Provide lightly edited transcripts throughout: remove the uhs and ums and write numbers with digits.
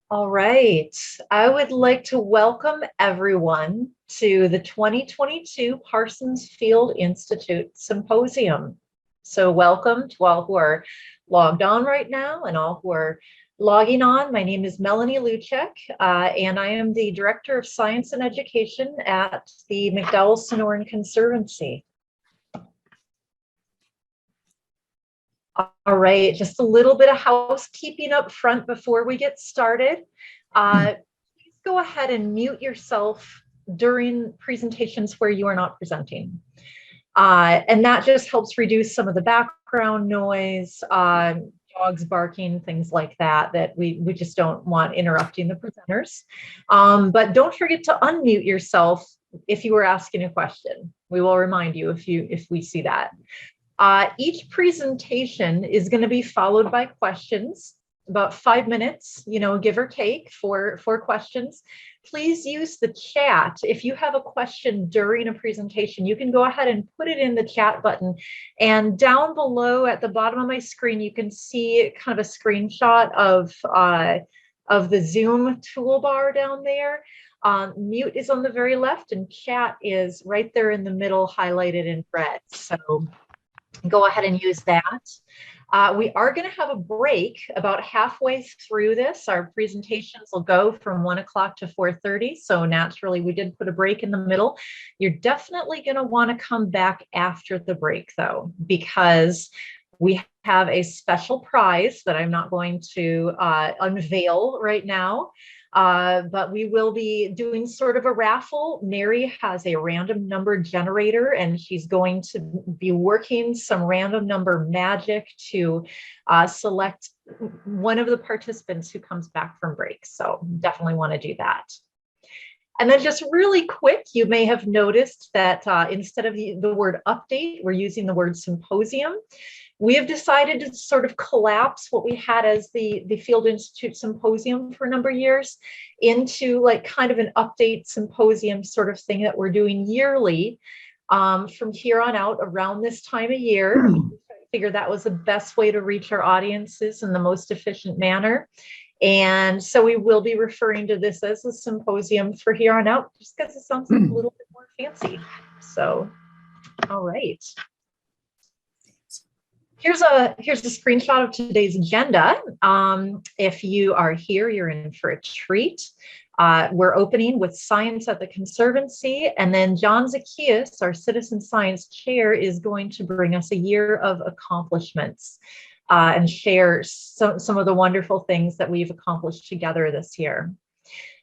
All right. I would like to welcome everyone to the 2022 Parsons Field Institute Symposium. So welcome to all who are logged on right now and all who are logging on. My name is Melanie Tluczek, and I am the Director of Science and Education at the McDowell Sonoran Conservancy. All right, just a little bit of housekeeping up front before we get started. Please go ahead and mute yourself during presentations where you are not presenting. And that just helps reduce some of the background noise, dogs barking, things like that, that we just don't want interrupting the presenters. But don't forget to unmute yourself if you were asking a question. We will remind you if we see that. Each presentation is going to be followed by questions, about 5 minutes, give or take for questions. Please use the chat. If you have a question during a presentation, you can go ahead and put it in the chat button. And down below at the bottom of my screen, you can see kind of a screenshot of the Zoom toolbar down there. Mute is on the very left and chat is right there in the middle, highlighted in red. So go ahead and use that. We are going to have a break about halfway through this. Our presentations will go from 1 o'clock to 4:30. So naturally, we did put a break in the middle. You're definitely going to want to come back after the break, though, because we have a special prize that I'm not going to unveil right now. But we will be doing sort of a raffle. Mary has a random number generator, and she's going to be working some random number magic to select one of the participants who comes back from break. So definitely want to do that. And then just really quick, you may have noticed that instead of the word update, we're using the word symposium. We have decided to sort of collapse what we had as the Field Institute Symposium for a number of years into like kind of an update symposium sort of thing that we're doing yearly from here on out around this time of year. Figured that was the best way to reach our audiences in the most efficient manner. And so we will be referring to this as a symposium for here on out, just because it sounds a little bit more fancy. So, all right. Here's a screenshot of today's agenda. If you are here, you're in for a treat. We're opening with science at the Conservancy, and then John Zikias, our citizen science chair, is going to bring us a year of accomplishments and share some of the wonderful things that we've accomplished together this year.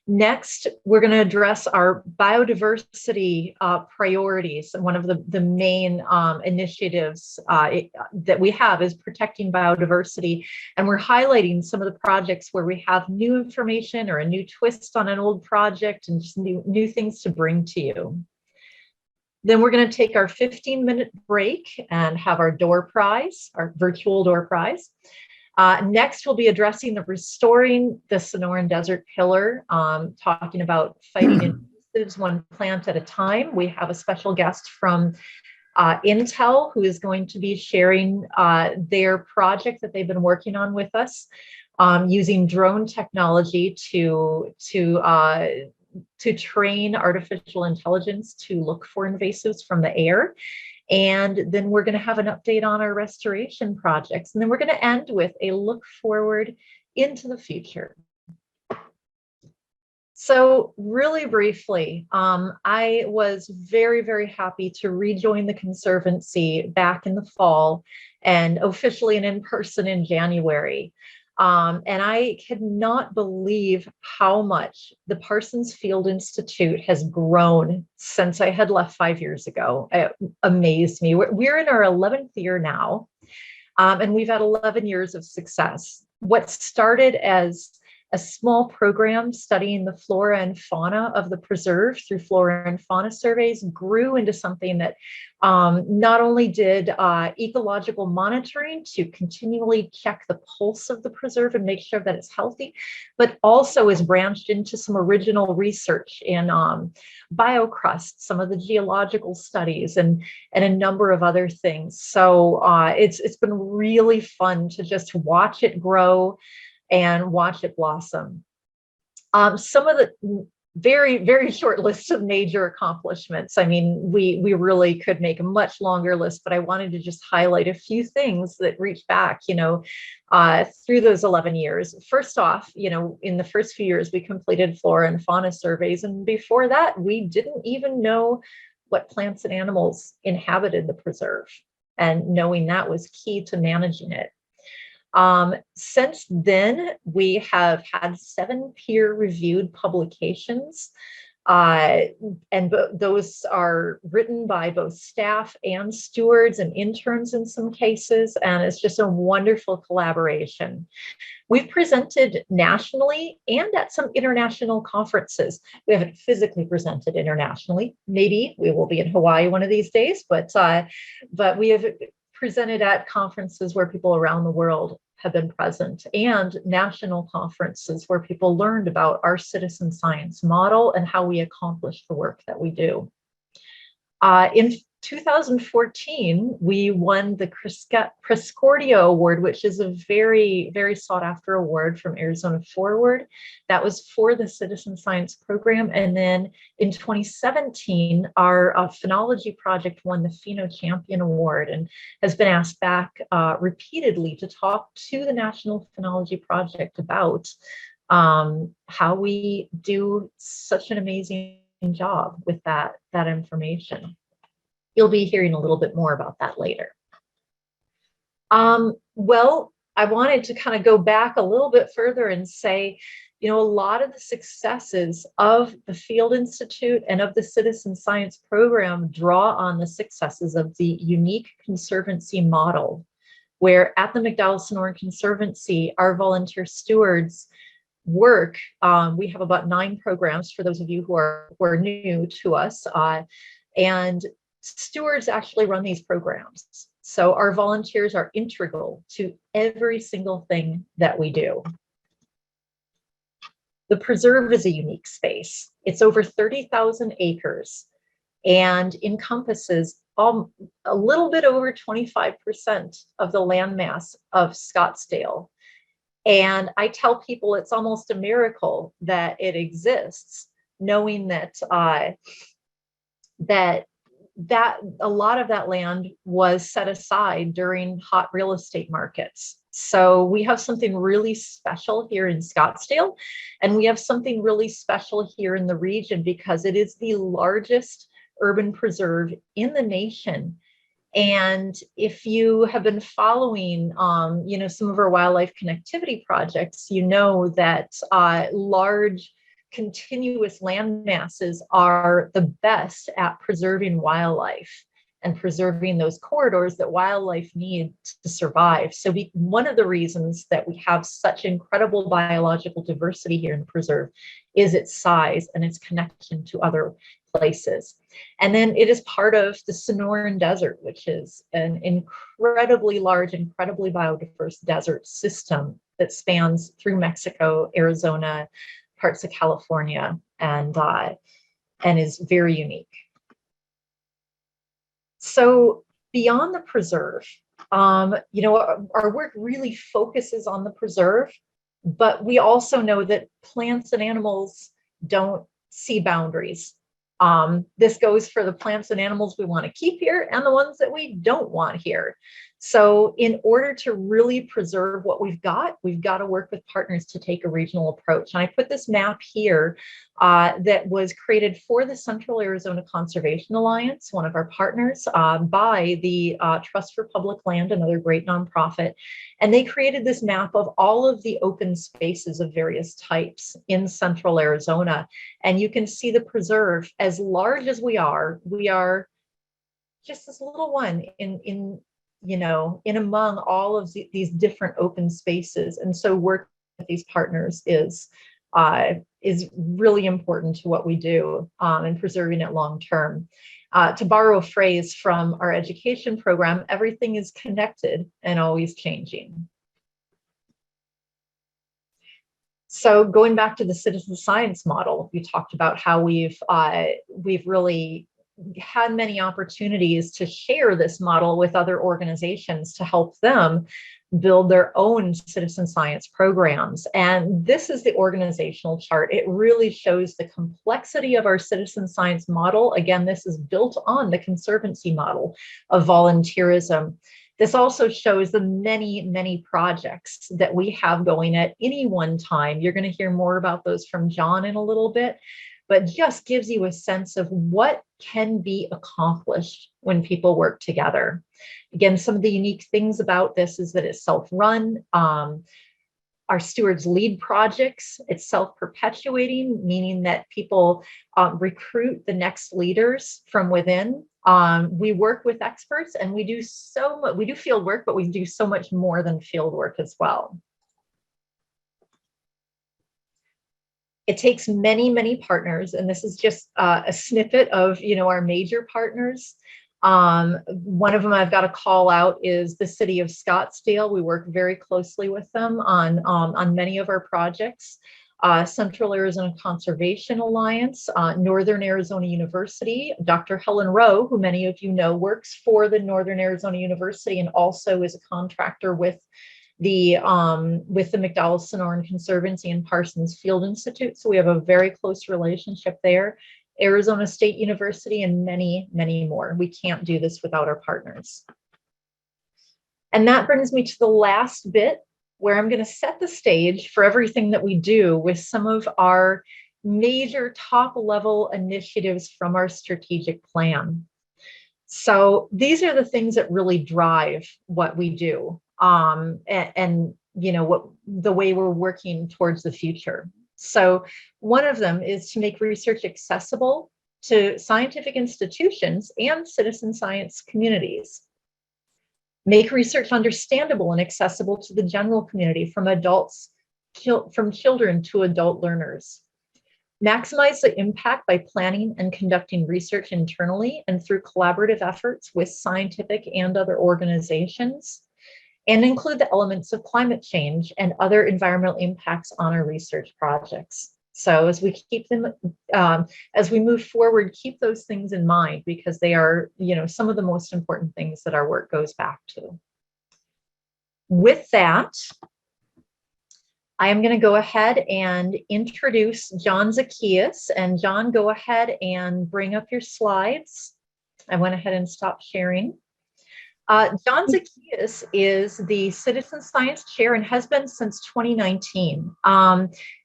Next, we're going to address our biodiversity priorities. One of the main initiatives that we have is protecting biodiversity. And we're highlighting some of the projects where we have new information or a new twist on an old project and just new things to bring to you. Then we're going to take our 15-minute break and have our door prize, our virtual door prize. Next, we'll be addressing the Restoring the Sonoran Desert Pillar, talking about fighting invasives one plant at a time. We have a special guest from Intel who is going to be sharing their project that they've been working on with us using drone technology to train artificial intelligence to look for invasives from the air. And then we're going to have an update on our restoration projects. And then we're going to end with a look forward into the future. So really briefly, I was very, very happy to rejoin the Conservancy back in the fall and officially and in person in January. And I cannot believe how much the Parsons Field Institute has grown since I had left 5 years ago. It amazed me. We're in our 11th year now, and we've had 11 years of success. What started as a small program studying the flora and fauna of the preserve through flora and fauna surveys grew into something that not only did ecological monitoring to continually check the pulse of the preserve and make sure that it's healthy, but also is branched into some original research in biocrust, some of the geological studies, and a number of other things. So it's been really fun to just watch it grow and watch it blossom. Some of the very, very short list of major accomplishments. I mean, we really could make a much longer list, but I wanted to just highlight a few things that reach back, through those 11 years. First off, in the first few years, we completed flora and fauna surveys. And before that, we didn't even know what plants and animals inhabited the preserve. And knowing that was key to managing it. Since then, we have had 7 peer-reviewed publications, and those are written by both staff and stewards and interns in some cases, and it's just a wonderful collaboration. We've presented nationally and at some international conferences. We haven't physically presented internationally. Maybe we will be in Hawaii one of these days, but we have presented at conferences where people around the world have been present, and national conferences where people learned about our citizen science model and how we accomplish the work that we do. In 2014, we won the Crescordio Award, which is a very, very sought after award from Arizona Forward. That was for the citizen science program. And then in 2017, our phenology project won the Pheno Champion Award and has been asked back repeatedly to talk to the National Phenology Project about how we do such an amazing job with that information. You'll be hearing a little bit more about that later. Well, I wanted to kind of go back a little bit further and say, a lot of the successes of the Field Institute and of the Citizen Science Program draw on the successes of the unique conservancy model, where at the McDowell Sonoran Conservancy, our volunteer stewards work. We have about 9 programs for those of you who are new to us, and stewards actually run these programs. So our volunteers are integral to every single thing that we do. The preserve is a unique space. It's over 30,000 acres and encompasses a little bit over 25% of the landmass of Scottsdale. And I tell people it's almost a miracle that it exists, knowing that that a lot of that land was set aside during hot real estate markets. So we have something really special here in Scottsdale, and we have something really special here in the region because it is the largest urban preserve in the nation. And if you have been following, some of our wildlife connectivity projects, you know that large continuous land masses are the best at preserving wildlife and preserving those corridors that wildlife need to survive. So one of the reasons that we have such incredible biological diversity here in the preserve is its size and its connection to other places. And then it is part of the Sonoran Desert, which is an incredibly large, incredibly biodiverse desert system that spans through Mexico, Arizona, parts of California, and is very unique. So beyond the preserve, our work really focuses on the preserve, but we also know that plants and animals don't see boundaries. This goes for the plants and animals we want to keep here and the ones that we don't want here. So in order to really preserve what we've got to work with partners to take a regional approach. And I put this map here that was created for the Central Arizona Conservation Alliance, one of our partners, by the Trust for Public Land, another great nonprofit. And they created this map of all of the open spaces of various types in Central Arizona. And you can see the preserve, as large as we are just this little one in among all of these different open spaces. And so working with these partners is really important to what we do and preserving it long term. To borrow a phrase from our education program, everything is connected and always changing. So going back to the citizen science model, we talked about how we've really had many opportunities to share this model with other organizations to help them build their own citizen science programs. And this is the organizational chart. It really shows the complexity of our citizen science model. Again, this is built on the conservancy model of volunteerism. This also shows the many, many projects that we have going at any one time. You're going to hear more about those from John in a little bit, but just gives you a sense of what can be accomplished when people work together. Again, some of the unique things about this is that it's self-run. Our stewards lead projects. It's self-perpetuating, meaning that people recruit the next leaders from within. We work with experts, and we do so much. We do field work, but we do so much more than field work as well. It takes many, many partners, and this is just a snippet of, our major partners. One of them I've got to call out is the city of Scottsdale. We work very closely with them on many of our projects. Central Arizona Conservation Alliance, Northern Arizona University. Dr. Helen Rowe, who many of you know, works for the Northern Arizona University and also is a contractor with the McDowell Sonoran Conservancy and Parsons Field Institute. So we have a very close relationship there. Arizona State University and many, many more. We can't do this without our partners. And that brings me to the last bit, where I'm going to set the stage for everything that we do with some of our major top-level initiatives from our strategic plan. So these are the things that really drive what we do, and what the way we're working towards the future. So one of them is to make research accessible to scientific institutions and citizen science communities. Make research understandable and accessible to the general community, from children to adult learners. Maximize the impact by planning and conducting research internally and through collaborative efforts with scientific and other organizations, and include the elements of climate change and other environmental impacts on our research projects. So as we keep them, as we move forward, keep those things in mind, because they are, some of the most important things that our work goes back to. With that, I am going to go ahead and introduce John Zikias. And John, go ahead and bring up your slides. I went ahead and stopped sharing. John Zikias is the Citizen Science Chair and has been since 2019.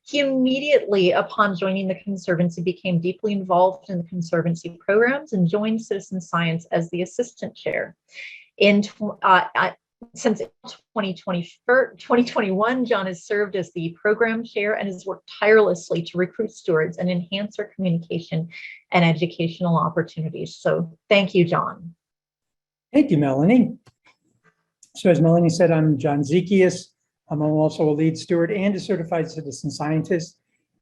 He immediately, upon joining the Conservancy, became deeply involved in the Conservancy programs and joined Citizen Science as the Assistant Chair. Since 2021, John has served as the Program Chair and has worked tirelessly to recruit stewards and enhance our communication and educational opportunities. So thank you, John. Thank you, Melanie. So as Melanie said, I'm John Zikias. I'm also a lead steward and a certified citizen scientist.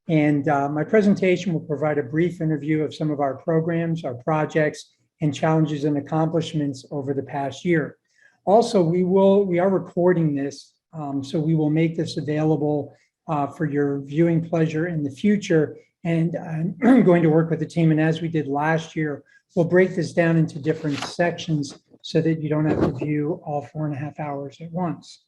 And my presentation will provide a brief overview of some of our programs, our projects, and challenges and accomplishments over the past year. Also, we are recording this, so we will make this available for your viewing pleasure in the future. And I'm going to work with the team, and as we did last year, we'll break this down into different sections so that you don't have to view all 4.5 hours at once.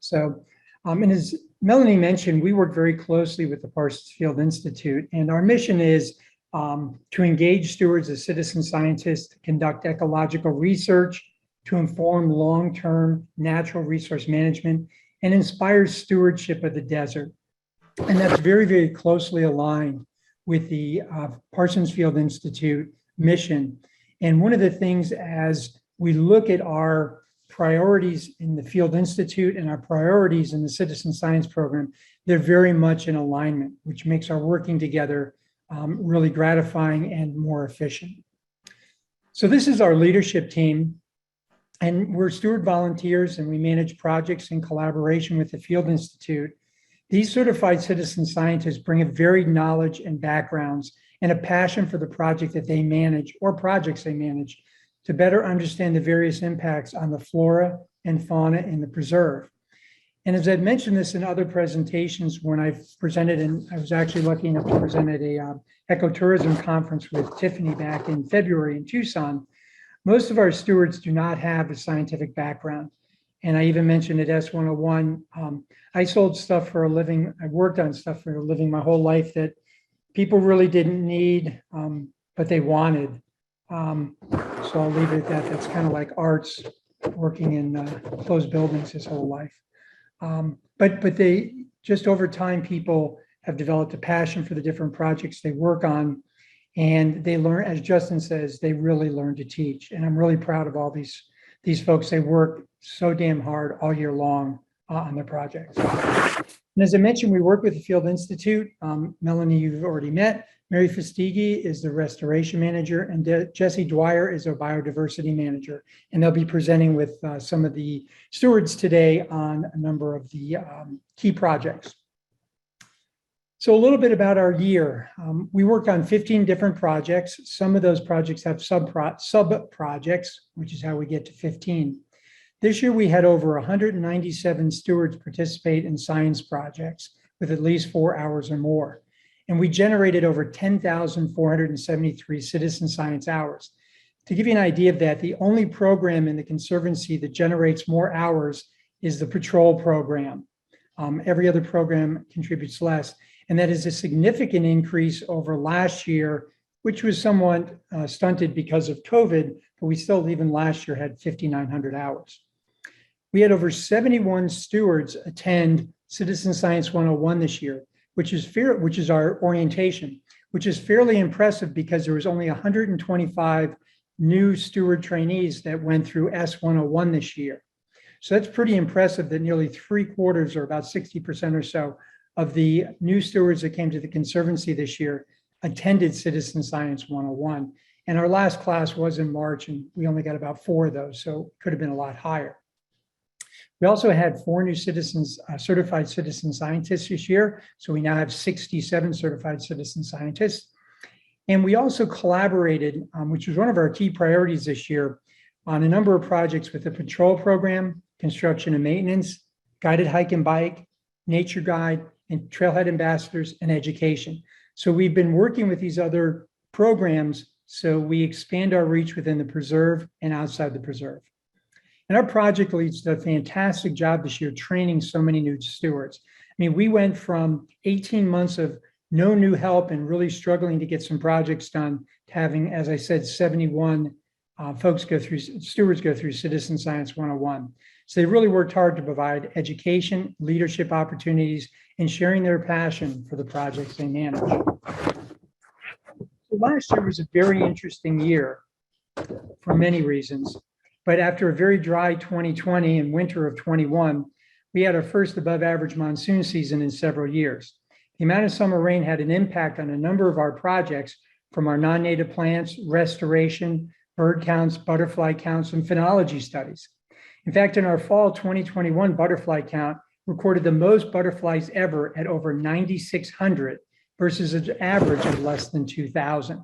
So, and as Melanie mentioned, we work very closely with the Parsons Field Institute, and our mission is to engage stewards as citizen scientists, to conduct ecological research, to inform long-term natural resource management, and inspire stewardship of the desert. And that's very, very closely aligned with the Parsons Field Institute mission. And one of the things, as we look at our priorities in the Field Institute and our priorities in the Citizen Science Program, they're very much in alignment, which makes our working together really gratifying and more efficient. So this is our leadership team, and we're steward volunteers, and we manage projects in collaboration with the Field Institute. These certified citizen scientists bring a varied knowledge and backgrounds and a passion for the project that they manage or projects they manage to better understand the various impacts on the flora and fauna in the preserve. And as I've mentioned this in other presentations, when I've presented, and I was actually lucky enough to present at a ecotourism conference with Tiffany back in February in Tucson, most of our stewards do not have a scientific background. And I even mentioned at S101, I sold stuff for a living. I worked on stuff for a living my whole life that people really didn't need, but they wanted. So I'll leave it at that. That's kind of like arts, working in closed buildings his whole life. But they just over time, people have developed a passion for the different projects they work on, and they learn, as Justin says, they really learn to teach. And I'm really proud of all these folks. They work so damn hard all year long on their projects. And as I mentioned, we work with the Field Institute. Melanie, you've already met. Mary Fastiggi is the restoration manager, and Jessie Dwyer is our biodiversity manager. And they'll be presenting with some of the stewards today on a number of the key projects. So a little bit about our year. We worked on 15 different projects. Some of those projects have sub-projects, which is how we get to 15. This year, we had over 197 stewards participate in science projects with at least 4 hours or more. And we generated over 10,473 citizen science hours. To give you an idea of that, the only program in the Conservancy that generates more hours is the patrol program. Every other program contributes less. And that is a significant increase over last year, which was somewhat stunted because of COVID, but we still, even last year, had 5,900 hours. We had over 71 stewards attend Citizen Science 101 this year, which is our orientation, which is fairly impressive because there was only 125 new steward trainees that went through S101 this year. So that's pretty impressive that nearly 3/4, or about 60% or so, of the new stewards that came to the Conservancy this year attended Citizen Science 101. And our last class was in March, and we only got about 4 of those, so it could have been a lot higher. We also had 4 new certified citizen scientists this year. So we now have 67 certified citizen scientists. And we also collaborated, which was one of our key priorities this year, on a number of projects with the patrol program, construction and maintenance, guided hike and bike, nature guide, and trailhead ambassadors, and education. So we've been working with these other programs so we expand our reach within the preserve and outside the preserve. And our project leads did a fantastic job this year training so many new stewards. I mean, we went from 18 months of no new help and really struggling to get some projects done to having, as I said, 71 stewards go through Citizen Science 101. So they really worked hard to provide education, leadership opportunities, and sharing their passion for the projects they manage. So last year was a very interesting year for many reasons. But after a very dry 2020 and winter of 21, we had our first above average monsoon season in several years. The amount of summer rain had an impact on a number of our projects, from our non-native plants, restoration, bird counts, butterfly counts, and phenology studies. In fact, in our fall 2021 butterfly count, recorded the most butterflies ever at over 9,600 versus an average of less than 2,000.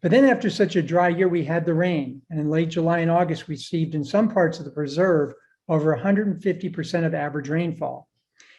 But then after such a dry year, we had the rain. And in late July and August, we received in some parts of the preserve over 150% of average rainfall.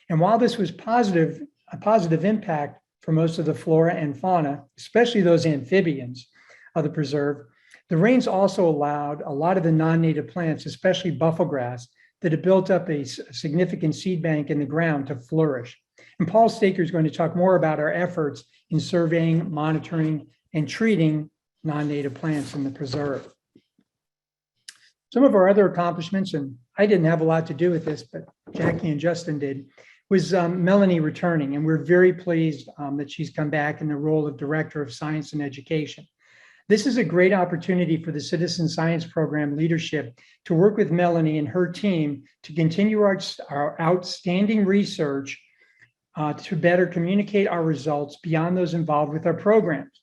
And while this was a positive impact for most of the flora and fauna, especially those amphibians of the preserve, the rains also allowed a lot of the non-native plants, especially buffalo grass, that had built up a significant seed bank in the ground to flourish. And Paul Staker is going to talk more about our efforts in surveying, monitoring, and treating non-native plants in the preserve. Some of our other accomplishments, and I didn't have a lot to do with this, but Jackie and Justin did, was Melanie returning. And we're very pleased that she's come back in the role of Director of Science and Education. This is a great opportunity for the Citizen Science Program leadership to work with Melanie and her team to continue our outstanding research to better communicate our results beyond those involved with our programs.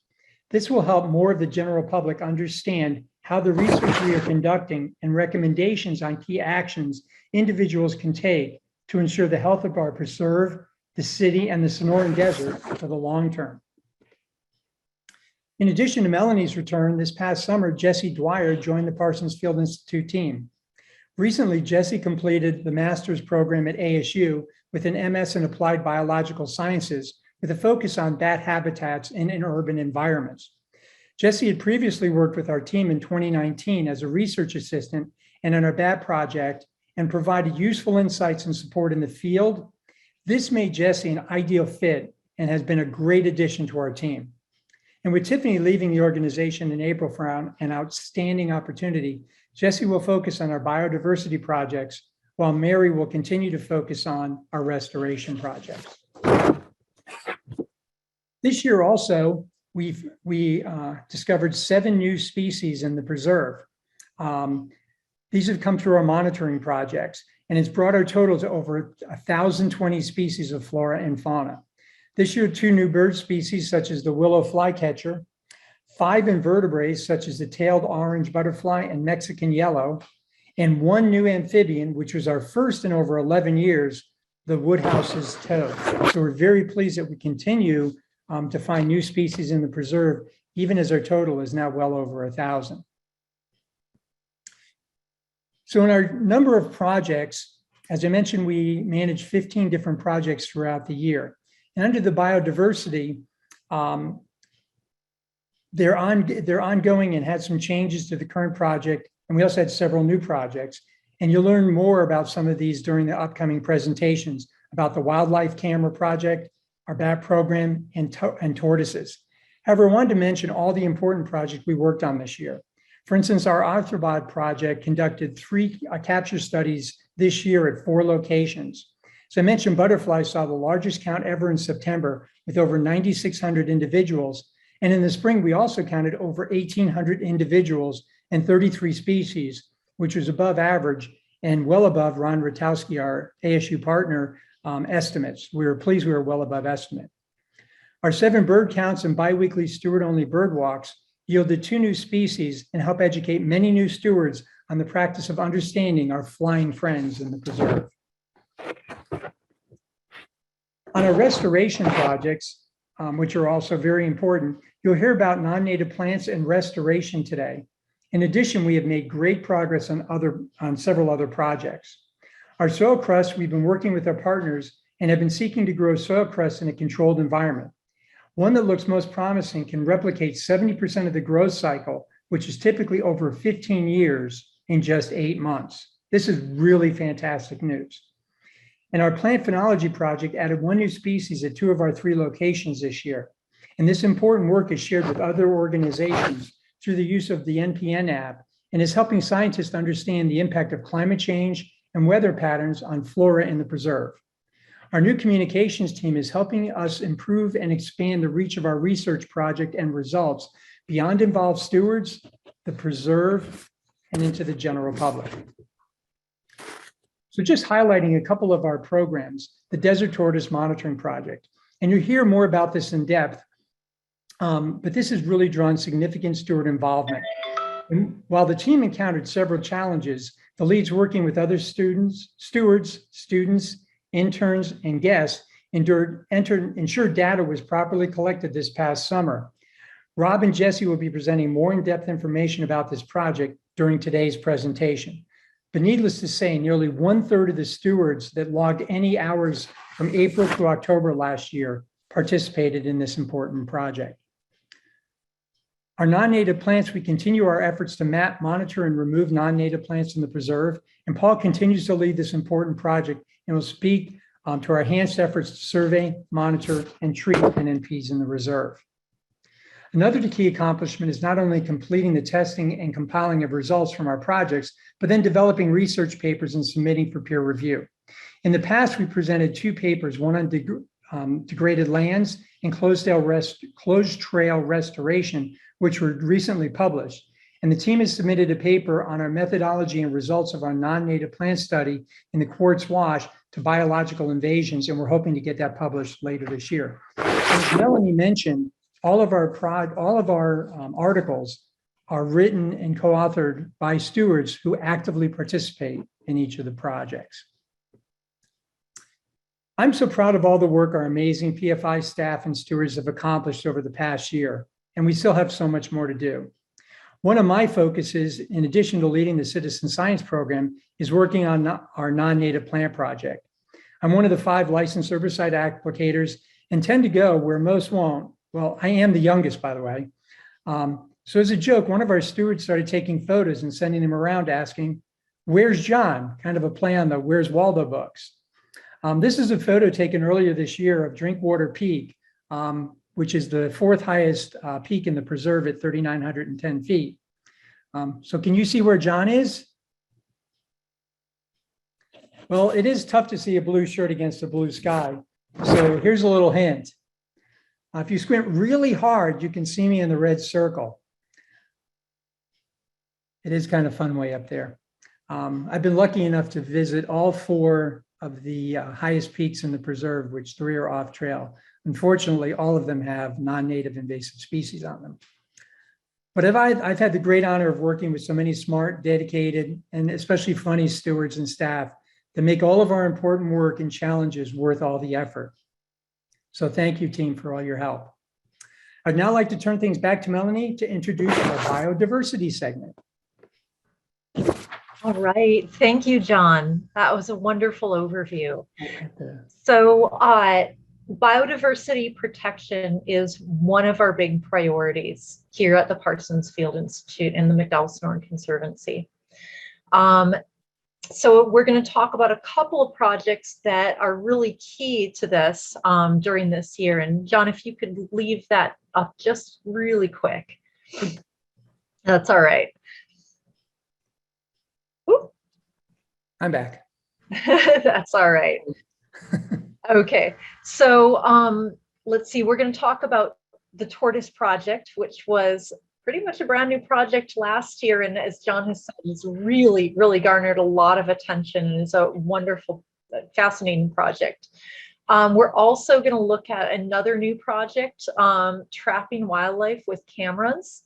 This will help more of the general public understand how the research we are conducting and recommendations on key actions individuals can take to ensure the health of our preserve, the city, and the Sonoran Desert for the long term. In addition to Melanie's return, this past summer, Jessie Dwyer joined the Parsons Field Institute team. Recently, Jessie completed the master's program at ASU with an MS in Applied Biological Sciences with a focus on bat habitats in urban environments. Jessie had previously worked with our team in 2019 as a research assistant and on our bat project and provided useful insights and support in the field. This made Jessie an ideal fit and has been a great addition to our team. And with Tiffany leaving the organization in April for an outstanding opportunity, Jessie will focus on our biodiversity projects, while Mary will continue to focus on our restoration projects. This year also, we discovered 7 new species in the preserve. These have come through our monitoring projects, and it's brought our total to over 1,020 species of flora and fauna. This year, 2 new bird species, such as the willow flycatcher, 5 invertebrates, such as the tailed orange butterfly and Mexican yellow, and 1 new amphibian, which was our first in over 11 years, the Woodhouse's toad. So we're very pleased that we continue to find new species in the preserve, even as our total is now well over 1,000. So in our number of projects, as I mentioned, we manage 15 different projects throughout the year. And under the biodiversity, they're ongoing and had some changes to the current project. And we also had several new projects. And you'll learn more about some of these during the upcoming presentations about the wildlife camera project, our bat program, and tortoises. However, I wanted to mention all the important projects we worked on this year. For instance, our arthropod project conducted 3 capture studies this year at 4 locations. So I mentioned butterflies saw the largest count ever in September with over 9,600 individuals. And in the spring, we also counted over 1,800 individuals and 33 species, which was above average and well above Ron Ratowski, our ASU partner, estimates. We were pleased we were well above estimate. Our 7 bird counts and biweekly steward-only bird walks yielded 2 new species and help educate many new stewards on the practice of understanding our flying friends in the preserve. On our restoration projects, which are also very important, you'll hear about non-native plants and restoration today. In addition, we have made great progress on several other projects. Our soil crust, we've been working with our partners and have been seeking to grow soil crust in a controlled environment. One that looks most promising can replicate 70% of the growth cycle, which is typically over 15 years in just 8 months. This is really fantastic news. And our plant phenology project added 1 new species at 2 of our 3 locations this year. And this important work is shared with other organizations through the use of the NPN app and is helping scientists understand the impact of climate change and weather patterns on flora in the preserve. Our new communications team is helping us improve and expand the reach of our research project and results beyond involved stewards, the preserve, and into the general public. So just highlighting a couple of our programs, the Desert Tortoise Monitoring Project, and you'll hear more about this in depth, but this has really drawn significant steward involvement. And while the team encountered several challenges, the leads working with other stewards, students, interns, and guests ensured data was properly collected this past summer. Rob and Jessie will be presenting more in-depth information about this project during today's presentation. But needless to say, nearly 1/3 of the stewards that logged any hours from April to October last year participated in this important project. Our non-native plants, we continue our efforts to map, monitor, and remove non-native plants in the preserve. And Paul continues to lead this important project and will speak to our enhanced efforts to survey, monitor, and treat NNPs in the reserve. Another key accomplishment is not only completing the testing and compiling of results from our projects, but then developing research papers and submitting for peer review. In the past, we presented 2 papers, one on degraded lands and closed trail restoration, which were recently published. And the team has submitted a paper on our methodology and results of our non-native plant study in the quartz wash to biological invasions, and we're hoping to get that published later this year. As Melanie mentioned, all of our articles are written and co-authored by stewards who actively participate in each of the projects. I'm so proud of all the work our amazing PFI staff and stewards have accomplished over the past year, and we still have so much more to do. One of my focuses, in addition to leading the citizen science program, is working on our non-native plant project. I'm one of the 5 licensed herbicide applicators and tend to go where most won't. Well, I am the youngest, by the way. So as a joke, one of our stewards started taking photos and sending them around asking, "Where's John?" Kind of a play on the Where's Waldo books. This is a photo taken earlier this year of Drinkwater Peak, which is the 4th highest peak in the preserve at 3,910 feet. So can you see where John is? Well, it is tough to see a blue shirt against a blue sky. So here's a little hint. If you squint really hard, you can see me in the red circle. It is kind of fun way up there. I've been lucky enough to visit all 4 of the highest peaks in the preserve, which 3 are off trail. Unfortunately, all of them have non-native invasive species on them. But I've had the great honor of working with so many smart, dedicated, and especially funny stewards and staff to make all of our important work and challenges worth all the effort. So thank you, team, for all your help. I'd now like to turn things back to Melanie to introduce our biodiversity segment. All right. Thank you, John. That was a wonderful overview. So biodiversity protection is one of our big priorities here at the Parsons Field Institute and the McDowell Sonoran Conservancy. So we're going to talk about a couple of projects that are really key to this during this year. And John, if you could leave that up just really quick. That's all right. Ooh. I'm back. That's all right. Okay, so let's see, we're going to talk about the Tortoise project, which was pretty much a brand new project last year. And as John has said, it's really, really garnered a lot of attention and is a wonderful, fascinating project. We're also going to look at another new project, trapping wildlife with cameras,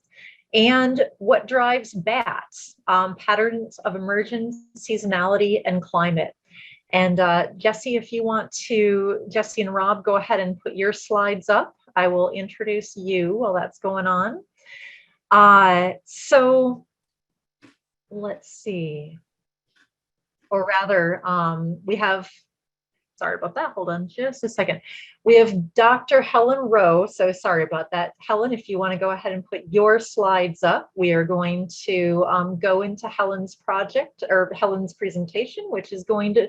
and what drives bats, patterns of emergence, seasonality, and climate. And Jessie, if you want to, Jessie and Rob, go ahead and put your slides up. I will introduce you while that's going on. So let's see, or rather, we have, sorry about that, hold on just a second. We have Dr. Helen Rowe, so sorry about that. Helen, if you want to go ahead and put your slides up, we are going to go into Helen's project, or Helen's presentation, which is going to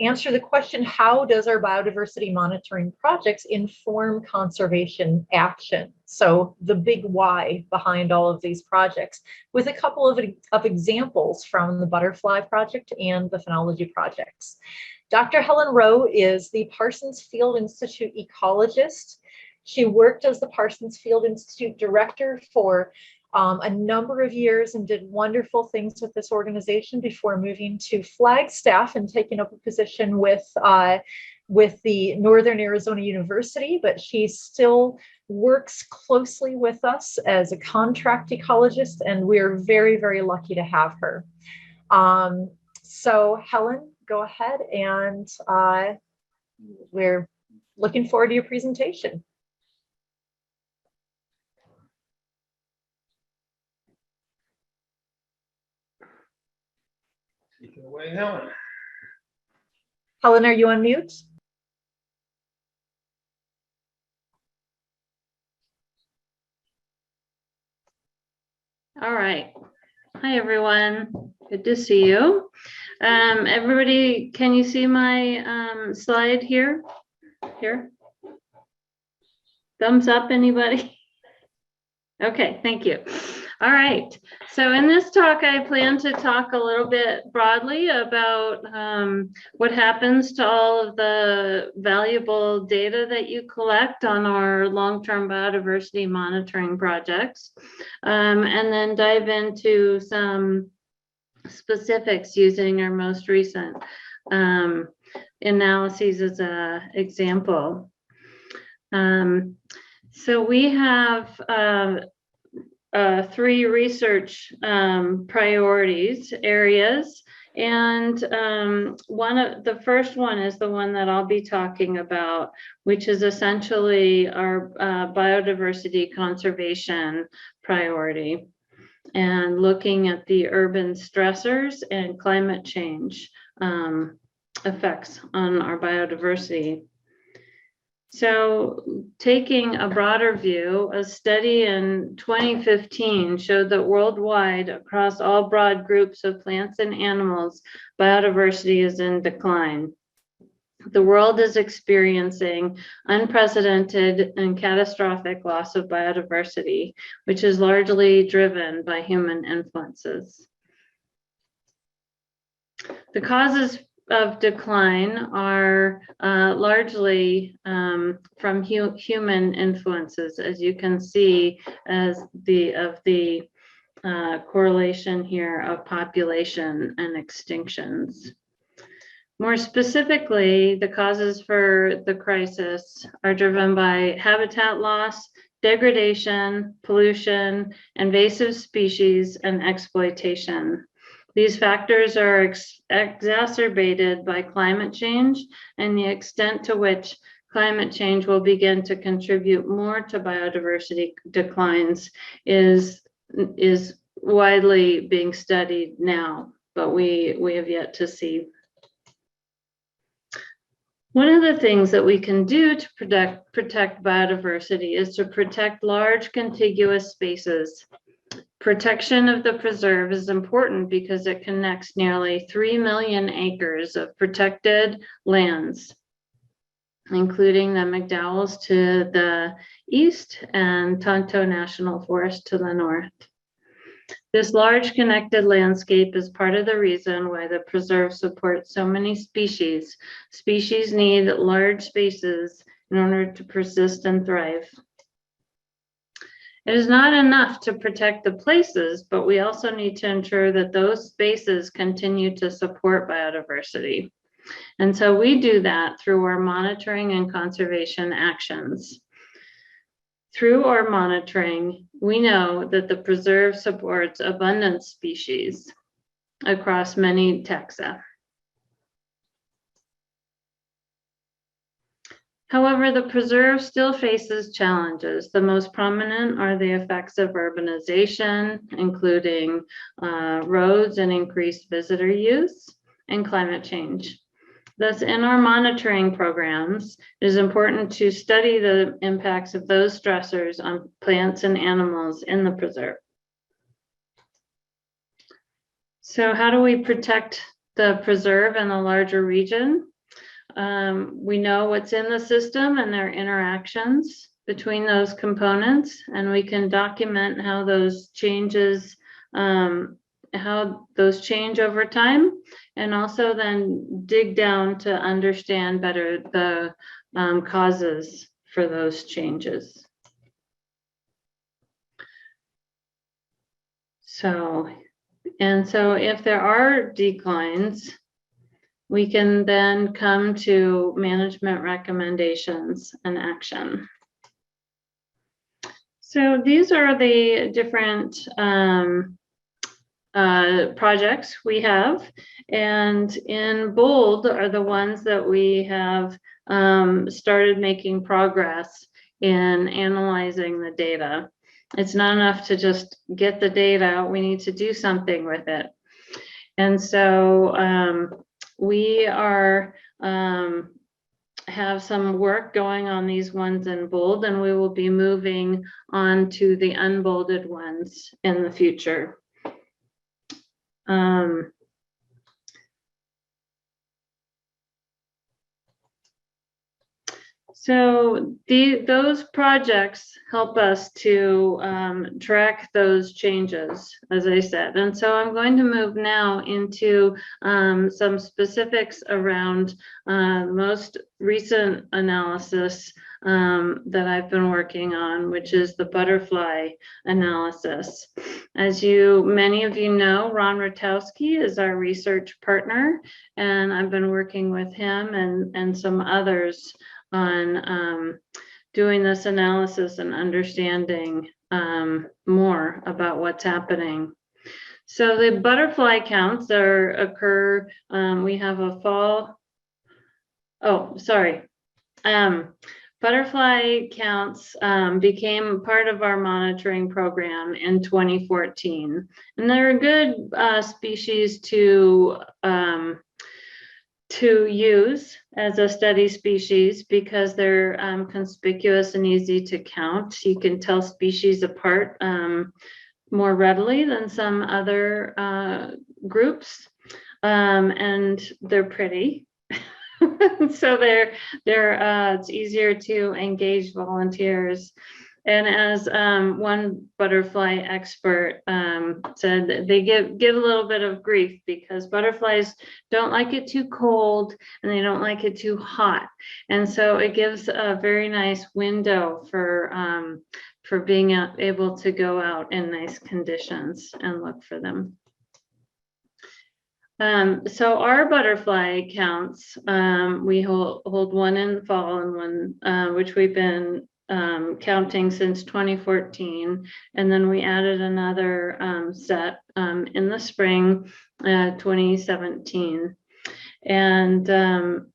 answer the question, how does our biodiversity monitoring projects inform conservation action? So the big why behind all of these projects, with a couple of examples from the Butterfly Project and the Phenology projects. Dr. Helen Rowe is the Parsons Field Institute ecologist. She worked as the Parsons Field Institute director for a number of years and did wonderful things with this organization before moving to Flagstaff and taking up a position with the Northern Arizona University, but she still works closely with us as a contract ecologist, and we're very, very lucky to have her. So Helen, go ahead, and we're looking forward to your presentation. Take it away, Helen. Helen, are you on mute? All right. Hi, everyone. Good to see you. Everybody, can you see my slide here? Here? Thumbs up, anybody? Okay, thank you. All right. So in this talk, I plan to talk a little bit broadly about what happens to all of the valuable data that you collect on our long-term biodiversity monitoring projects, and then dive into some specifics using our most recent analyses as an example. So we have 3 research priorities areas, and the first one is the one that I'll be talking about, which is essentially our biodiversity conservation priority, and looking at the urban stressors and climate change effects on our biodiversity. So taking a broader view, a study in 2015 showed that worldwide, across all broad groups of plants and animals, biodiversity is in decline. The world is experiencing unprecedented and catastrophic loss of biodiversity, which is largely driven by human influences. The causes of decline are largely from human influences, as you can see as the correlation here of population and extinctions. More specifically, the causes for the crisis are driven by habitat loss, degradation, pollution, invasive species, and exploitation. These factors are exacerbated by climate change, and the extent to which climate change will begin to contribute more to biodiversity declines is widely being studied now, but we have yet to see. One of the things that we can do to protect biodiversity is to protect large contiguous spaces. Protection of the preserve is important because it connects nearly 3 million acres of protected lands, including the McDowells to the east and Tonto National Forest to the north. This large connected landscape is part of the reason why the preserve supports so many species. Species need large spaces in order to persist and thrive. It is not enough to protect the places, but we also need to ensure that those spaces continue to support biodiversity. And so we do that through our monitoring and conservation actions. Through our monitoring, we know that the preserve supports abundant species across many taxa. However, the preserve still faces challenges. The most prominent are the effects of urbanization, including roads and increased visitor use, and climate change. Thus, in our monitoring programs, it is important to study the impacts of those stressors on plants and animals in the preserve. So how do we protect the preserve and the larger region? We know what's in the system and their interactions between those components, and we can document how those changes, how those change over time, and also then dig down to understand better the causes for those changes. So if there are declines, we can then come to management recommendations and action. So these are the different projects we have, and in bold are the ones that we have started making progress in analyzing the data. It's not enough to just get the data, we need to do something with it. And so we are have some work going on these ones in bold, and we will be moving on to the unbolded ones in the future. So those projects help us to track those changes, as I said. And so I'm going to move now into some specifics around most recent analysis that I've been working on, which is the butterfly analysis. As many of you know, Ron Rutowski is our research partner, and I've been working with him and some others on doing this analysis and understanding more about what's happening. So the butterfly counts occur, we have a fall, butterfly counts became part of our monitoring program in 2014, and they're a good species to use as a study species because they're conspicuous and easy to count. You can tell species apart more readily than some other groups, and they're pretty. So it's easier to engage volunteers. And as one butterfly expert said, they give a little bit of grief because butterflies don't like it too cold and they don't like it too hot. And so it gives a very nice window for being able to go out in nice conditions and look for them. So our butterfly counts, we hold one in fall and one, which we've been counting since 2014. And then we added another set in the spring, 2017. And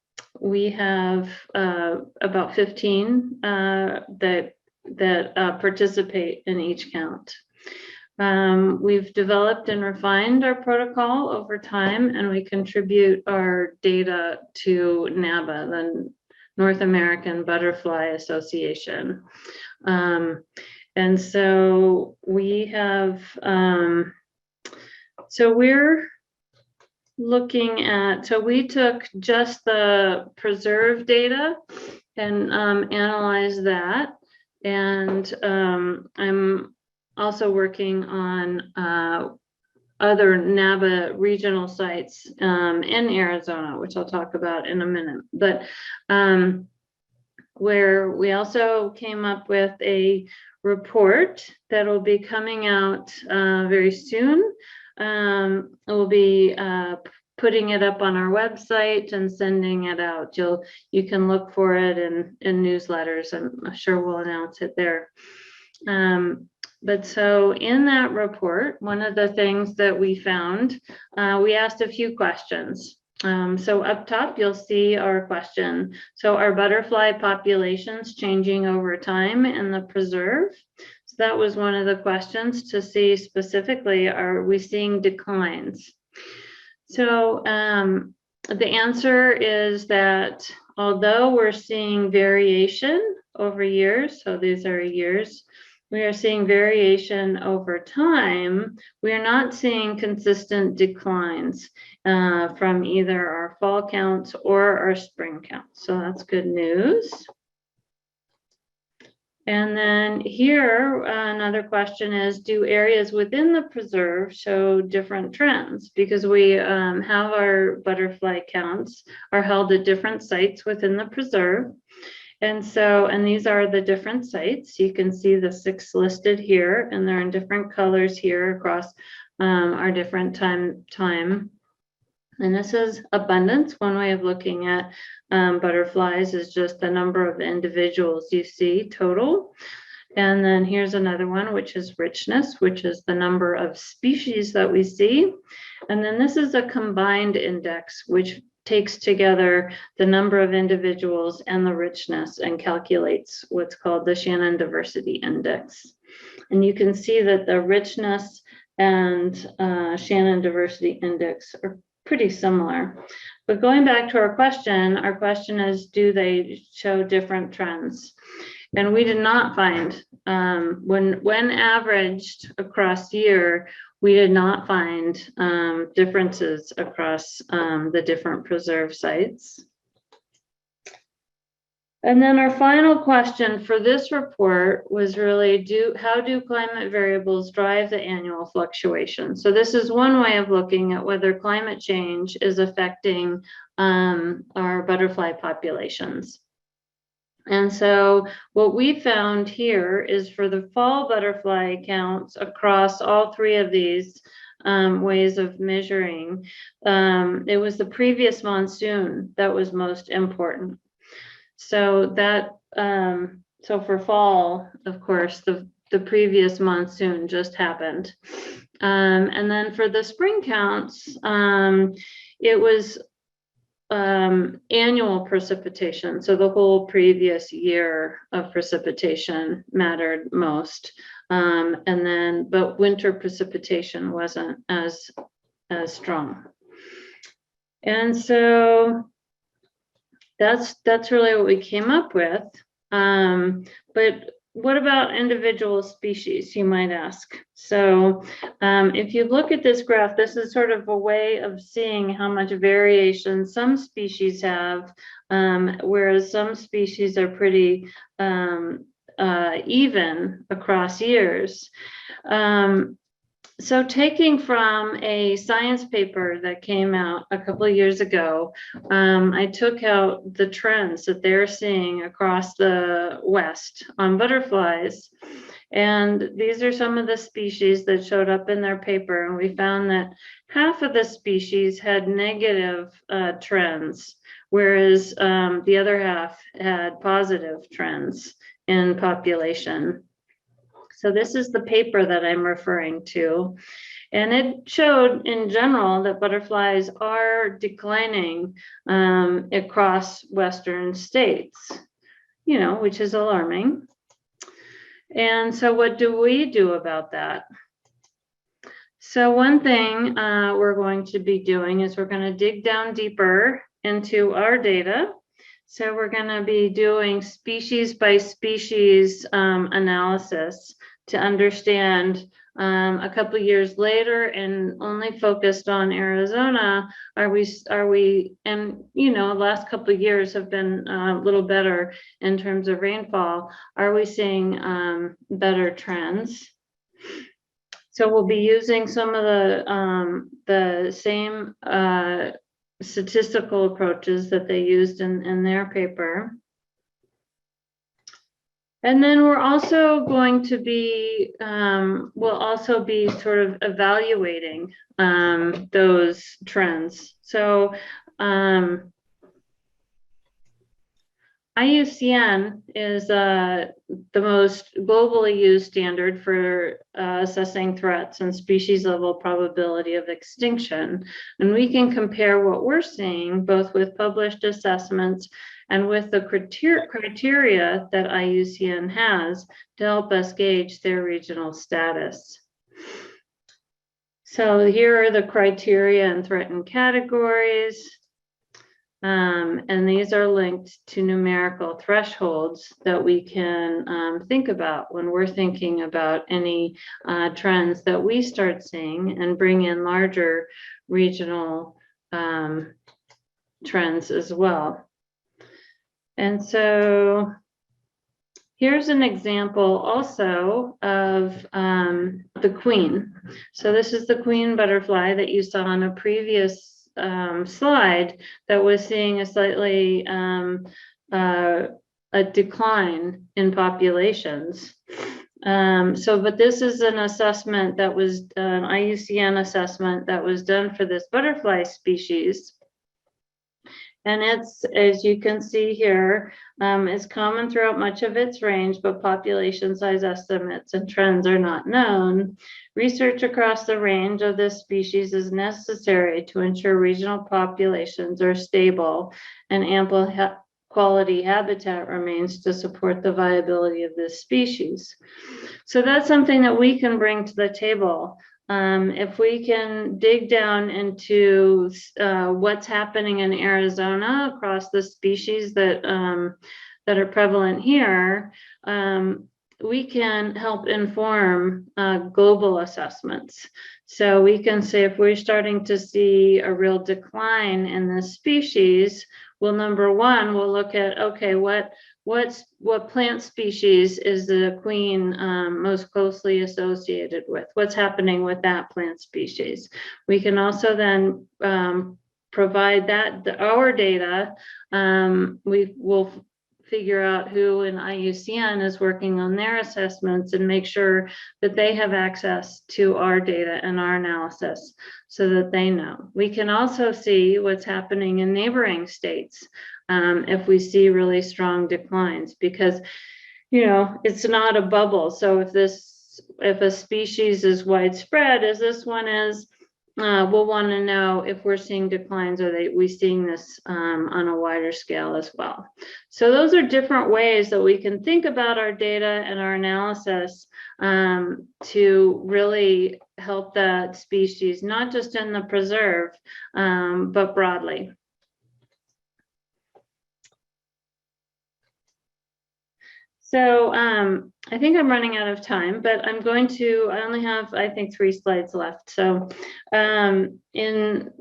we have about 15 that participate in each count. We've developed and refined our protocol over time, and we contribute our data to NABA, the North American Butterfly Association. And so we have, so we're looking at, so we took just the preserve data and analyzed that. And I'm also working on other NABA regional sites in Arizona, which I'll talk about in a minute. But where we also came up with a report that will be coming out very soon. We'll be putting it up on our website and sending it out. You can look for it in newsletters. I'm sure we'll announce it there. But so in that report, one of the things that we found, we asked a few questions. So up top, you'll see our question. So are butterfly populations changing over time in the preserve? So that was one of the questions to see specifically, are we seeing declines? So the answer is that although we're seeing variation over years, so these are years, we are seeing variation over time. We are not seeing consistent declines from either our fall counts or our spring counts. So that's good news. And then here, another question is, do areas within the preserve show different trends? Because we have our butterfly counts are held at different sites within the preserve. And so, and these are the different sites. You can see the 6 listed here, and they're in different colors here across our different time. And this is abundance. One way of looking at butterflies is just the number of individuals you see total. And then here's another one, which is richness, which is the number of species that we see. And then this is a combined index, which takes together the number of individuals and the richness and calculates what's called the Shannon Diversity Index. And you can see that the richness and Shannon Diversity Index are pretty similar. But going back to our question is, do they show different trends? And we did not find, when averaged across year, we did not find differences across the different preserve sites. And then our final question for this report was really, how do climate variables drive the annual fluctuation? So this is one way of looking at whether climate change is affecting our butterfly populations. And so what we found here is for the fall butterfly counts across all 3 of these ways of measuring, it was the previous monsoon that was most important. So that, so for fall, of course, the previous monsoon just happened. And then for the spring counts, it was annual precipitation, so the whole previous year of precipitation mattered most. But winter precipitation wasn't as strong. And so that's really what we came up with. But what about individual species, you might ask? So if you look at this graph, this is sort of a way of seeing how much variation some species have, whereas some species are pretty even across years. So taking from a science paper that came out a couple of years ago, I took out the trends that they're seeing across the West on butterflies. And these are some of the species that showed up in their paper. And we found that half of the species had negative trends, whereas the other half had positive trends in population. So this is the paper that I'm referring to. And it showed in general that butterflies are declining across Western states, which is alarming. And so what do we do about that? So one thing we're going to be doing is we're going to dig down deeper into our data. So we're going to be doing species by species analysis to understand a couple of years later, and only focused on Arizona, are we, and the last couple of years have been a little better in terms of rainfall. Are we seeing better trends? So we'll be using some of the same statistical approaches that they used in their paper. And then we're also going to be, we'll also be sort of evaluating those trends. So IUCN is the most globally used standard for assessing threats and species level probability of extinction. And we can compare what we're seeing both with published assessments and with the criteria that IUCN has to help us gauge their regional status. So here are the criteria and threatened categories. And these are linked to numerical thresholds that we can think about when we're thinking about any trends that we start seeing and bring in larger regional trends as well. And so here's an example also of the queen. So this is the queen butterfly that you saw on a previous slide that was seeing a slightly a decline in populations. But this is an assessment that was an IUCN assessment that was done for this butterfly species. And it's, as you can see here, is common throughout much of its range, but population size estimates and trends are not known. Research across the range of this species is necessary to ensure regional populations are stable and ample quality habitat remains to support the viability of this species. So that's something that we can bring to the table. If we can dig down into what's happening in Arizona across the species that are prevalent here, we can help inform global assessments. So we can say if we're starting to see a real decline in this species, well, number one, we'll look at, okay, what plant species is the queen most closely associated with? What's happening with that plant species? We can also then provide our data. We will figure out who in IUCN is working on their assessments and make sure that they have access to our data and our analysis so that they know. We can also see what's happening in neighboring states if we see really strong declines, because it's not a bubble. So if a species is widespread as this one is, we'll want to know if we're seeing declines, or we seeing this on a wider scale as well. So those are different ways that we can think about our data and our analysis to really help that species, not just in the preserve, but broadly. So I think I'm running out of time, but I only have, I think, 3 slides left. So in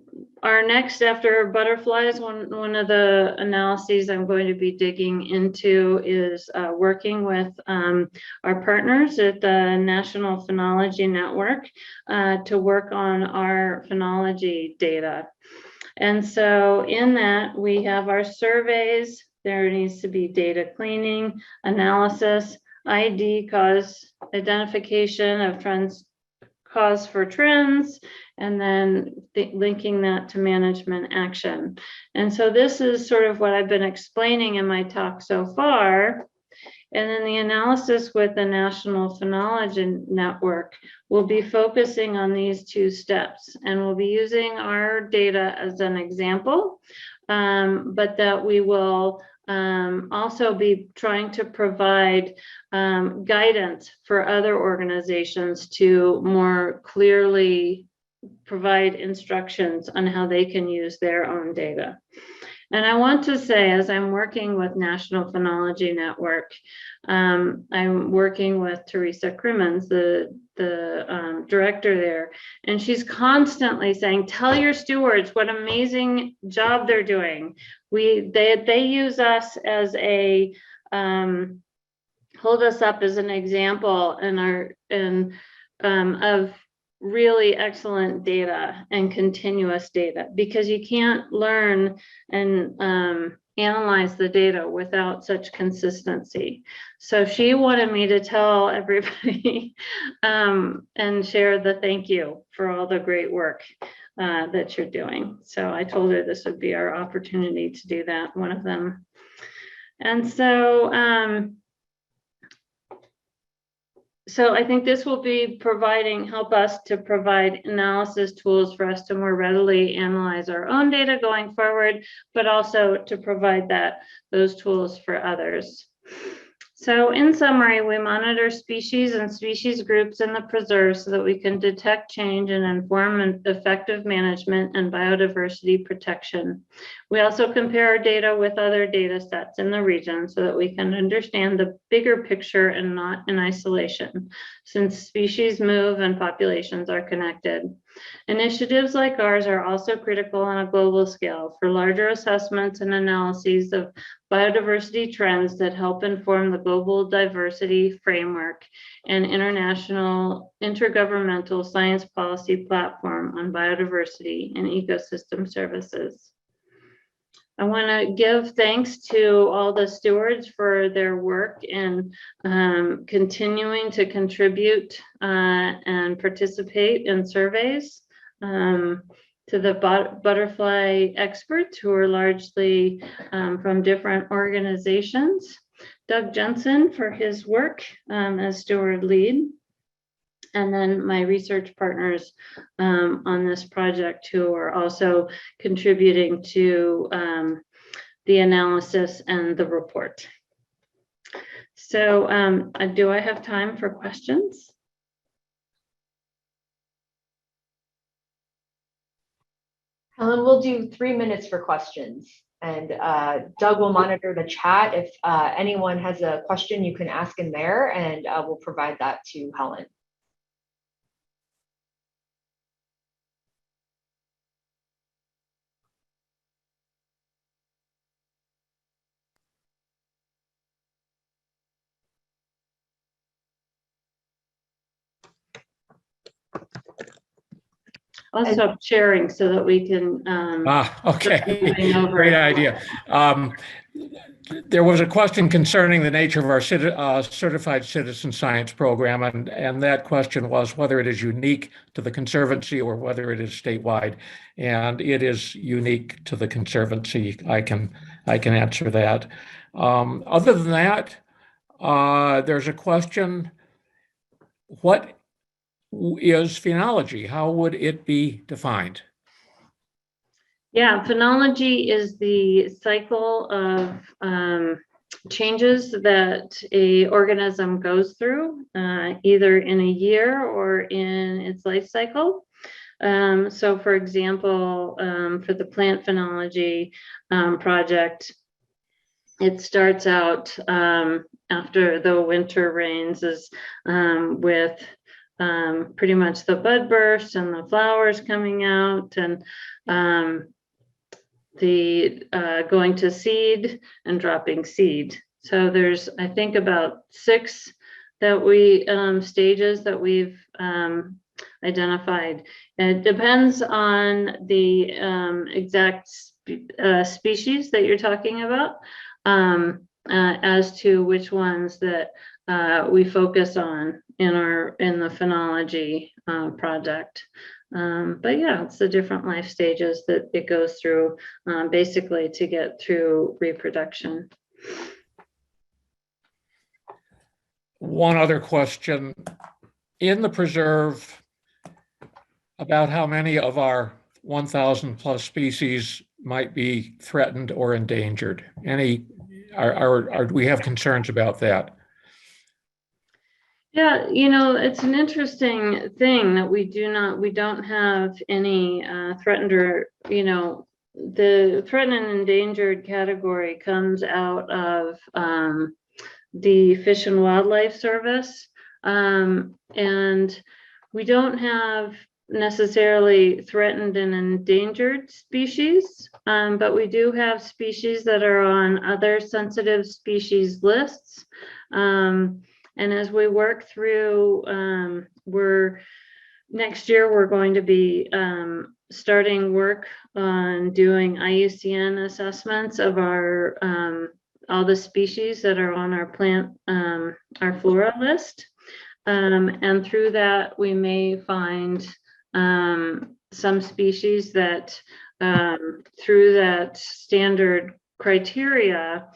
our next, after butterflies, one of the analyses I'm going to be digging into is working with our partners at the National Phenology Network to work on our phenology data. And so in that, we have our surveys. There needs to be data cleaning, analysis, ID, cause identification of trends, cause for trends, and then linking that to management action. And so this is sort of what I've been explaining in my talk so far. And then the analysis with the National Phenology Network will be focusing on these 2 steps, and we'll be using our data as an example, but that we will also be trying to provide guidance for other organizations to more clearly provide instructions on how they can use their own data. And I want to say, as I'm working with National Phenology Network, I'm working with Teresa Crimmins, the director there, and she's constantly saying, tell your stewards what amazing job they're doing. They use us as a, hold us up as an example of really excellent data and continuous data, because you can't learn and analyze the data without such consistency. So she wanted me to tell everybody and share the thank you for all the great work that you're doing. So I told her this would be our opportunity to do that, one of them. And so so I think this will be help us to provide analysis tools for us to more readily analyze our own data going forward, but also to provide those tools for others. So in summary, we monitor species and species groups in the preserve so that we can detect change and inform effective management and biodiversity protection. We also compare our data with other data sets in the region so that we can understand the bigger picture and not in isolation, since species move and populations are connected. Initiatives like ours are also critical on a global scale for larger assessments and analyses of biodiversity trends that help inform the global diversity framework and international intergovernmental science policy platform on biodiversity and ecosystem services. I want to give thanks to all the stewards for their work and continuing to contribute and participate in surveys, to the butterfly experts who are largely from different organizations, Doug Jensen for his work as steward lead, and then my research partners on this project who are also contributing to the analysis and the report. So do I have time for questions? Helen, we'll do 3 minutes for questions, and Doug will monitor the chat. If anyone has a question, you can ask in there, and we'll provide that to Helen. I'll stop sharing so that we can. Okay, great idea. There was a question concerning the nature of our certified citizen science program, and that question was whether it is unique to the Conservancy or whether it is statewide. And it is unique to the Conservancy. I can answer that. Other than that, there's a question: what is phenology? How would it be defined? Yeah, phenology is the cycle of changes that a organism goes through, either in a year or in its life cycle. So for example, for the plant phenology project, it starts out after the winter rains is with pretty much the bud burst and the flowers coming out, and the going to seed and dropping seed. So there's, I think, about 6 that we stages that we've identified. And it depends on the exact species that you're talking about as to which ones that we focus on in the phenology project. But yeah, it's the different life stages that it goes through basically to get through reproduction. One other question. In the preserve, about how many of our 1,000 plus species might be threatened or endangered? Do we have concerns about that? Yeah, it's an interesting thing that we don't have any threatened or, the threatened and endangered category comes out of the Fish and Wildlife Service. And we don't have necessarily threatened and endangered species, but we do have species that are on other sensitive species lists. And as we work through, next year, we're going to be starting work on doing IUCN assessments of our all the species that are on our plant, our flora list. And through that, we may find some species that through that standard criteria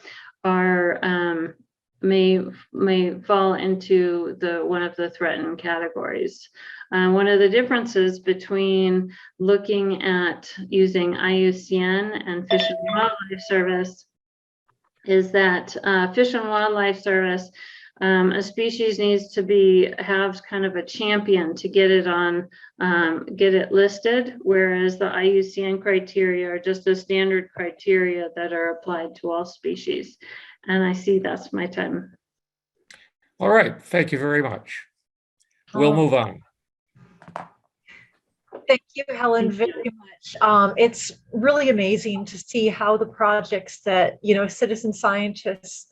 are may fall into one of the threatened categories. One of the differences between looking at using IUCN and Fish and Wildlife Service is that Fish and Wildlife Service, a species needs to have kind of a champion to get it on, get it listed, whereas the IUCN criteria are just a standard criteria that are applied to all species. And I see that's my time. All right, thank you very much. We'll move on. Thank you, Helen, very much. It's really amazing to see how the projects that, citizen scientists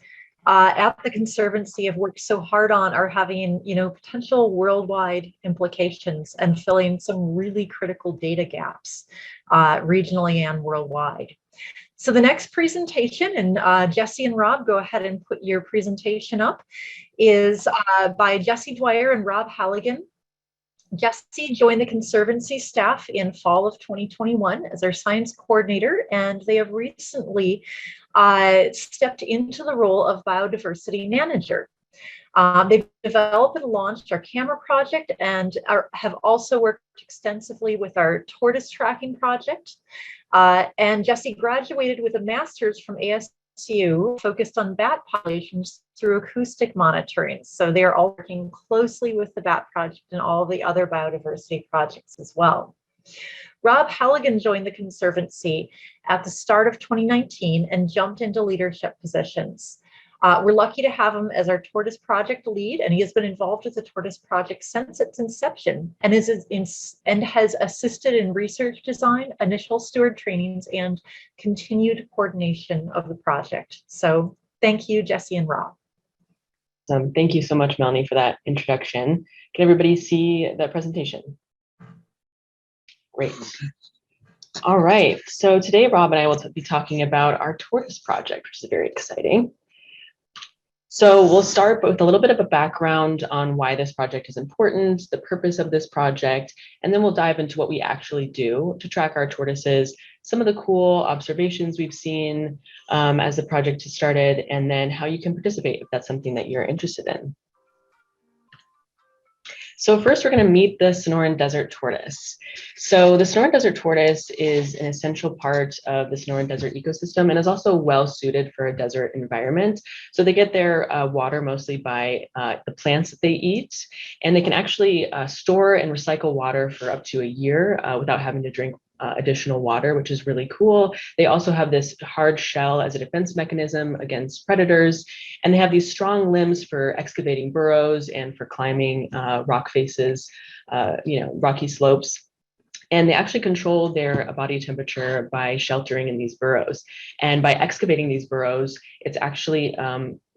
at the Conservancy have worked so hard on are having, potential worldwide implications and filling some really critical data gaps regionally and worldwide. So the next presentation, and Jessie and Rob, go ahead and put your presentation up, is by Jessie Dwyer and Rob Hallagan. Jessie joined the Conservancy staff in fall of 2021 as our science coordinator, and they have recently stepped into the role of biodiversity manager. They've developed and launched our camera project and have also worked extensively with our tortoise tracking project. And Jessie graduated with a master's from ASU focused on bat populations through acoustic monitoring. So they're all working closely with the bat project and all the other biodiversity projects as well. Rob Hallagan joined the Conservancy at the start of 2019 and jumped into leadership positions. We're lucky to have him as our tortoise project lead, and he has been involved with the tortoise project since its inception and has assisted in research design, initial steward trainings, and continued coordination of the project. So thank you, Jessie and Rob. Thank you so much, Melanie, for that introduction. Can everybody see the presentation? Great. All right, so today Rob and I will be talking about our tortoise project, which is very exciting. So we'll start with a little bit of a background on why this project is important, the purpose of this project, and then we'll dive into what we actually do to track our tortoises, some of the cool observations we've seen as the project has started, and then how you can participate if that's something that you're interested in. So first we're going to meet the Sonoran Desert Tortoise. So the Sonoran Desert Tortoise is an essential part of the Sonoran Desert ecosystem and is also well suited for a desert environment. So they get their water mostly by the plants that they eat, and they can actually store and recycle water for up to a year without having to drink additional water, which is really cool. They also have this hard shell as a defense mechanism against predators, and they have these strong limbs for excavating burrows and for climbing rock faces, rocky slopes. And they actually control their body temperature by sheltering in these burrows. And by excavating these burrows, it's actually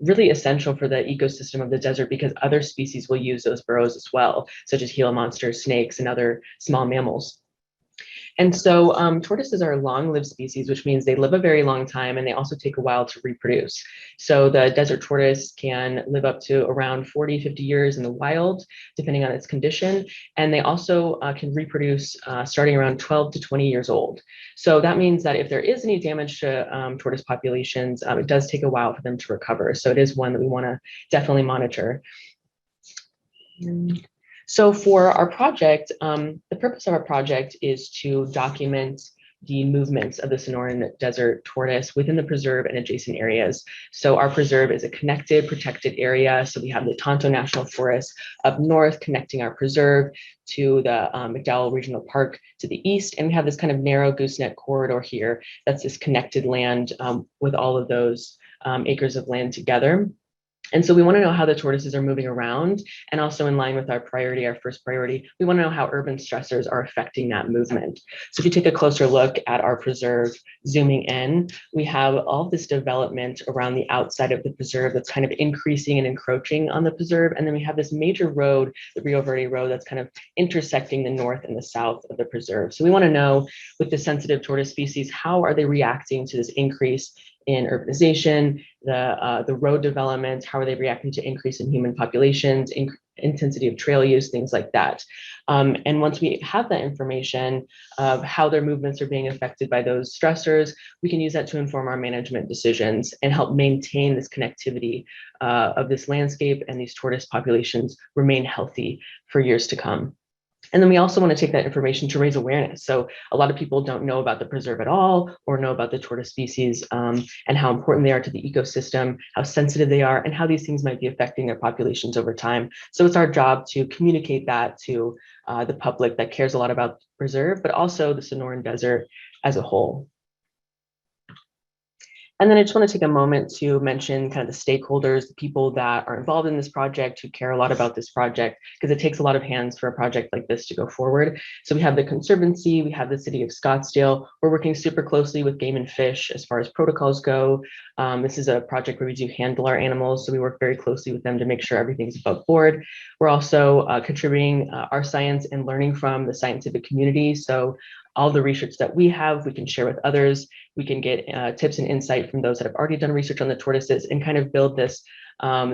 really essential for the ecosystem of the desert because other species will use those burrows as well, such as Gila monsters, snakes, and other small mammals. And so tortoises are long-lived species, which means they live a very long time and they also take a while to reproduce. So the desert tortoise can live up to around 40, 50 years in the wild, depending on its condition. And they also can reproduce starting around 12 to 20 years old. So that means that if there is any damage to tortoise populations, it does take a while for them to recover. So it is one that we want to definitely monitor. So for our project, the purpose of our project is to document the movements of the Sonoran Desert Tortoise within the preserve and adjacent areas. So our preserve is a connected, protected area. So we have the Tonto National Forest up north connecting our preserve to the McDowell Regional Park to the east. And we have this kind of narrow gooseneck corridor here. That's this connected land with all of those acres of land together. And so we want to know how the tortoises are moving around, and also in line with our priority, our first priority, we want to know how urban stressors are affecting that movement. So if you take a closer look at our preserve, zooming in, we have all this development around the outside of the preserve that's kind of increasing and encroaching on the preserve. And then we have this major road, the Rio Verde Road, that's kind of intersecting the north and the south of the preserve. So we want to know, with the sensitive tortoise species, how are they reacting to this increase in urbanization, the road development, how are they reacting to increase in human populations, intensity of trail use, things like that. And once we have that information of how their movements are being affected by those stressors, we can use that to inform our management decisions and help maintain this connectivity of this landscape, and these tortoise populations remain healthy for years to come. And then we also want to take that information to raise awareness. So a lot of people don't know about the preserve at all, or know about the tortoise species and how important they are to the ecosystem, how sensitive they are, and how these things might be affecting their populations over time. So it's our job to communicate that to the public that cares a lot about the preserve, but also the Sonoran Desert as a whole. And then I just want to take a moment to mention kind of the stakeholders, the people that are involved in this project, who care a lot about this project, because it takes a lot of hands for a project like this to go forward. So we have the Conservancy, we have the City of Scottsdale. We're working super closely with Game and Fish as far as protocols go. This is a project where we do handle our animals, so we work very closely with them to make sure everything's above board. We're also contributing our science and learning from the scientific community. So all the research that we have, we can share with others. We can get tips and insight from those that have already done research on the tortoises and kind of build this,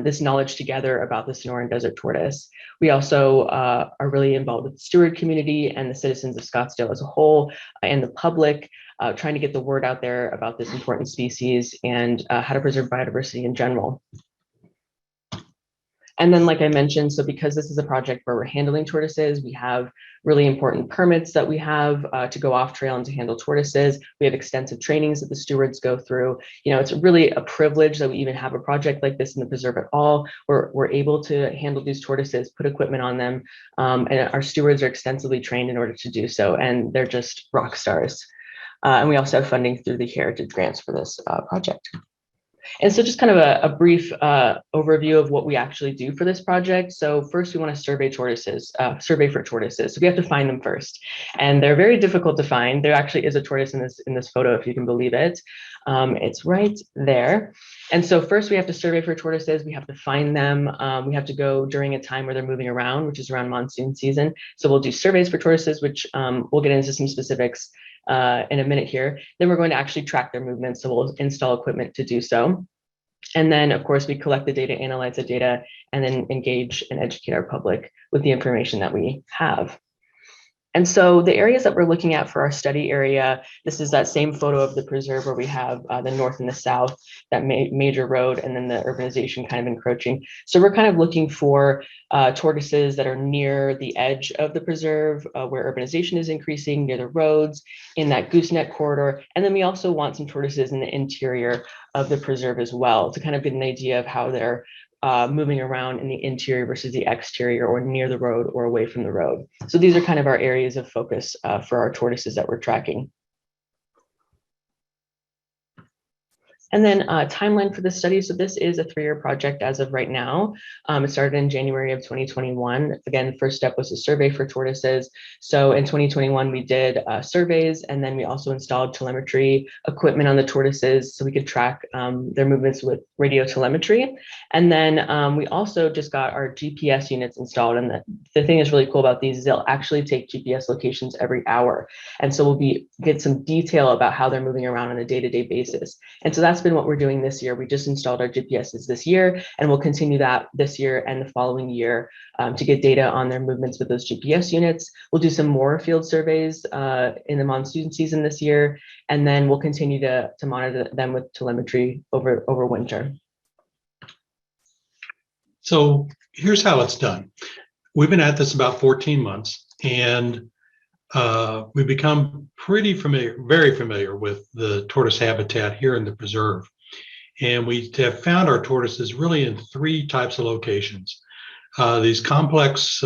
this knowledge together about the Sonoran Desert Tortoise. We also are really involved with the steward community and the citizens of Scottsdale as a whole, and the public, trying to get the word out there about this important species and how to preserve biodiversity in general. And then, like I mentioned, so because this is a project where we're handling tortoises, we have really important permits that we have to go off trail and to handle tortoises. We have extensive trainings that the stewards go through. You know, it's really a privilege that we even have a project like this in the preserve at all. We're able to handle these tortoises, put equipment on them, and our stewards are extensively trained in order to do so, and they're just rock stars. And we also have funding through the Heritage Grants for this project. And so just kind of a brief overview of what we actually do for this project. So first we want to survey tortoises, survey for tortoises. So we have to find them first. And they're very difficult to find. There actually is a tortoise in this photo, if you can believe it. It's right there. And so first we have to survey for tortoises. We have to find them. We have to go during a time where they're moving around, which is around monsoon season. So we'll do surveys for tortoises, which we'll get into some specifics in a minute here. Then we're going to actually track their movements. So we'll install equipment to do so. And then, of course, we collect the data, analyze the data, and then engage and educate our public with the information that we have. And so the areas that we're looking at for our study area, this is that same photo of the preserve where we have the north and the south, that major road, and then the urbanization kind of encroaching. So we're kind of looking for tortoises that are near the edge of the preserve, where urbanization is increasing, near the roads, in that gooseneck corridor. And then we also want some tortoises in the interior of the preserve as well, to kind of get an idea of how they're moving around in the interior versus the exterior, or near the road or away from the road. So these are kind of our areas of focus for our tortoises that we're tracking. And then timeline for the study. So this is a 3-year project as of right now. It started in January of 2021. Again, the first step was a survey for tortoises. So in 2021, we did surveys, and then we also installed telemetry equipment on the tortoises so we could track their movements with radio telemetry. And then we also just got our GPS units installed. And the thing that's really cool about these is they'll actually take GPS locations every hour. And so we'll get some detail about how they're moving around on a day-to-day basis. And so that's been what we're doing this year. We just installed our GPSs this year, and we'll continue that this year and the following year to get data on their movements with those GPS units. We'll do some more field surveys in the monsoon season this year, and then we'll continue to monitor them with telemetry over winter. So here's how it's done. We've been at this about 14 months, and we've become very familiar with the tortoise habitat here in the preserve. And we have found our tortoises really in 3 types of locations. These complex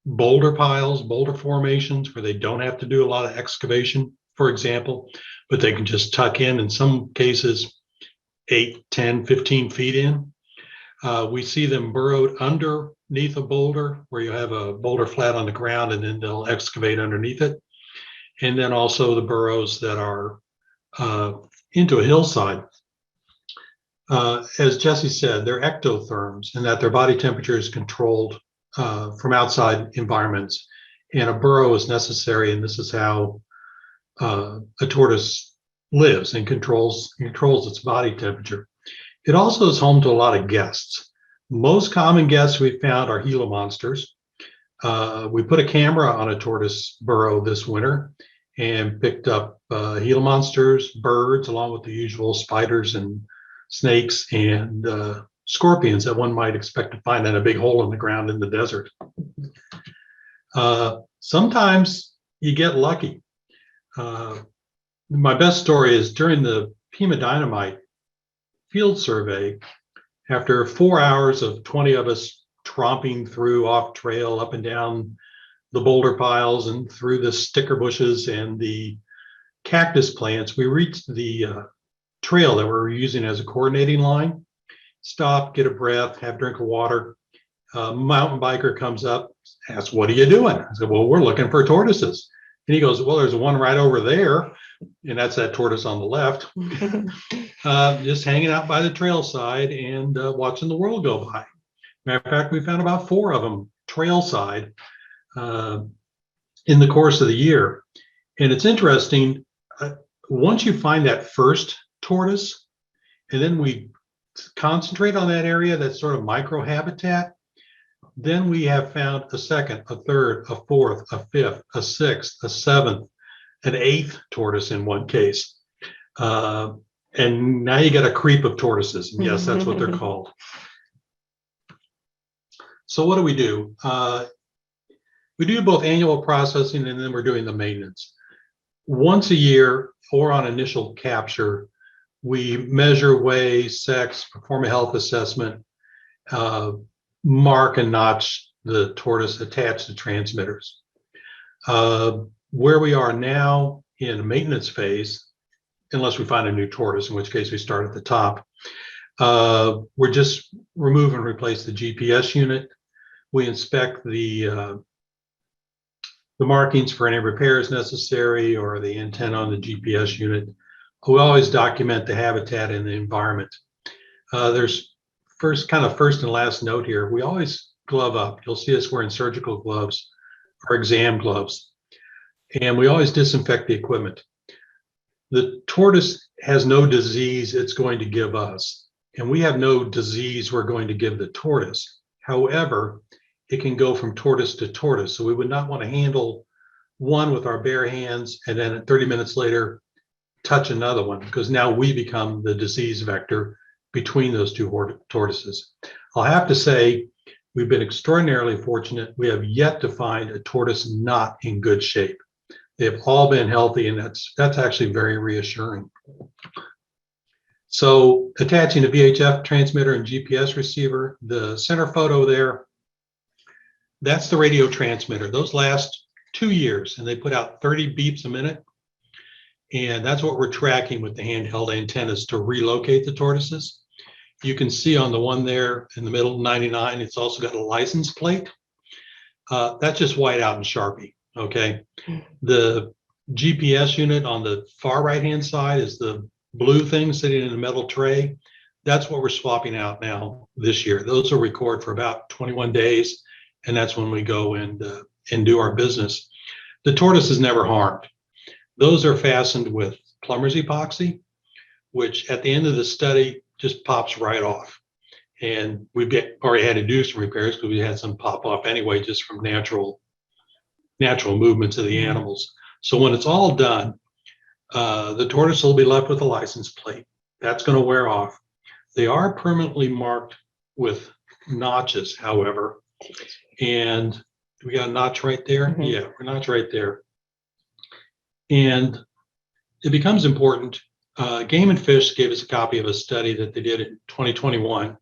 boulder piles, boulder formations, where they don't have to do a lot of excavation, for example, but they can just tuck in some cases 8, 10, 15 feet in. We see them burrowed underneath a boulder, where you have a boulder flat on the ground and then they'll excavate underneath it. And then also the burrows that are into a hillside. As Jessie said, they're ectotherms, in that their body temperature is controlled from outside environments, and a burrow is necessary, and this is how a tortoise lives and controls its body temperature. It also is home to a lot of guests. Most common guests we found are Gila monsters. We put a camera on a tortoise burrow this winter and picked up Gila monsters, birds, along with the usual spiders and snakes and scorpions that one might expect to find in a big hole in the ground in the desert. Sometimes you get lucky. My best story is during the Pima Dynamite field survey. After 4 hours of 20 of us tromping through off trail, up and down the boulder piles and through the sticker bushes and the cactus plants, we reached the trail that we were using as a coordinating line. Stop, get a breath, have a drink of water. Mountain biker comes up, asks, "What are you doing?" I said, "Well, we're looking for tortoises." And he goes, "Well, there's one right over there." And that's that tortoise on the left, just hanging out by the trail side and watching the world go by. Matter of fact, we found about 4 of them trail side in the course of the year. And it's interesting, once you find that first tortoise, and then we concentrate on that area, that sort of microhabitat, then we have found a second, a third, a fourth, a fifth, a sixth, a seventh, an 8th tortoise in one case. And now you got a creep of tortoises. And yes, that's what they're called. So what do? We do both annual processing, and then we're doing the maintenance. Once a year, or on initial capture, we measure, weigh, sex, perform a health assessment, mark and notch the tortoise attached to transmitters. Where we are now in maintenance phase, unless we find a new tortoise, in which case we start at the top, we're just remove and replace the GPS unit. We inspect the markings for any repairs necessary, or the antenna on the GPS unit. We always document the habitat and the environment. There's first and last note here. We always glove up. You'll see us wearing surgical gloves or exam gloves. And we always disinfect the equipment. The tortoise has no disease it's going to give us, and we have no disease we're going to give the tortoise. However, it can go from tortoise to tortoise. So we would not want to handle one with our bare hands and then 30 minutes later touch another one, because now we become the disease vector between those two tortoises. I'll have to say, we've been extraordinarily fortunate. We have yet to find a tortoise not in good shape. They've all been healthy, and that's actually very reassuring. So attaching a VHF transmitter and GPS receiver, the center photo there, that's the radio transmitter. Those last 2 years, and they put out 30 beeps a minute. And that's what we're tracking with the handheld antennas to relocate the tortoises. You can see on the one there in the middle, 99, it's also got a license plate. That's just white out in Sharpie, okay? The GPS unit on the far right-hand side is the blue thing sitting in a metal tray. That's what we're swapping out now this year. Those will record for about 21 days, and that's when we go and do our business. The tortoise is never harmed. Those are fastened with plumber's epoxy, which at the end of the study just pops right off. And we've already had to do some repairs because we had some pop off anyway, just from natural movements of the animals. So when it's all done, the tortoise will be left with a license plate. That's going to wear off. They are permanently marked with notches, however. And we got a notch right there? Mm-hmm. Yeah, we're notch right there. And it becomes important. Game and Fish gave us a copy of a study that they did in 2021,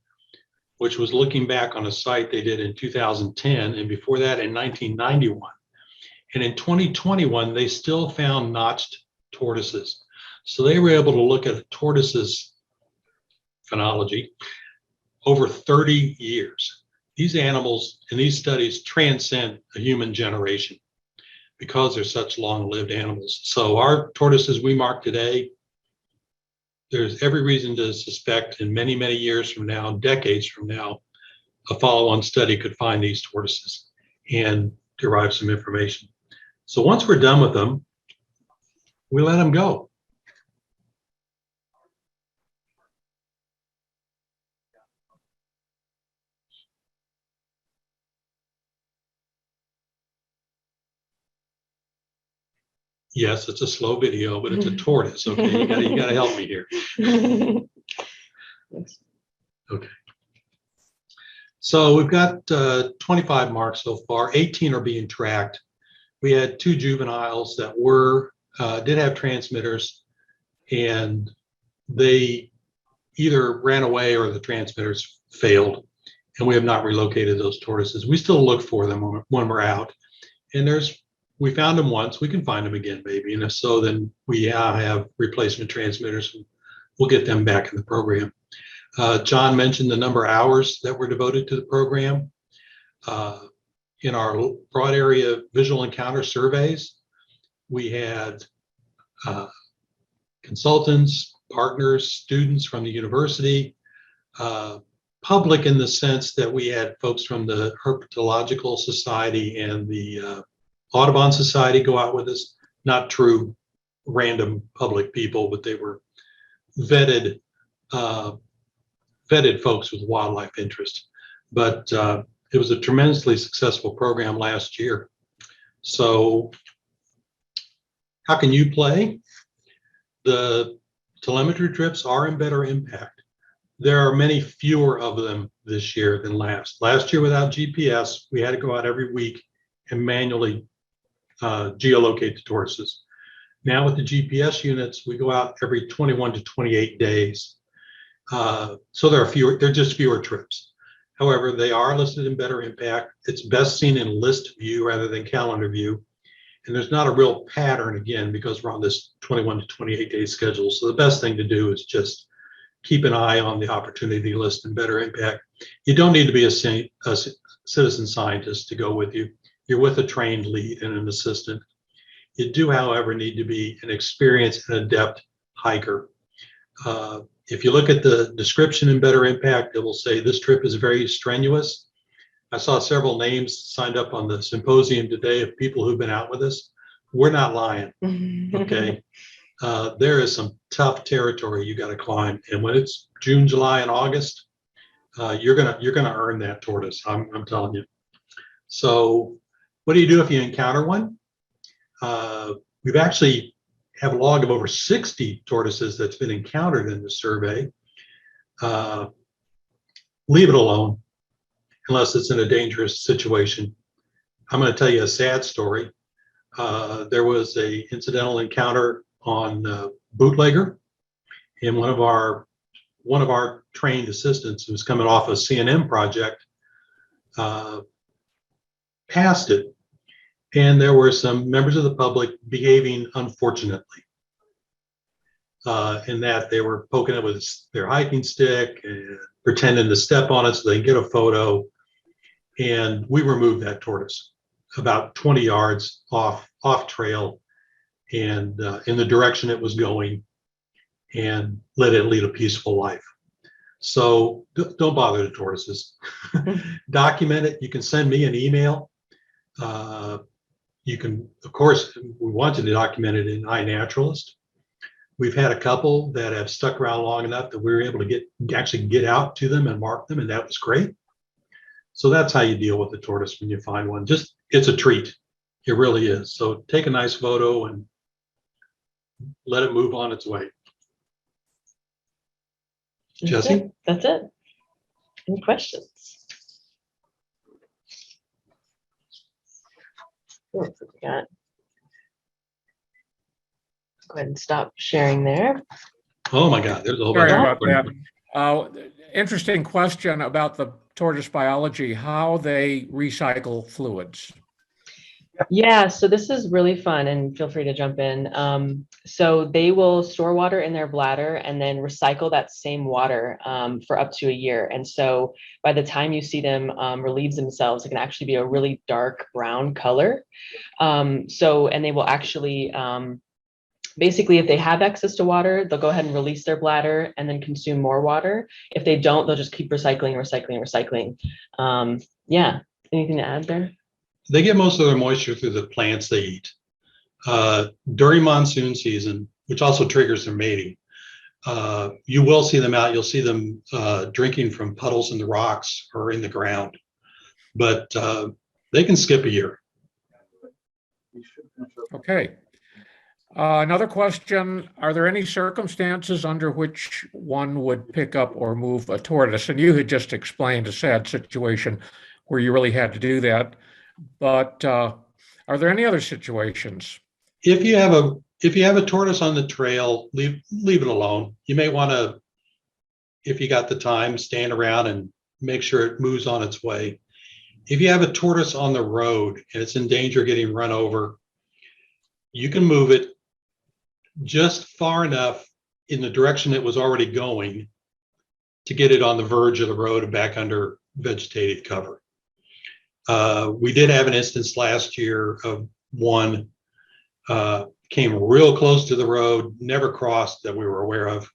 which was looking back on a site they did in 2010, and before that in 1991. And in 2021, they still found notched tortoises. So they were able to look at a tortoise's phenology over 30 years. These animals in these studies transcend a human generation because they're such long-lived animals. So our tortoises we mark today, there's every reason to suspect in many, many years from now, decades from now, a follow-on study could find these tortoises and derive some information. So once we're done with them, we let them go. Yes, it's a slow video, but it's a tortoise. Okay, you gotta help me here. Okay. So we've got 25 marks so far. 18 are being tracked. We had 2 juveniles that did have transmitters, and they either ran away or the transmitters failed, and we have not relocated those tortoises. We still look for them when we're out, and we found them once, we can find them again maybe, and if so, then we have replacement transmitters, and we'll get them back in the program. John mentioned the number of hours that were devoted to the program. In our broad area visual encounter surveys, we had consultants, partners, students from the university, public in the sense that we had folks from the Herpetological Society and the Audubon Society go out with us, not true random public people, but they were vetted folks with wildlife interest. But it was a tremendously successful program last year. So how can you play? The telemetry trips are in better impact. There are many fewer of them this year than last. Last year without GPS, we had to go out every week and manually geolocate the tortoises. Now with the GPS units, we go out every 21 to 28 days. So there are just fewer trips. However, they are listed in better impact. It's best seen in list view rather than calendar view. And there's not a real pattern, again, because we're on this 21 to 28 day schedule. So the best thing to do is just keep an eye on the opportunity list and better impact. You don't need to be a citizen scientist to go with you. You're with a trained lead and an assistant. You do, however, need to be an experienced and adept hiker. If you look at the description in Better Impact, it will say this trip is very strenuous. I saw several names signed up on the symposium today of people who've been out with us. We're not lying, okay? There is some tough territory you got to climb, and when it's June, July, and August, you're gonna earn that tortoise. I'm telling you. So, what do you do if you encounter one? We've actually have a log of over 60 tortoises that's been encountered in the survey. Leave it alone unless it's in a dangerous situation. I'm going to tell you a sad story. There was a incidental encounter on Bootlegger, and one of our trained assistants who was coming off a CNM project passed it, and there were some members of the public behaving unfortunately, in that they were poking it with their hiking stick and pretending to step on it so they can get a photo. And we removed that tortoise about 20 yards off trail and in the direction it was going, and let it lead a peaceful life. So don't bother the tortoises. Document it. You can send me an email. You can, of course, we want you to document it in iNaturalist. We've had a couple that have stuck around long enough that we were able to actually get out to them and mark them, and that was great. So that's how you deal with the tortoise when you find one. Just, it's a treat. It really is. So take a nice photo and let it move on its way. Jessie? That's it. Any questions? Go ahead and stop sharing there. Oh my God, there's a whole Sorry bunch about that. Interesting question about the tortoise biology, how they recycle fluids. Yeah, so this is really fun, and feel free to jump in. So they will store water in their bladder and then recycle that same water for up to a year. And so by the time you see them relieve themselves, it can actually be a really dark brown color. And they will actually, basically, if they have access to water, they'll go ahead and release their bladder and then consume more water. If they don't, they'll just keep recycling. Yeah, anything to add there? They get most of their moisture through the plants they eat. During monsoon season, which also triggers their mating, you will see them out. You'll see them drinking from puddles in the rocks or in the ground, but they can skip a year. Okay. Another question, are there any circumstances under which one would pick up or move a tortoise? And you had just explained a sad situation where you really had to do that. But are there any other situations? If you have a tortoise on the trail, leave it alone. You may want to, if you got the time, stand around and make sure it moves on its way. If you have a tortoise on the road and it's in danger of getting run over, you can move it just far enough in the direction it was already going to get it on the verge of the road and back under vegetated cover. We did have an instance last year of one came real close to the road, never crossed that we were aware of,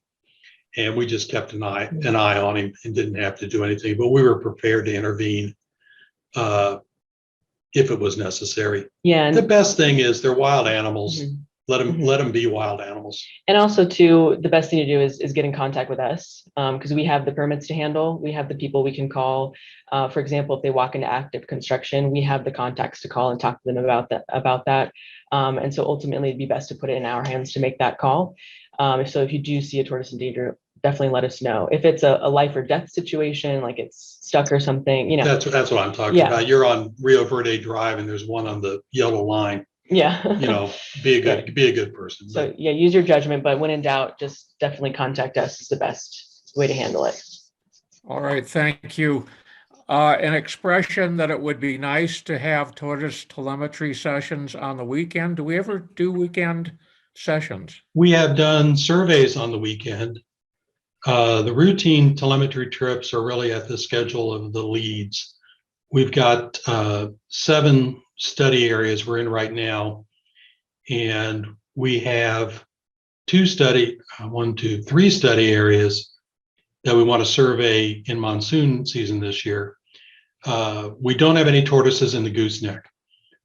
and we just kept an eye on him and didn't have to do anything. But we were prepared to intervene if it was necessary. Yeah. The best thing is they're wild animals. Mm-hmm. Let them be wild animals. And also, too, the best thing to do is get in contact with us, because we have the permits to handle. We have the people we can call. For example, if they walk into active construction, we have the contacts to call and talk to them about that. And so ultimately, it'd be best to put it in our hands to make that call. So if you do see a tortoise in danger, definitely let us know. If it's a life or death situation, like it's stuck or something, you know. That's what I'm talking about. You're on Rio Verde Drive and there's one on the yellow line. Yeah. You know, be a good person. So yeah, use your judgment, but when in doubt, just definitely contact us is the best way to handle it. All right, thank you. An expression that it would be nice to have tortoise telemetry sessions on the weekend. Do we ever do weekend sessions? We have done surveys on the weekend. The routine telemetry trips are really at the schedule of the leads. We've got 7 study areas we're in right now, and we have 3 study areas that we want to survey in monsoon season this year. We don't have any tortoises in the gooseneck.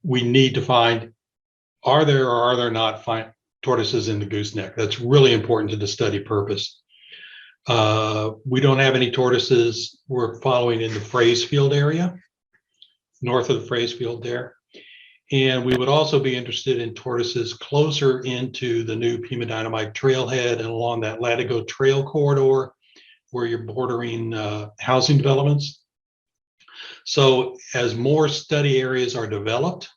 We need to find, are there or are there not tortoises in the gooseneck? That's really important to the study purpose. We don't have any tortoises. We're following in the Fraysfield area, north of the Fraysfield there. And we would also be interested in tortoises closer into the new Pima Dynamite trailhead and along that Latigo Trail corridor where you're bordering housing developments. So as more study areas are developed,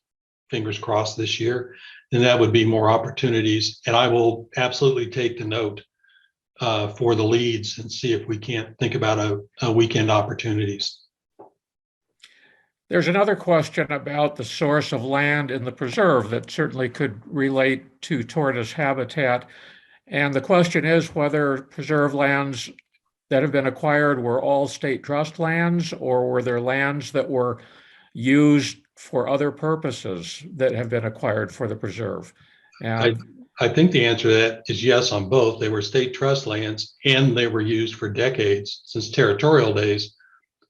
fingers crossed this year, then that would be more opportunities. And I will absolutely take the note for the leads and see if we can't think about a weekend opportunities. There's another question about the source of land in the preserve that certainly could relate to tortoise habitat. And the question is whether preserve lands that have been acquired were all state trust lands, or were there lands that were used for other purposes that have been acquired for the preserve? And I think the answer to that is yes on both. They were state trust lands and they were used for decades, since territorial days,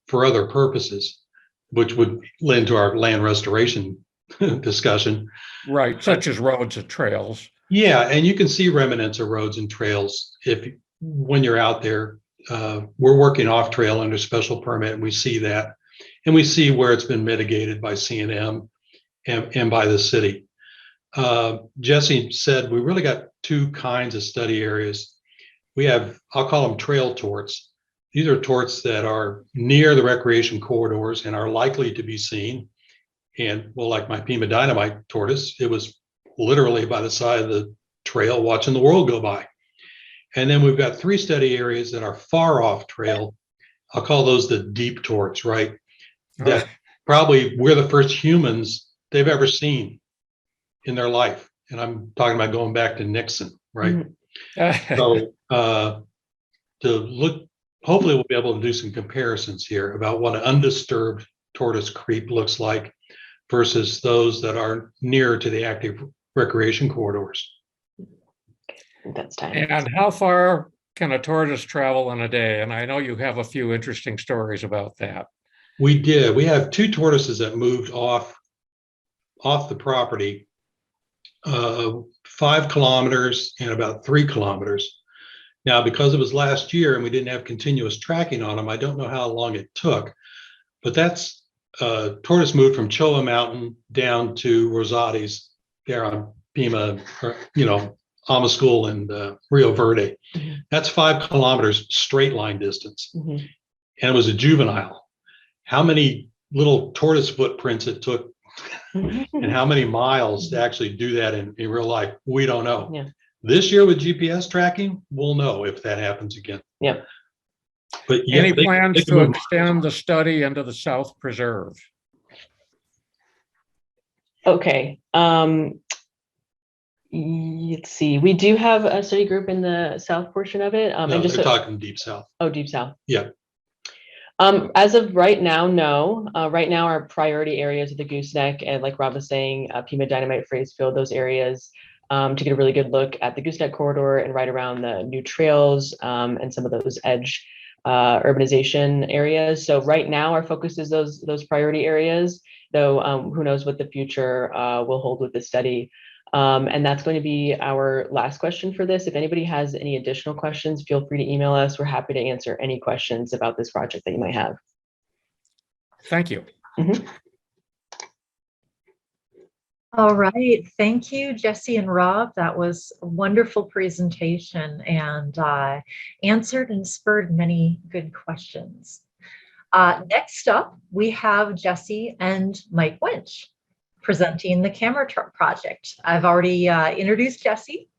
for other purposes, which would lend to our land restoration discussion. right, such as roads and trails. Yeah, and you can see remnants of roads and trails when you're out there. We're working off trail under special permit, and we see that, and we see where it's been mitigated by C&M and by the city. Jessie said we really got two kinds of study areas. We have, I'll call them trail torts. These are torts that are near the recreation corridors and are likely to be seen. And well, like my Pima Dynamite tortoise, it was literally by the side of the trail watching the world go by. And then we've got three study areas that are far off trail. I'll call those the deep torts, right? That probably we're the first humans they've ever seen in their life. And I'm talking about going back to Nixon, right? So to look, hopefully we'll be able to do some comparisons here about what an undisturbed tortoise creep looks like versus those that are nearer to the active recreation corridors. That's time. And how far can a tortoise travel in a day? And I know you have a few interesting stories about that. We did. We have two tortoises that moved off the property, 5 kilometers and about 3 kilometers. Now, because it was last year and we didn't have continuous tracking on them, I don't know how long it took, but that's tortoise moved from Choa Mountain down to Rosati's there on Pima, Amaschool and Rio Verde. Mm-hmm. That's 5 kilometers straight line distance. Mm-hmm. And it was a juvenile. How many little tortoise footprints it took and how many miles to actually do that in real life, we don't know. Yeah. This year with GPS tracking, we'll know if that happens again. Yep. But yeah, Any plans they to move extend the study into the South Preserve? Okay. Let's see. We do have a study group in the south portion of it. no, and just they're talking deep south. Oh, deep south. Yeah. As of right now, no. Right now, our priority areas are the gooseneck and, like Rob was saying, Pima Dynamite Phrase Field, those areas, to get a really good look at the gooseneck corridor and right around the new trails and some of those edge urbanization areas. So right now, our focus is those priority areas, though who knows what the future will hold with the study. And that's going to be our last question for this. If anybody has any additional questions, feel free to email us. We're happy to answer any questions about this project that you might have. Thank you. Mm-hmm. All right. Thank you, Jessie and Rob. That was a wonderful presentation and answered and spurred many good questions. Next up, we have Jessie and Mike Wunch presenting the camera truck project. I've already introduced Jessie.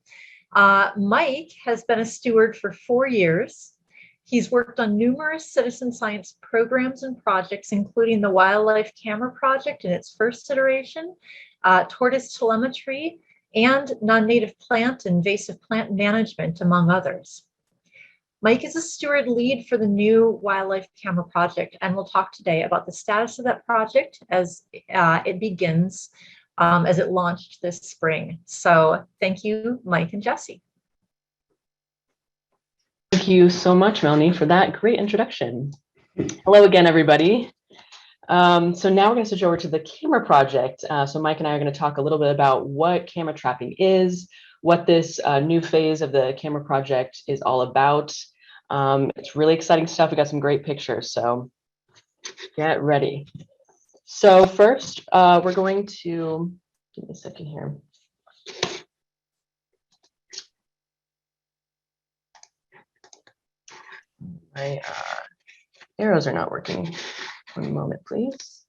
Mike has been a steward for 4 years. He's worked on numerous citizen science programs and projects, including the Wildlife Camera Project in its first iteration, tortoise telemetry, and non-native plant and invasive plant management, among others. Mike is a steward lead for the new Wildlife Camera Project, and we'll talk today about the status of that project as it begins, as it launched this spring. So thank you, Mike and Jessie. Thank you so much, Melanie, for that great introduction. Hello again, everybody. So now we're going to switch over to the camera project. So Mike and I are going to talk a little bit about what camera trapping is, what this new phase of the camera project is all about. It's really exciting stuff. We got some great pictures, so get ready. So first, we're going to, give me a second here. My arrows are not working. One moment, please.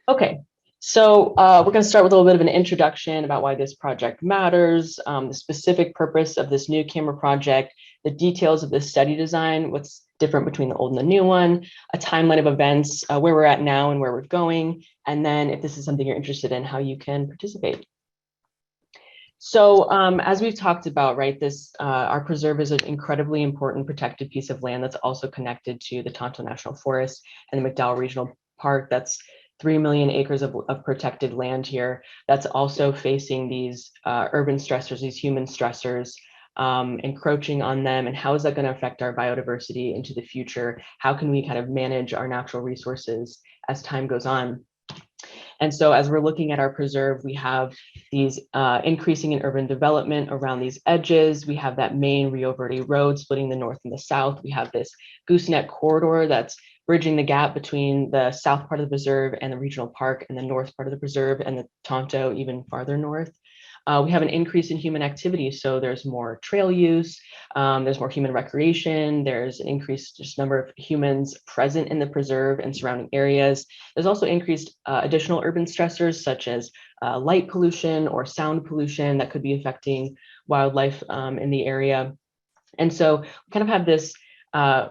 Okay, so we're going to start with a little bit of an introduction about why this project matters, the specific purpose of this new camera project, the details of the study design, what's different between the old and the new one, a timeline of events, where we're at now and where we're going, and then if this is something you're interested in, how you can participate. So as we've talked about, right, our preserve is an incredibly important protected piece of land that's also connected to the Tonto National Forest and the McDowell Regional Park. That's 3 million acres of protected land here. That's also facing these urban stressors, these human stressors, encroaching on them. And how is that going to affect our biodiversity into the future? How can we kind of manage our natural resources as time goes on? And so as we're looking at our preserve, we have these increasing in urban development around these edges. We have that main Rio Verde road splitting the north and the south. We have this gooseneck corridor that's bridging the gap between the south part of the preserve and the regional park, and the north part of the preserve and the Tonto even farther north. We have an increase in human activity, so there's more trail use, there's more human recreation, there's an increased just number of humans present in the preserve and surrounding areas. There's also increased additional urban stressors such as light pollution or sound pollution that could be affecting wildlife in the area. And so we kind of have this,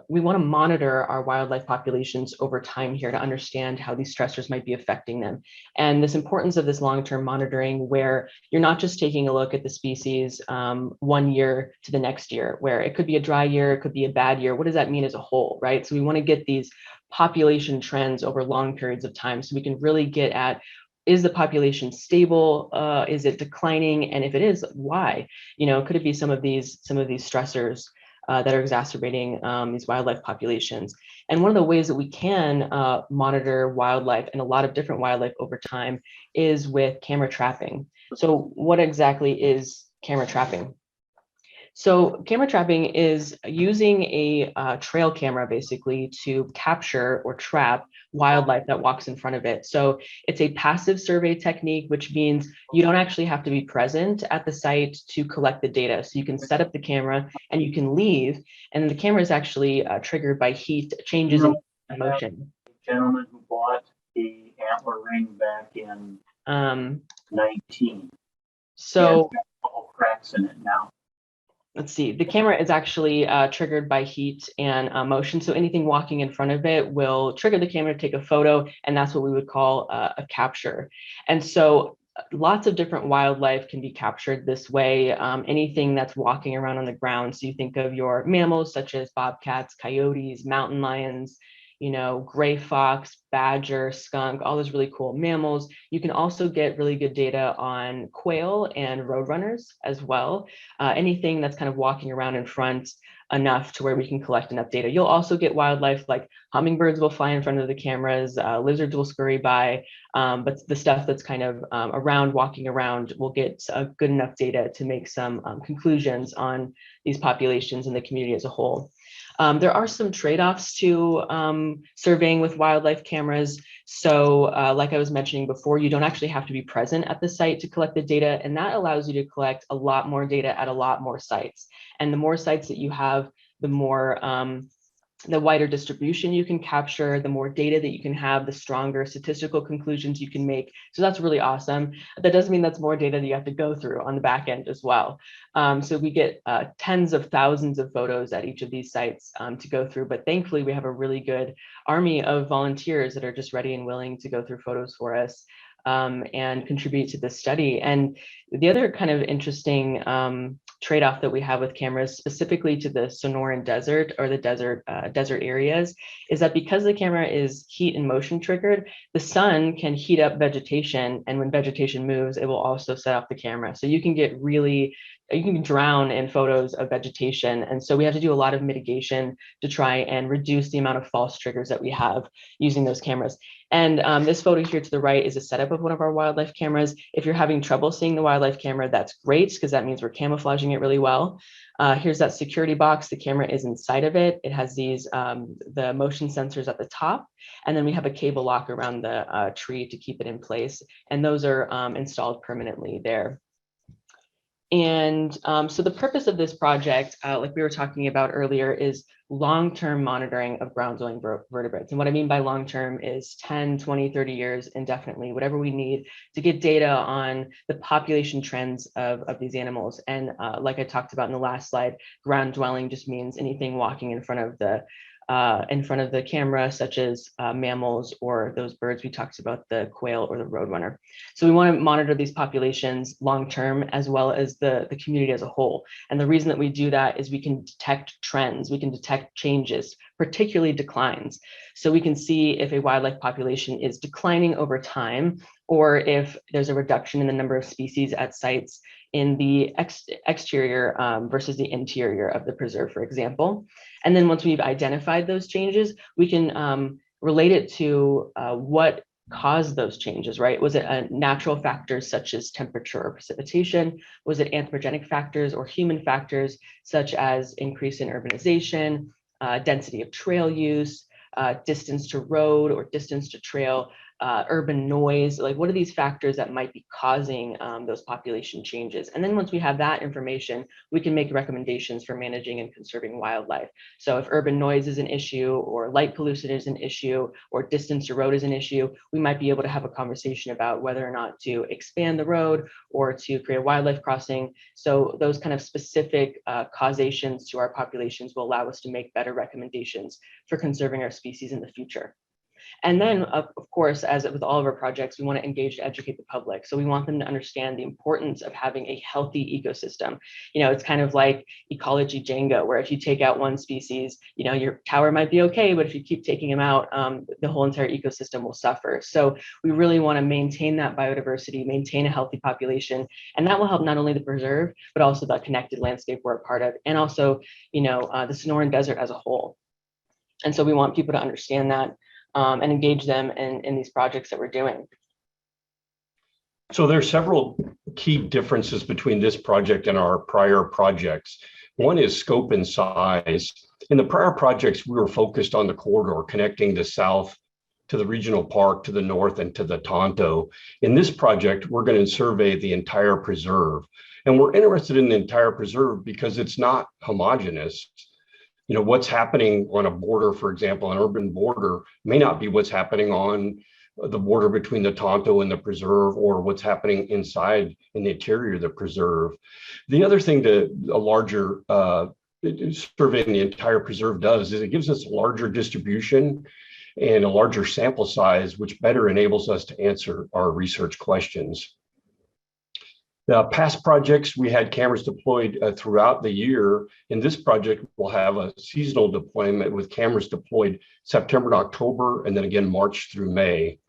we want to monitor our wildlife populations over time here to understand how these stressors might be affecting them. And this importance of this long-term monitoring, where you're not just taking a look at the species 1 year to the next year, where it could be a dry year, it could be a bad year. What does that mean as a whole, right? So we want to get these population trends over long periods of time so we can really get at, is the population stable? Is it declining? And if it is, why? You know, could it be some of these stressors that are exacerbating these wildlife populations? And one of the ways that we can monitor wildlife and a lot of different wildlife over time is with camera trapping. So what exactly is camera trapping? So camera trapping is using a trail camera basically to capture or trap wildlife that walks in front of it. So it's a passive survey technique, which means you don't actually have to be present at the site to collect the data. So you can set up the camera and you can leave, and the camera is actually triggered by heat changes in motion. Gentleman who bought the antler ring back in 19. So a couple cracks in it now. Let's see, the camera is actually triggered by heat and motion. So anything walking in front of it will trigger the camera to take a photo, and that's what we would call a capture. And so lots of different wildlife can be captured this way. Anything that's walking around on the ground. So you think of your mammals such as bobcats, coyotes, mountain lions, you know, gray fox, badger, skunk, all those really cool mammals. You can also get really good data on quail and roadrunners as well. Anything that's kind of walking around in front enough to where we can collect enough data. You'll also get wildlife like hummingbirds will fly in front of the cameras, lizards will scurry by, but the stuff that's kind of around, walking around, will get good enough data to make some conclusions on these populations and the community as a whole. There are some trade-offs to surveying with wildlife cameras. So like I was mentioning before, you don't actually have to be present at the site to collect the data, and that allows you to collect a lot more data at a lot more sites. And the more sites that you have, the more the wider distribution you can capture, the more data that you can have, the stronger statistical conclusions you can make. So that's really awesome. That doesn't mean that's more data that you have to go through on the back end as well. So we get tens of thousands of photos at each of these sites to go through, but thankfully we have a really good army of volunteers that are just ready and willing to go through photos for us and contribute to this study. And the other kind of interesting trade-off that we have with cameras, specifically to the Sonoran Desert or the desert areas, is that because the camera is heat and motion triggered, the sun can heat up vegetation, and when vegetation moves, it will also set off the camera. So you can get really you can drown in photos of vegetation. And so we have to do a lot of mitigation to try and reduce the amount of false triggers that we have using those cameras. And this photo here to the right is a setup of one of our wildlife cameras. If you're having trouble seeing the wildlife camera, that's great, because that means we're camouflaging it really well. Here's that security box. The camera is inside of it. It has these, the motion sensors at the top, and then we have a cable lock around the tree to keep it in place. And those are installed permanently there. And so the purpose of this project, like we were talking about earlier, is long-term monitoring of ground-dwelling vertebrates. And what I mean by long-term is 10, 20, 30 years indefinitely, whatever we need to get data on the population trends of these animals. And like I talked about in the last slide, ground-dwelling just means anything walking in front of the camera, such as mammals or those birds we talked about, the quail or the roadrunner. So we want to monitor these populations long-term, as well as the community as a whole. And the reason that we do that is we can detect trends, we can detect changes, particularly declines. So we can see if a wildlife population is declining over time, or if there's a reduction in the number of species at sites in the exterior versus the interior of the preserve, for example. And then once we've identified those changes, we can relate it to what caused those changes, right? Was it natural factors such as temperature or precipitation? Was it anthropogenic factors or human factors such as increase in urbanization, density of trail use, distance to road or distance to trail, urban noise? Like, what are these factors that might be causing those population changes? And then once we have that information, we can make recommendations for managing and conserving wildlife. So if urban noise is an issue, or light pollution is an issue, or distance to road is an issue, we might be able to have a conversation about whether or not to expand the road or to create a wildlife crossing. So those kind of specific causations to our populations will allow us to make better recommendations for conserving our species in the future. And then, of course, as with all of our projects, we want to engage to educate the public. So we want them to understand the importance of having a healthy ecosystem. You know, it's kind of like ecology Jenga, where if you take out one species, you know, your tower might be okay, but if you keep taking them out, the whole entire ecosystem will suffer. So we really want to maintain that biodiversity, maintain a healthy population, and that will help not only the preserve, but also the connected landscape we're a part of, and also, you know, the Sonoran Desert as a whole. And so we want people to understand that and engage them in these projects that we're doing. So there are several key differences between this project and our prior projects. One is scope and size. In the prior projects, we were focused on the corridor connecting the south to the regional park, to the north, and to the Tonto. In this project, we're going to survey the entire preserve. And we're interested in the entire preserve because it's not homogeneous. You know, what's happening on a border, for example, an urban border, may not be what's happening on the border between the Tonto and the preserve, or what's happening inside in the interior of the preserve. The other thing that a larger surveying the entire preserve does is it gives us a larger distribution and a larger sample size, which better enables us to answer our research questions. The past projects, we had cameras deployed throughout the year. In this project, we'll have a seasonal deployment with cameras deployed September to October, and then again, March through May.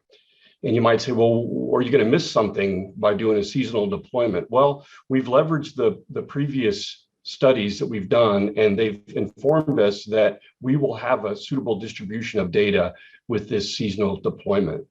And you might say, well, are you going to miss something by doing a seasonal deployment? Well, we've leveraged the previous studies that we've done, and they've informed us that we will have a suitable distribution of data with this seasonal deployment.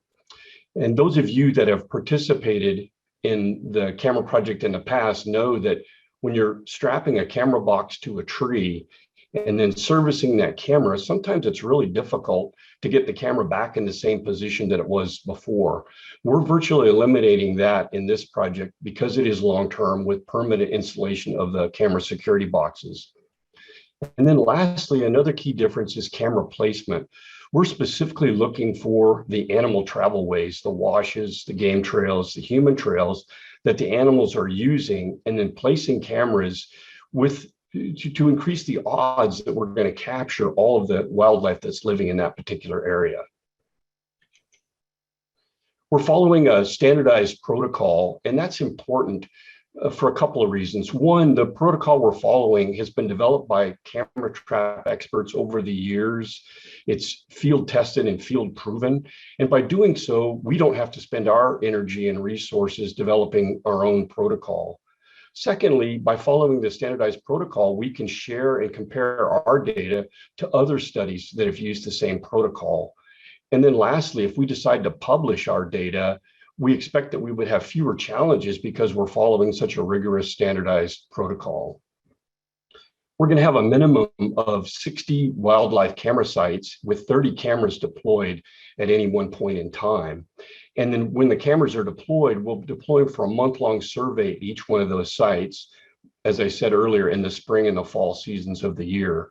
And those of you that have participated in the camera project in the past know that when you're strapping a camera box to a tree and then servicing that camera, sometimes it's really difficult to get the camera back in the same position that it was before. We're virtually eliminating that in this project because it is long-term with permanent installation of the camera security boxes. And then lastly, another key difference is camera placement. We're specifically looking for the animal travel ways, the washes, the game trails, the human trails that the animals are using, and then placing cameras with to increase the odds that we're going to capture all of the wildlife that's living in that particular area. We're following a standardized protocol, and that's important for a couple of reasons. One, the protocol we're following has been developed by camera trap experts over the years. It's field tested and field proven. And by doing so, we don't have to spend our energy and resources developing our own protocol. Secondly, by following the standardized protocol, we can share and compare our data to other studies that have used the same protocol. And then lastly, if we decide to publish our data, we expect that we would have fewer challenges because we're following such a rigorous standardized protocol. We're going to have a minimum of 60 wildlife camera sites with 30 cameras deployed at any one point in time. And then when the cameras are deployed, we'll deploy for a month-long survey at each one of those sites, as I said earlier, in the spring and the fall seasons of the year.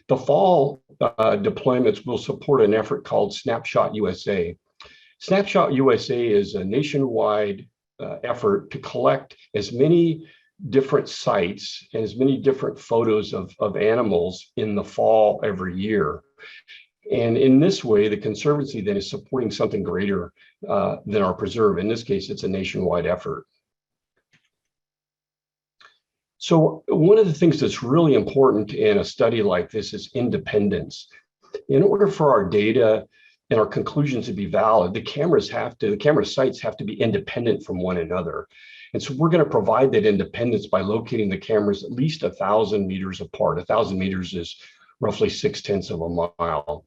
The fall deployments will support an effort called Snapshot USA. Snapshot USA is a nationwide effort to collect as many different sites and as many different photos of animals in the fall every year. And in this way, the Conservancy then is supporting something greater than our preserve. In this case, it's a nationwide effort. So one of the things that's really important in a study like this is independence. In order for our data and our conclusions to be valid, the camera sites have to be independent from one another. And so we're going to provide that independence by locating the cameras at least 1,000 meters apart. 1,000 meters is roughly 0.6 of a mile.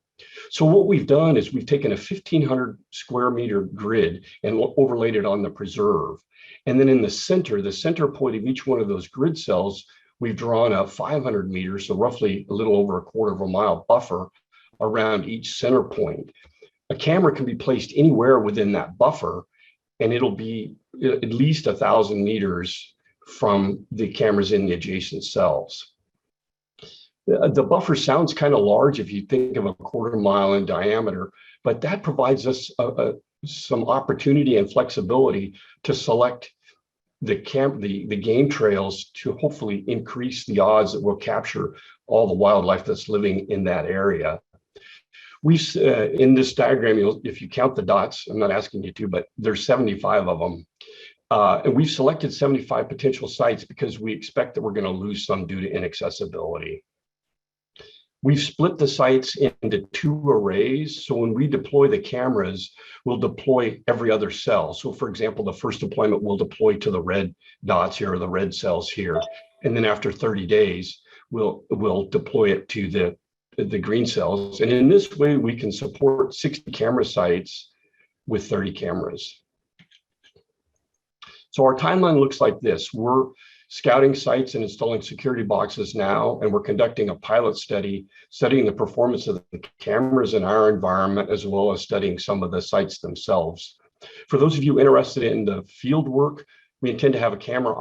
So what we've done is we've taken a 1,500 square meter grid and overlaid it on the preserve. And then in the center point of each one of those grid cells, we've drawn a 500 meters, so roughly a little over 1/4 of a mile buffer around each center point. A camera can be placed anywhere within that buffer, and it'll be at least 1,000 meters from the cameras in the adjacent cells. The buffer sounds kind of large if you think of a 1/4 mile in diameter, but that provides us some opportunity and flexibility to select the game trails to hopefully increase the odds that we'll capture all the wildlife that's living in that area. In this diagram, if you count the dots, I'm not asking you to, but there's 75 of them. And we've selected 75 potential sites because we expect that we're going to lose some due to inaccessibility. We've split the sites into 2 arrays. So when we deploy the cameras, we'll deploy every other cell. So for example, the first deployment will deploy to the red dots here, or the red cells here. And then after 30 days, we'll deploy it to the green cells. And in this way, we can support 60 camera sites with 30 cameras. So our timeline looks like this. We're scouting sites and installing security boxes now, and we're conducting a pilot study, studying the performance of the cameras in our environment, as well as studying some of the sites themselves. For those of you interested in the field work, we intend to have a camera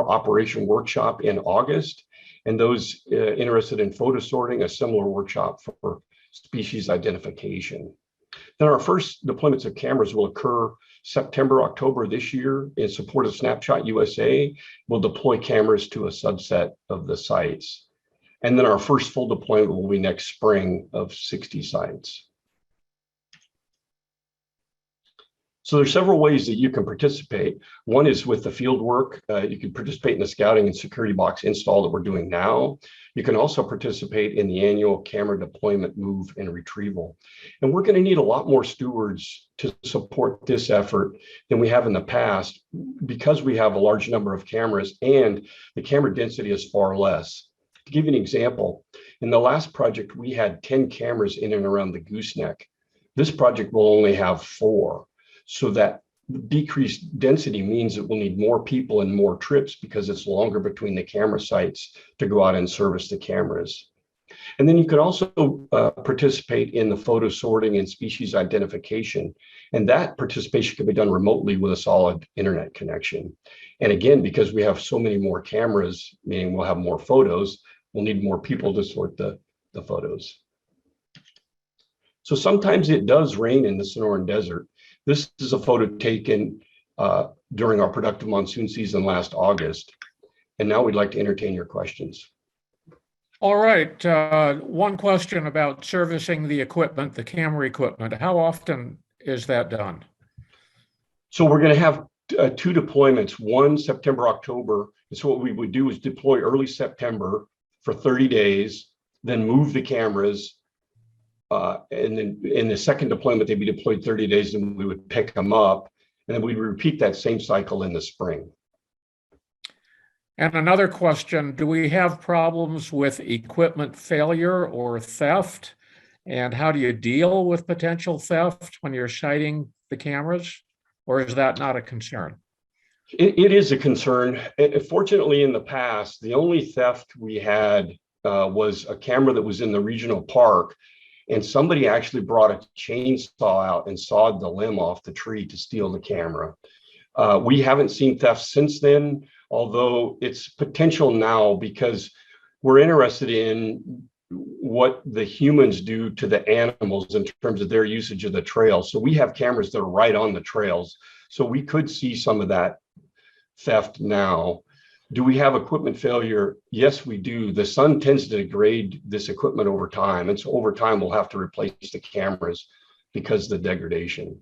operation workshop in August, and those interested in photo sorting, a similar workshop for species identification. Then our first deployments of cameras will occur September, October this year in support of Snapshot USA. We'll deploy cameras to a subset of the sites. And then our first full deployment will be next spring of 60 sites. So there's several ways that you can participate. One is with the field work. You can participate in the scouting and security box install that we're doing now. You can also participate in the annual camera deployment, move, and retrieval. And we're going to need a lot more stewards to support this effort than we have in the past, because we have a large number of cameras and the camera density is far less. To give you an example, in the last project, we had 10 cameras in and around the gooseneck. This project will only have 4. So that decreased density means that we'll need more people and more trips because it's longer between the camera sites to go out and service the cameras. And then you can also participate in the photo sorting and species identification. And that participation can be done remotely with a solid internet connection. And again, because we have so many more cameras, meaning we'll have more photos, we'll need more people to sort the photos. So sometimes it does rain in the Sonoran Desert. This is a photo taken during our productive monsoon season last August. And now we'd like to entertain your questions. All right. One question about servicing the equipment, the camera equipment. How often is that done? So we're going to have 2 deployments, one September, October. And so what we would do is deploy early September for 30 days, then move the cameras. And then in the second deployment, they'd be deployed 30 days, and we would pick them up. And then we'd repeat that same cycle in the spring. And another question, do we have problems with equipment failure or theft? And how do you deal with potential theft when you're sighting the cameras? Or is that not a concern? It is a concern. Fortunately, in the past, the only theft we had was a camera that was in the regional park, and somebody actually brought a chainsaw out and sawed the limb off the tree to steal the camera. We haven't seen theft since then, although it's potential now because we're interested in what the humans do to the animals in terms of their usage of the trails. So we have cameras that are right on the trails. So we could see some of that theft now. Do we have equipment failure? Yes, we do. The sun tends to degrade this equipment over time. And so over time, we'll have to replace the cameras because of the degradation.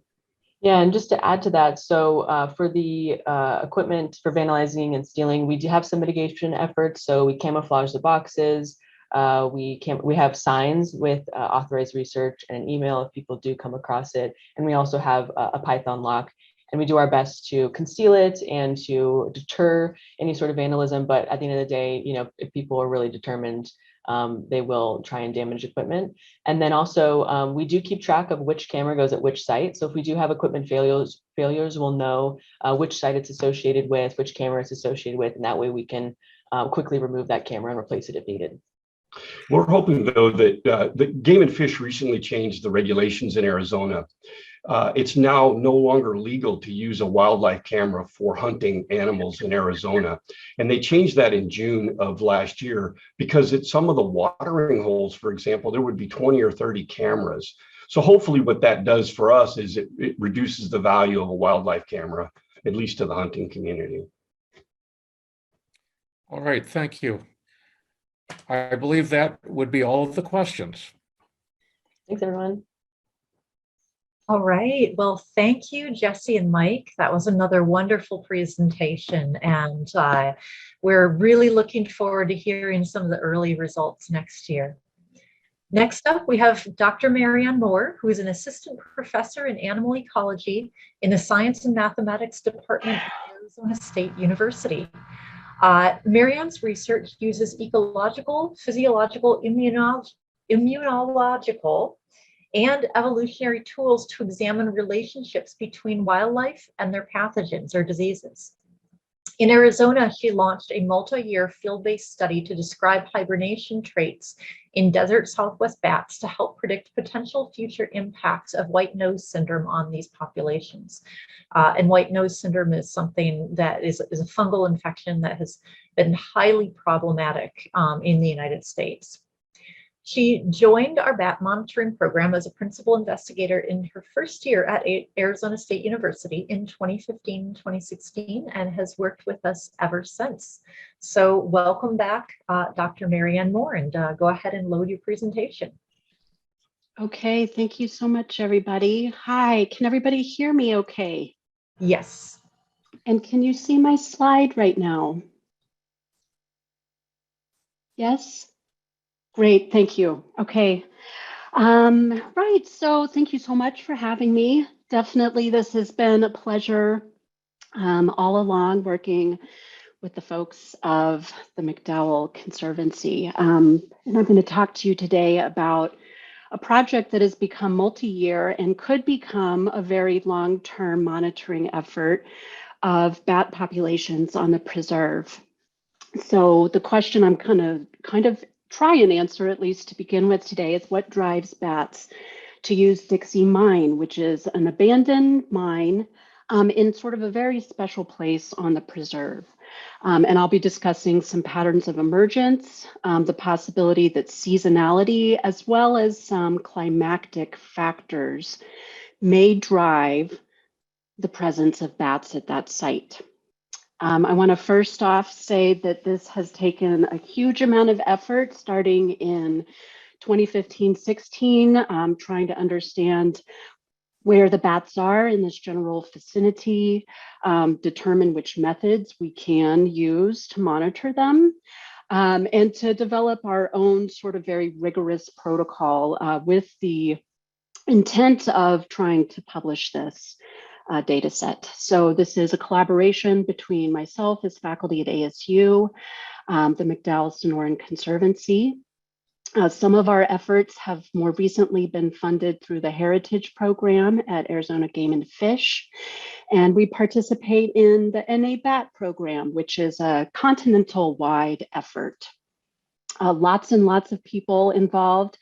Yeah, and just to add to that, so for the equipment for vandalizing and stealing, we do have some mitigation efforts. So we camouflage the boxes. We have signs with authorized research and an email if people do come across it. And we also have a Python lock. And we do our best to conceal it and to deter any sort of vandalism. But at the end of the day, you know, if people are really determined, they will try and damage equipment. And then also we do keep track of which camera goes at which site. So if we do have equipment failures, we'll know which site it's associated with, which camera it's associated with, and that way we can quickly remove that camera and replace it if needed. We're hoping, though, that the Game and Fish recently changed the regulations in Arizona. It's now no longer legal to use a wildlife camera for hunting animals in Arizona. And they changed that in June of last year because at some of the watering holes, for example, there would be 20 or 30 cameras. So hopefully what that does for us is it reduces the value of a wildlife camera, at least to the hunting community. All right, thank you. I believe that would be all of the questions. Thanks, everyone. All right. Well, thank you, Jessie and Mike. That was another wonderful presentation. And we're really looking forward to hearing some of the early results next year. Next up, we have Dr. Marianne Moore, who is an assistant professor in animal ecology in the Science and Mathematics Department at Arizona State University. Marianne's research uses ecological, physiological, immunological, and evolutionary tools to examine relationships between wildlife and their pathogens or diseases. In Arizona, she launched a multi-year field-based study to describe hibernation traits in desert Southwest bats to help predict potential future impacts of white nose syndrome on these populations. And white nose syndrome is something that is a fungal infection that has been highly problematic in the United States. She joined our bat monitoring program as a principal investigator in her first year at Arizona State University in 2015-2016 and has worked with us ever since. So welcome back, Dr. Marianne Moore, and go ahead and load your presentation. Okay, thank you so much, everybody. Hi, can everybody hear me okay? Yes. And can you see my slide right now? Yes? Great, thank you. Okay. Right, so thank you so much for having me. Definitely, this has been a pleasure all along working with the folks of the McDowell Conservancy. And I'm going to talk to you today about a project that has become multi-year and could become a very long-term monitoring effort of bat populations on the preserve. So the question I'm kind of try and answer, at least to begin with today, is what drives bats to use Dixie Mine, which is an abandoned mine in sort of a very special place on the preserve. And I'll be discussing some patterns of emergence, the possibility that seasonality, as well as some climactic factors, may drive the presence of bats at that site. I want to first off say that this has taken a huge amount of effort starting in 2015-16, trying to understand where the bats are in this general vicinity, determine which methods we can use to monitor them, and to develop our own sort of very rigorous protocol with the intent of trying to publish this data set. So this is a collaboration between myself as faculty at ASU, the McDowell Sonoran Conservancy. Some of our efforts have more recently been funded through the Heritage Program at Arizona Game and Fish. And we participate in the NA BAT program, which is a continental-wide effort. Lots and lots of people involved.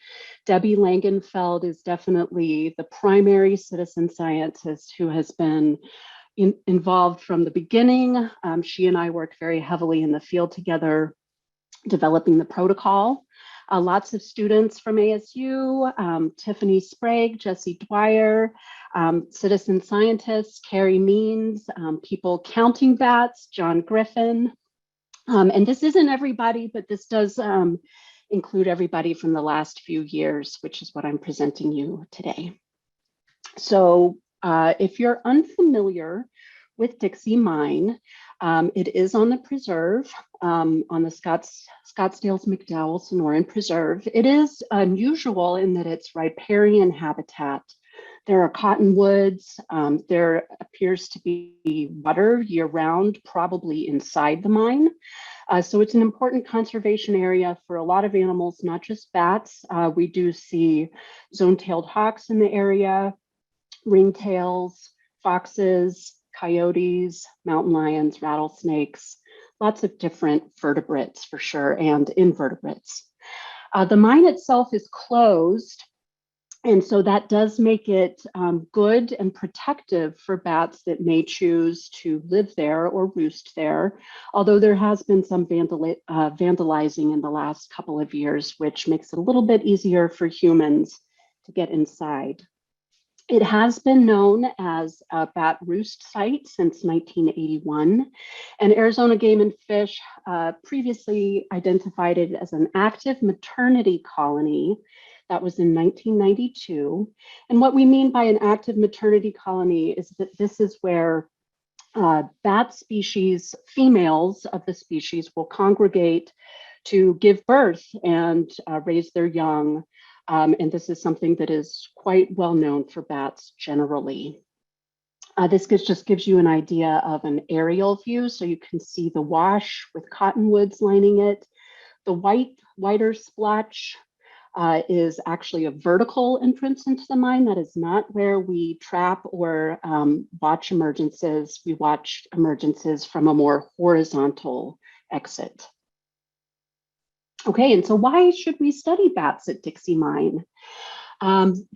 Debbie Langenfeld is definitely the primary citizen scientist who has been involved from the beginning. She and I worked very heavily in the field together, developing the protocol. Lots of students from ASU, Tiffany Sprague, Jessie Dwyer, citizen scientists, Carrie Means, people counting bats, John Griffin. And this isn't everybody, but this does include everybody from the last few years, which is what I'm presenting you today. So if you're unfamiliar with Dixie Mine, it is on the preserve, on the Scottsdale's McDowell Sonoran Preserve. It is unusual in that it's riparian habitat. There are cottonwoods. There appears to be water year-round, probably inside the mine. So it's an important conservation area for a lot of animals, not just bats. We do see zone-tailed hawks in the area, ringtails, foxes, coyotes, mountain lions, rattlesnakes, lots of different vertebrates for sure, and invertebrates. The mine itself is closed, and so that does make it good and protective for bats that may choose to live there or roost there, although there has been some vandalizing in the last couple of years, which makes it a little bit easier for humans to get inside. It has been known as a bat roost site since 1981, and Arizona Game and Fish previously identified it as an active maternity colony. That was in 1992. And what we mean by an active maternity colony is that this is where bat species, females of the species, will congregate to give birth and raise their young. And this is something that is quite well known for bats generally. This just gives you an idea of an aerial view. So you can see the wash with cottonwoods lining it. The whiter splotch is actually a vertical entrance into the mine. That is not where we trap or watch emergences. We watch emergences from a more horizontal exit. Okay, and so why should we study bats at Dixie Mine?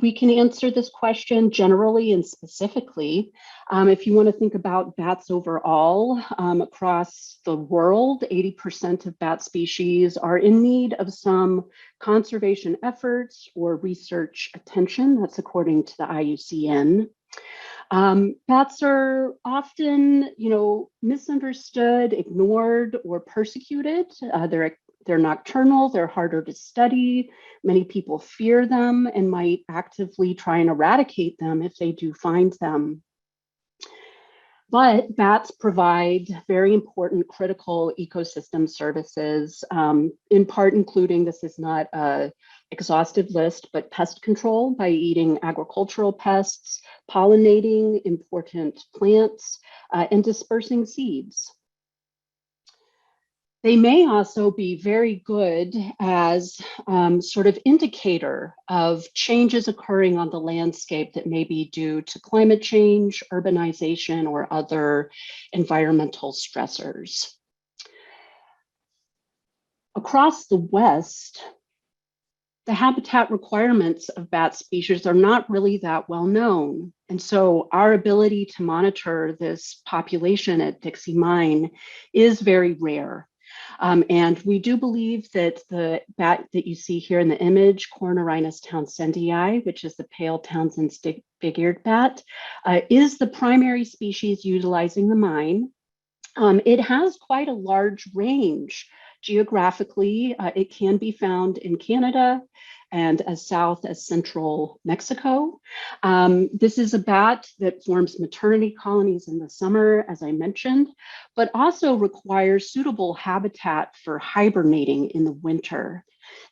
We can answer this question generally and specifically. If you want to think about bats overall, across the world, 80% of bat species are in need of some conservation efforts or research attention. That's according to the IUCN. Bats are often, misunderstood, ignored, or persecuted. They're nocturnal, they're harder to study. Many people fear them and might actively try and eradicate them if they do find them. But bats provide very important critical ecosystem services, in part including, this is not an exhaustive list, but pest control by eating agricultural pests, pollinating important plants, and dispersing seeds. They may also be very good as sort of indicator of changes occurring on the landscape that may be due to climate change, urbanization, or other environmental stressors. Across the West, the habitat requirements of bat species are not really that well known. And so our ability to monitor this population at Dixie Mine is very rare. And we do believe that the bat that you see here in the image, Cornurinus townsendii, which is the pale Townsend's big-eared bat, is the primary species utilizing the mine. It has quite a large range. Geographically, it can be found in Canada and as south as central Mexico. This is a bat that forms maternity colonies in the summer, as I mentioned, but also requires suitable habitat for hibernating in the winter.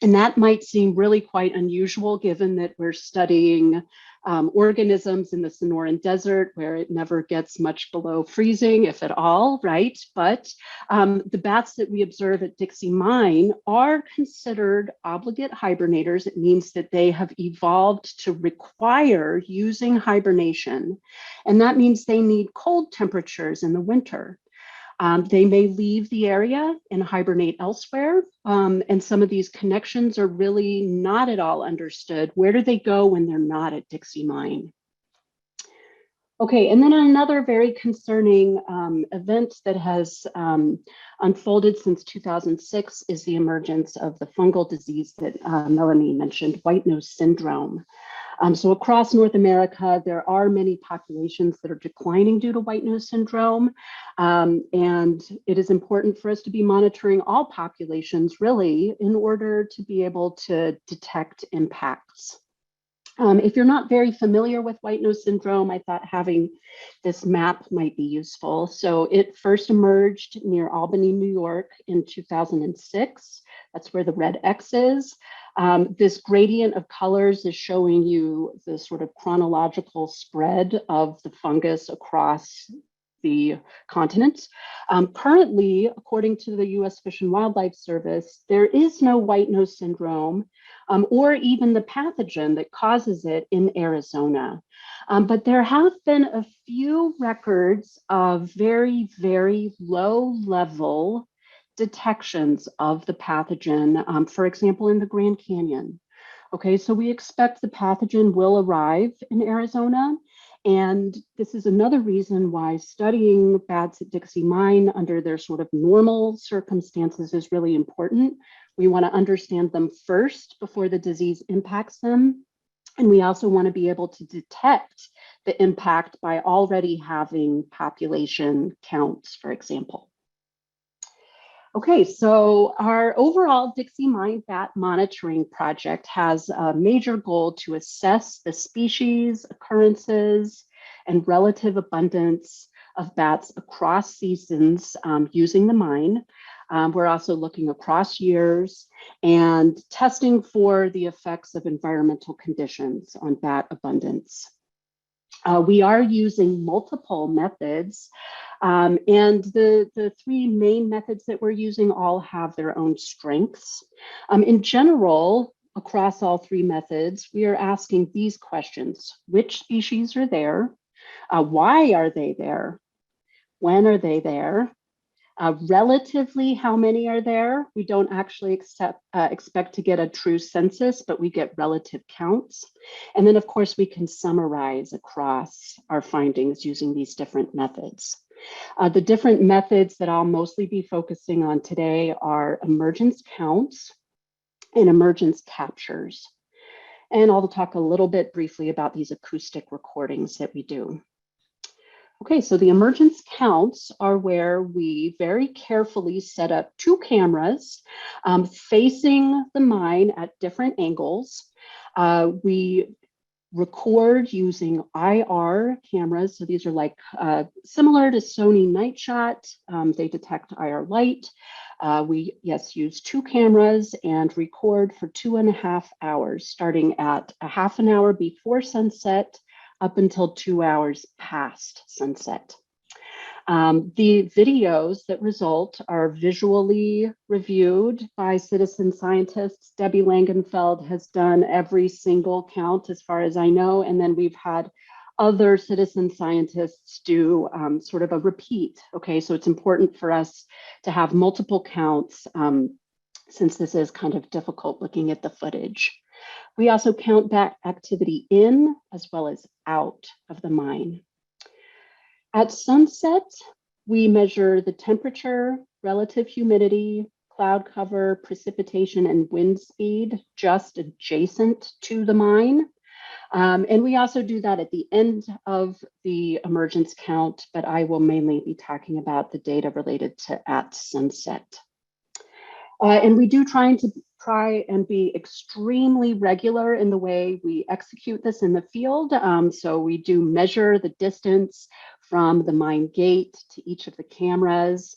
And that might seem really quite unusual given that we're studying organisms in the Sonoran Desert where it never gets much below freezing, if at all, right? But the bats that we observe at Dixie Mine are considered obligate hibernators. It means that they have evolved to require using hibernation. And that means they need cold temperatures in the winter. They may leave the area and hibernate elsewhere. And some of these connections are really not at all understood. Where do they go when they're not at Dixie Mine? Okay, and then another very concerning event that has unfolded since 2006 is the emergence of the fungal disease that Melanie mentioned, white nose syndrome. So across North America, there are many populations that are declining due to white nose syndrome. And it is important for us to be monitoring all populations really in order to be able to detect impacts. If you're not very familiar with white nose syndrome, I thought having this map might be useful. So it first emerged near Albany, New York in 2006. That's where the red X is. This gradient of colors is showing you the sort of chronological spread of the fungus across the continent. Currently, according to the US Fish and Wildlife Service, there is no white nose syndrome or even the pathogen that causes it in Arizona. But there have been a few records of very, very low level detections of the pathogen, for example, in the Grand Canyon. Okay, so we expect the pathogen will arrive in Arizona. And this is another reason why studying bats at Dixie Mine under their sort of normal circumstances is really important. We want to understand them first before the disease impacts them. And we also want to be able to detect the impact by already having population counts, for example. Okay, so our overall Dixie Mine Bat Monitoring Project has a major goal to assess the species, occurrences, and relative abundance of bats across seasons using the mine. We're also looking across years and testing for the effects of environmental conditions on bat abundance. We are using multiple methods, and the three main methods that we're using all have their own strengths. In general, across all three methods, we are asking these questions: which species are there? Why are they there? When are they there? Relatively, how many are there? We don't actually expect to get a true census, but we get relative counts. And then, of course, we can summarize across our findings using these different methods. The different methods that I'll mostly be focusing on today are emergence counts and emergence captures. And I'll talk a little bit briefly about these acoustic recordings that we do. Okay, so the emergence counts are where we very carefully set up two cameras facing the mine at different angles. We record using IR cameras. So these are like similar to Sony Night Shot. They detect IR light. We, yes, use two cameras and record for 2.5 hours, starting at a half an hour before sunset up until 2 hours past sunset. The videos that result are visually reviewed by citizen scientists. Debbie Langenfeld has done every single count as far as I know, and then we've had other citizen scientists do sort of a repeat. Okay, so it's important for us to have multiple counts since this is kind of difficult looking at the footage. We also count bat activity in as well as out of the mine. At sunset, we measure the temperature, relative humidity, cloud cover, precipitation, and wind speed just adjacent to the mine. And we also do that at the end of the emergence count, but I will mainly be talking about the data related to at sunset. And we do try and be extremely regular in the way we execute this in the field. So we do measure the distance from the mine gate to each of the cameras.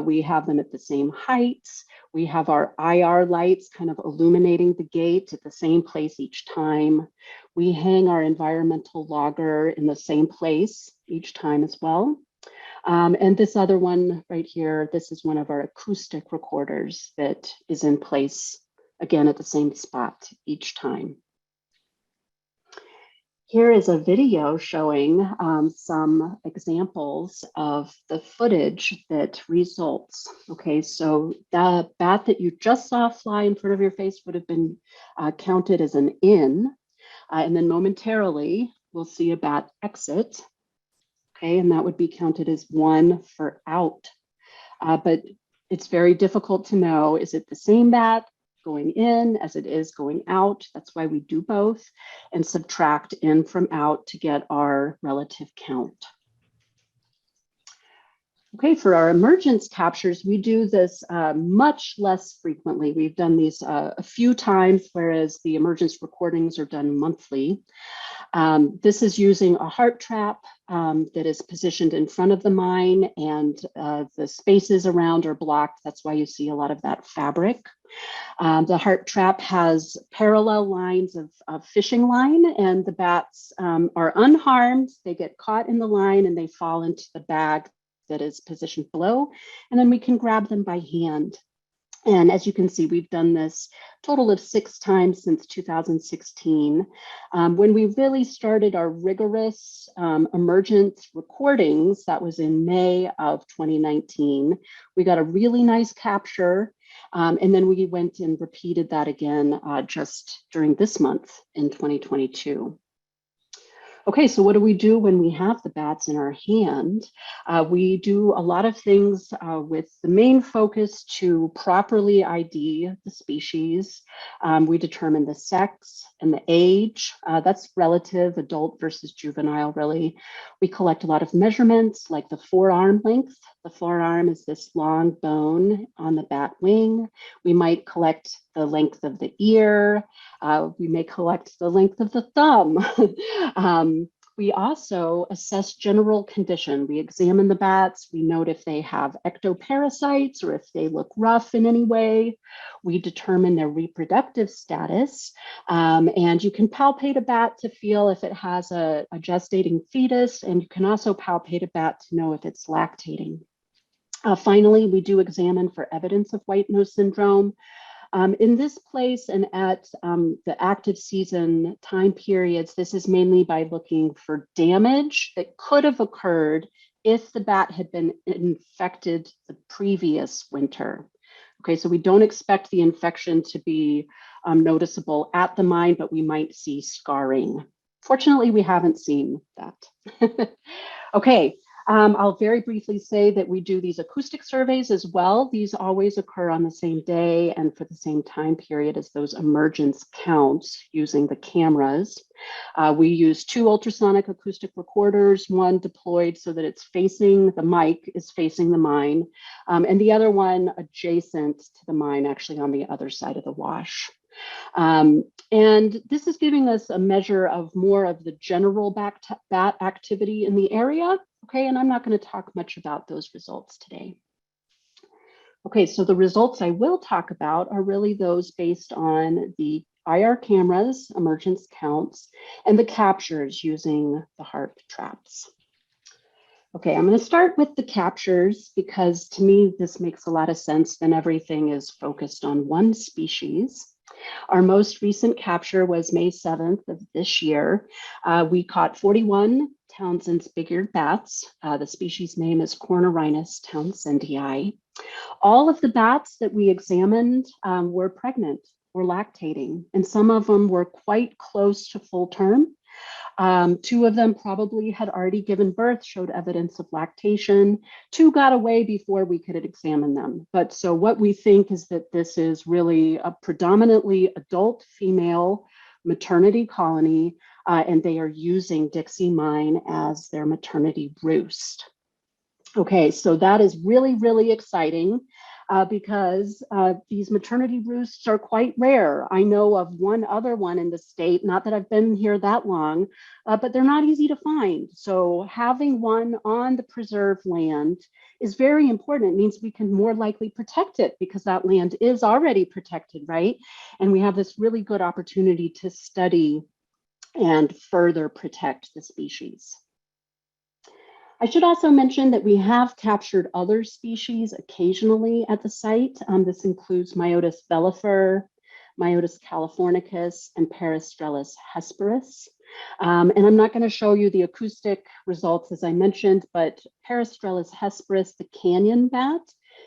We have them at the same heights. We have our IR lights kind of illuminating the gate at the same place each time. We hang our environmental logger in the same place each time as well. And this other one right here, this is one of our acoustic recorders that is in place, again, at the same spot each time. Here is a video showing some examples of the footage that results. Okay, so the bat that you just saw fly in front of your face would have been counted as an in, and then momentarily we'll see a bat exit. Okay, and that would be counted as 1 for out. But it's very difficult to know, is it the same bat going in as it is going out? That's why we do both and subtract in from out to get our relative count. Okay, for our emergence captures, we do this much less frequently. We've done these a few times, whereas the emergence recordings are done monthly. This is using a heart trap that is positioned in front of the mine, and the spaces around are blocked. That's why you see a lot of that fabric. The heart trap has parallel lines of fishing line, and the bats are unharmed. They get caught in the line and they fall into the bag that is positioned below, and then we can grab them by hand. And as you can see, we've done this total of 6 times since 2016. When we really started our rigorous emergence recordings, that was in May of 2019, we got a really nice capture. And then we went and repeated that again just during this month in 2022. Okay, so what do we do when we have the bats in our hand? We do a lot of things with the main focus to properly ID the species. We determine the sex and the age. That's relative, adult versus juvenile, really. We collect a lot of measurements like the forearm length. The forearm is this long bone on the bat wing. We might collect the length of the ear. We may collect the length of the thumb. We also assess general condition. We examine the bats. We note if they have ectoparasites or if they look rough in any way. We determine their reproductive status. And you can palpate a bat to feel if it has a gestating fetus, and you can also palpate a bat to know if it's lactating. Finally, we do examine for evidence of white nose syndrome. In this place and at the active season time periods, this is mainly by looking for damage that could have occurred if the bat had been infected the previous winter. Okay, so we don't expect the infection to be noticeable at the mine, but we might see scarring. Fortunately, we haven't seen that. Okay. I'll very briefly say that we do these acoustic surveys as well. These always occur on the same day and for the same time period as those emergence counts using the cameras. We use 2 ultrasonic acoustic recorders, one deployed so that it's facing, the mic is facing the mine, and the other one adjacent to the mine, actually on the other side of the wash. And this is giving us a measure of more of the general bat activity in the area. Okay, and I'm not going to talk much about those results today. Okay, so the results I will talk about are really those based on the IR cameras, emergence counts, and the captures using the heart traps. Okay, I'm going to start with the captures because to me, this makes a lot of sense. Then everything is focused on one species. Our most recent capture was May 7th of this year. We caught 41 Townsend's big-eared bats. The species name is Cornurinus townsendii. All of the bats that we examined were pregnant, were lactating, and some of them were quite close to full term. 2 of them probably had already given birth, showed evidence of lactation. 2 got away before we could examine them. But so what we think is that this is really a predominantly adult female maternity colony, and they are using Dixie mine as their maternity roost. Okay, so that is really, really exciting. because these maternity roosts are quite rare. I know of one other one in the state, not that I've been here that long, but they're not easy to find. So having one on the preserve land is very important. It means we can more likely protect it because that land is already protected, right? And we have this really good opportunity to study and further protect the species. I should also mention that we have captured other species occasionally at the site. This includes Myotis vellifer, Myotis californicus, and Parastrellus hesperus. And I'm not going to show you the acoustic results as I mentioned, but Parastrellus hesperus, the canyon bat,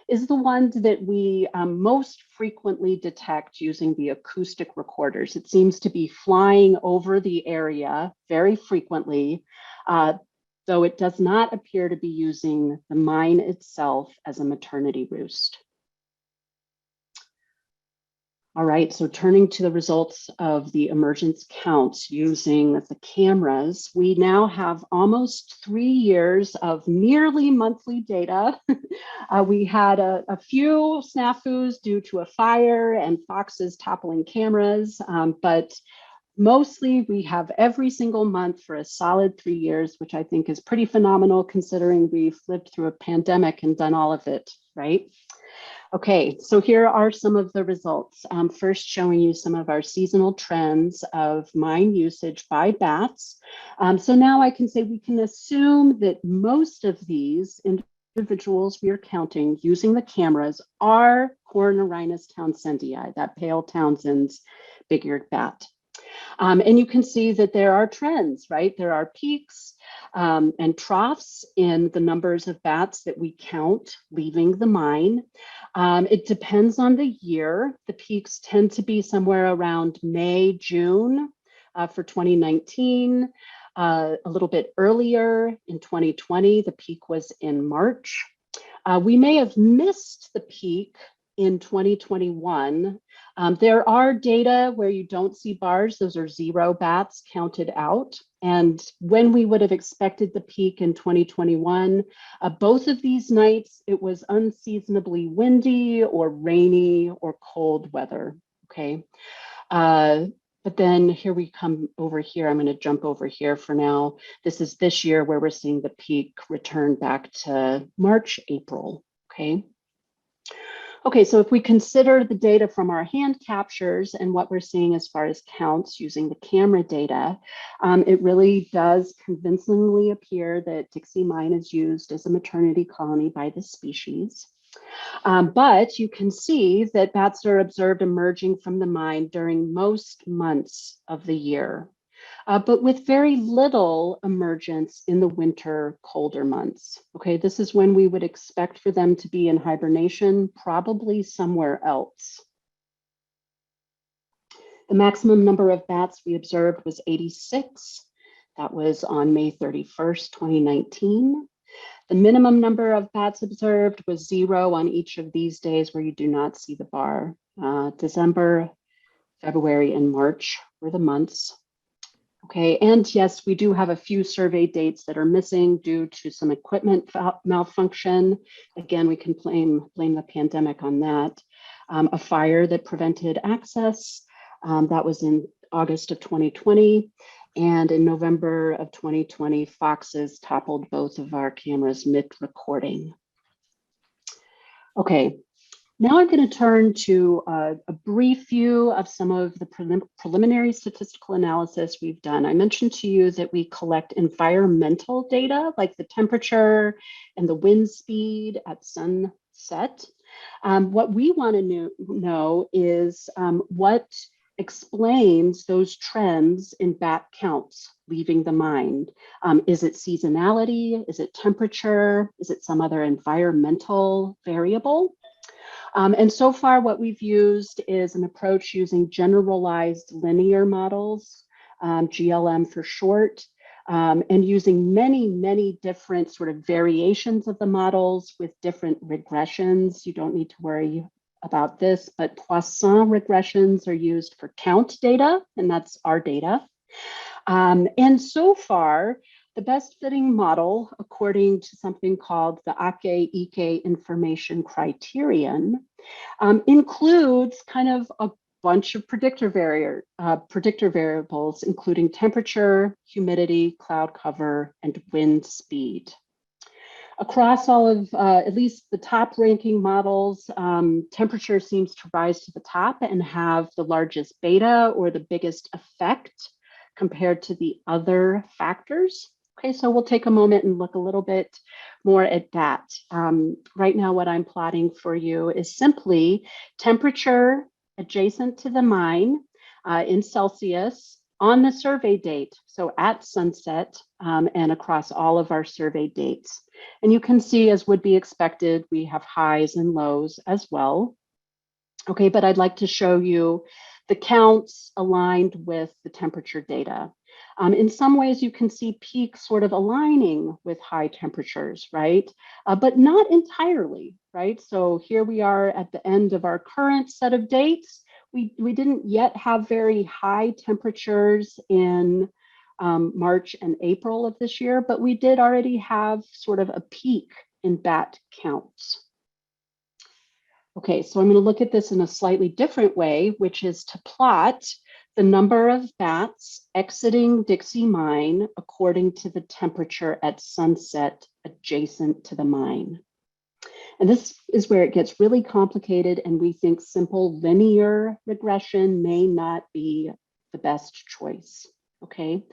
is the one that we most frequently detect using the acoustic recorders. It seems to be flying over the area very frequently, though it does not appear to be using the mine itself as a maternity roost. All right, so turning to the results of the emergence counts using the cameras, we now have almost 3 years of nearly monthly data. We had a few snafus due to a fire and foxes toppling cameras, but mostly we have every single month for a solid 3 years, which I think is pretty phenomenal considering we've lived through a pandemic and done all of it, right? Okay, so here are some of the results. First, showing you some of our seasonal trends of mine usage by bats. So now I can say we can assume that most of these individuals we are counting using the cameras are Cornurinus townsendii, that pale Townsend's big-eared bat. And you can see that there are trends, right? There are peaks and troughs in the numbers of bats that we count leaving the mine. It depends on the year. The peaks tend to be somewhere around May, June for 2019. A little bit earlier in 2020, the peak was in March. We may have missed the peak in 2021. There are data where you don't see bars. Those are 0 bats counted out. And when we would have expected the peak in 2021, both of these nights, it was unseasonably windy or rainy or cold weather, okay? But then here we come over here. I'm going to jump over here for now. This is this year where we're seeing the peak return back to March, April, okay? Okay, so if we consider the data from our hand captures and what we're seeing as far as counts using the camera data, it really does convincingly appear that Dixie mine is used as a maternity colony by the species. But you can see that bats are observed emerging from the mine during most months of the year, but with very little emergence in the winter, colder months. Okay, this is when we would expect for them to be in hibernation, probably somewhere else. The maximum number of bats we observed was 86. That was on May 31st, 2019. The minimum number of bats observed was 0 on each of these days where you do not see the bar. December, February, and March were the months. Okay, and yes, we do have a few survey dates that are missing due to some equipment malfunction. Again, we can blame the pandemic on that. A fire that prevented access, that was in August of 2020. And in November of 2020, foxes toppled both of our cameras mid-recording. Okay, now I'm going to turn to a brief view of some of the preliminary statistical analysis we've done. I mentioned to you that we collect environmental data like the temperature and the wind speed at sunset. What we want to know is what explains those trends in bat counts leaving the mine. Is it seasonality? Is it temperature? Is it some other environmental variable? And so far what we've used is an approach using generalized linear models, GLM for short, and using many different sort of variations of the models with different regressions. You don't need to worry about this, but Poisson regressions are used for count data, and that's our data. And so far, the best fitting model, according to something called the AKE-IKE information criterion, includes kind of a bunch of predictor variables, including temperature, humidity, cloud cover, and wind speed. Across all of at least the top ranking models, temperature seems to rise to the top and have the largest beta or the biggest effect compared to the other factors. Okay, so we'll take a moment and look a little bit more at that. Right now, what I'm plotting for you is simply temperature adjacent to the mine in Celsius on the survey date, so at sunset and across all of our survey dates. And you can see, as would be expected, we have highs and lows as well. Okay, but I'd like to show you the counts aligned with the temperature data. In some ways, you can see peaks sort of aligning with high temperatures, right? But not entirely, right? So here we are at the end of our current set of dates. We didn't yet have very high temperatures in March and April of this year, but we did already have sort of a peak in bat counts. Okay, so I'm going to look at this in a slightly different way, which is to plot the number of bats exiting Dixie mine according to the temperature at sunset adjacent to the mine. And this is where it gets really complicated, and we think simple linear regression may not be the best choice. Okay,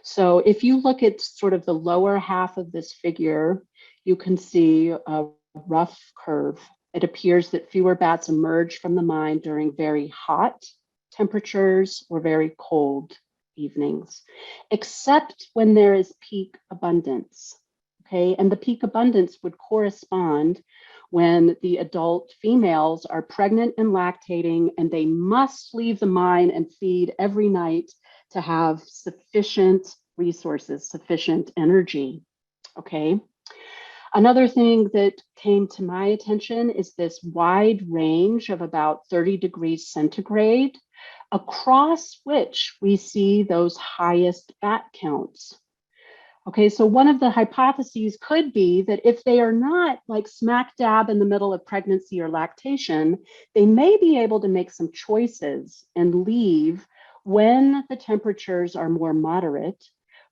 so if you look at sort of the lower half of this figure, you can see a rough curve. It appears that fewer bats emerge from the mine during very hot temperatures or very cold evenings, except when there is peak abundance. Okay, and the peak abundance would correspond when the adult females are pregnant and lactating, and they must leave the mine and feed every night to have sufficient resources, sufficient energy. Okay. Another thing that came to my attention is this wide range of about 30 degrees centigrade, across which we see those highest bat counts. Okay, so one of the hypotheses could be that if they are not like smack dab in the middle of pregnancy or lactation, they may be able to make some choices and leave when the temperatures are more moderate,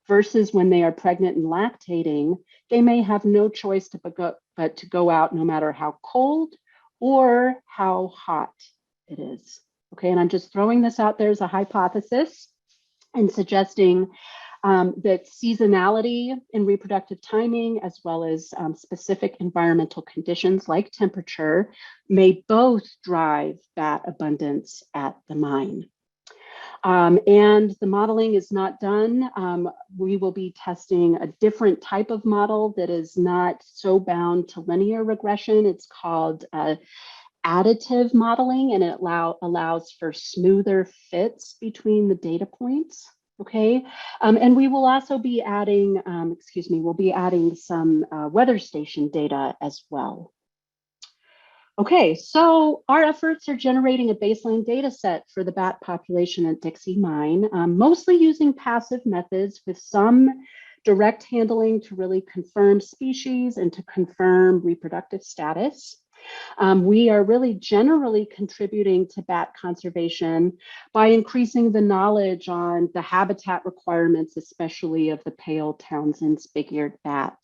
versus when they are pregnant and lactating, they may have no choice but to go out no matter how cold or how hot it is. Okay, and I'm just throwing this out there as a hypothesis and suggesting that seasonality in reproductive timing, as well as specific environmental conditions like temperature, may both drive bat abundance at the mine. And the modeling is not done. We will be testing a different type of model that is not so bound to linear regression. It's called additive modeling, and it allows for smoother fits between the data points. Okay, and we will also be adding, we'll be adding some weather station data as well. Okay, so our efforts are generating a baseline data set for the bat population at Dixie Mine, mostly using passive methods with some direct handling to really confirm species and to confirm reproductive status. We are really generally contributing to bat conservation by increasing the knowledge on the habitat requirements, especially of the pale Townsend's big-eared bat.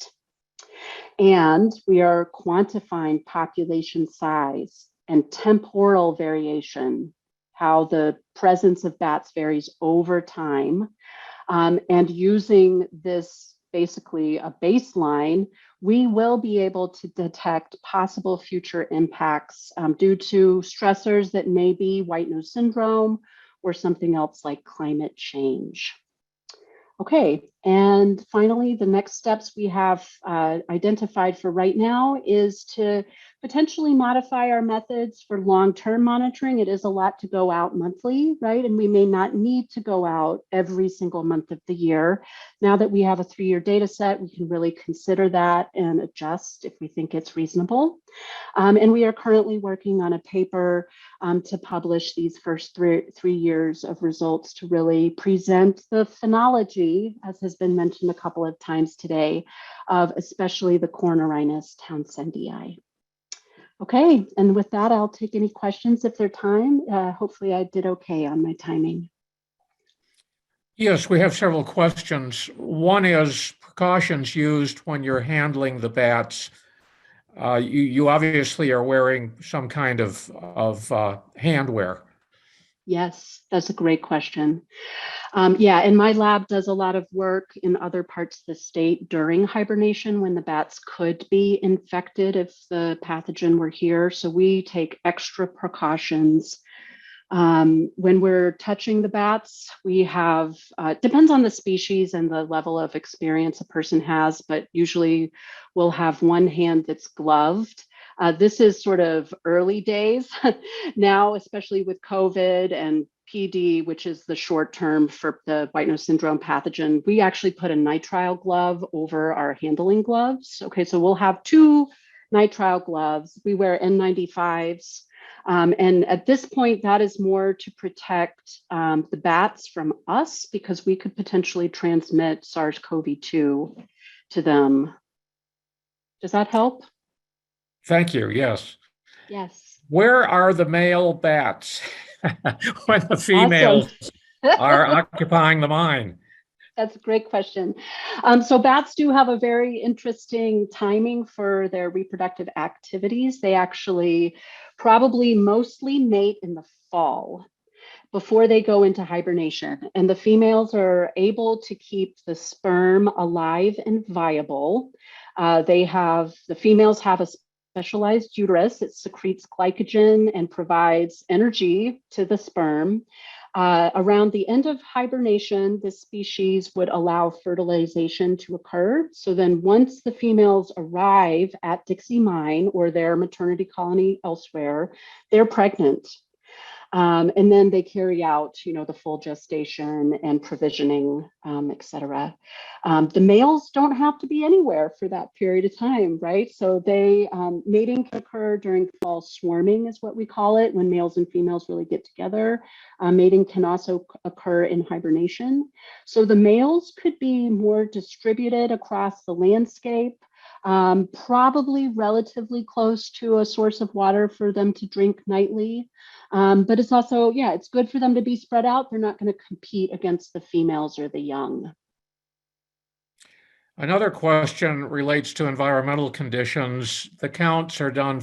And we are quantifying population size and temporal variation, how the presence of bats varies over time. And using this basically a baseline, we will be able to detect possible future impacts due to stressors that may be white nose syndrome or something else like climate change. Okay, and finally, the next steps we have identified for right now is to potentially modify our methods for long-term monitoring. It is a lot to go out monthly, right? And we may not need to go out every single month of the year. Now that we have a 3-year data set, we can really consider that and adjust if we think it's reasonable. And we are currently working on a paper to publish these first three years of results to really present the phenology, as has been mentioned a couple of times today, of especially the Cornurinus townsendii. Okay, and with that, I'll take any questions if there's time. Hopefully I did okay on my timing. Yes, we have several questions. One is precautions used when you're handling the bats. You obviously are wearing some kind of handwear. Yes, that's a great question. Yeah, and my lab does a lot of work in other parts of the state during hibernation when the bats could be infected if the pathogen were here. So we take extra precautions. When we're touching the bats, we have, depends on the species and the level of experience a person has, but usually we'll have one hand that's gloved. This is sort of early days now, especially with COVID and PD, which is the short term for the white nose syndrome pathogen. We actually put a nitrile glove over our handling gloves. Okay, so we'll have 2 nitrile gloves. We wear N95s. And at this point, that is more to protect the bats from us because we could potentially transmit SARS-CoV-2 to them. Does that help? Thank you. Yes. Yes. Where are the male bats when the females are occupying the mine? That's a great question. So bats do have a very interesting timing for their reproductive activities. They actually probably mostly mate in the fall before they go into hibernation. And the females are able to keep the sperm alive and viable. The females have a specialized uterus. It secretes glycogen and provides energy to the sperm. Around the end of hibernation, this species would allow fertilization to occur. So then once the females arrive at Dixie Mine or their maternity colony elsewhere, they're pregnant. And then they carry out, the full gestation and provisioning, et cetera. The males don't have to be anywhere for that period of time, right? So mating can occur during fall swarming is what we call it, when males and females really get together. Mating can also occur in hibernation. So the males could be more distributed across the landscape. Probably relatively close to a source of water for them to drink nightly. But it's also, it's good for them to be spread out. They're not going to compete against the females or the young. Another question relates to environmental conditions. The counts are done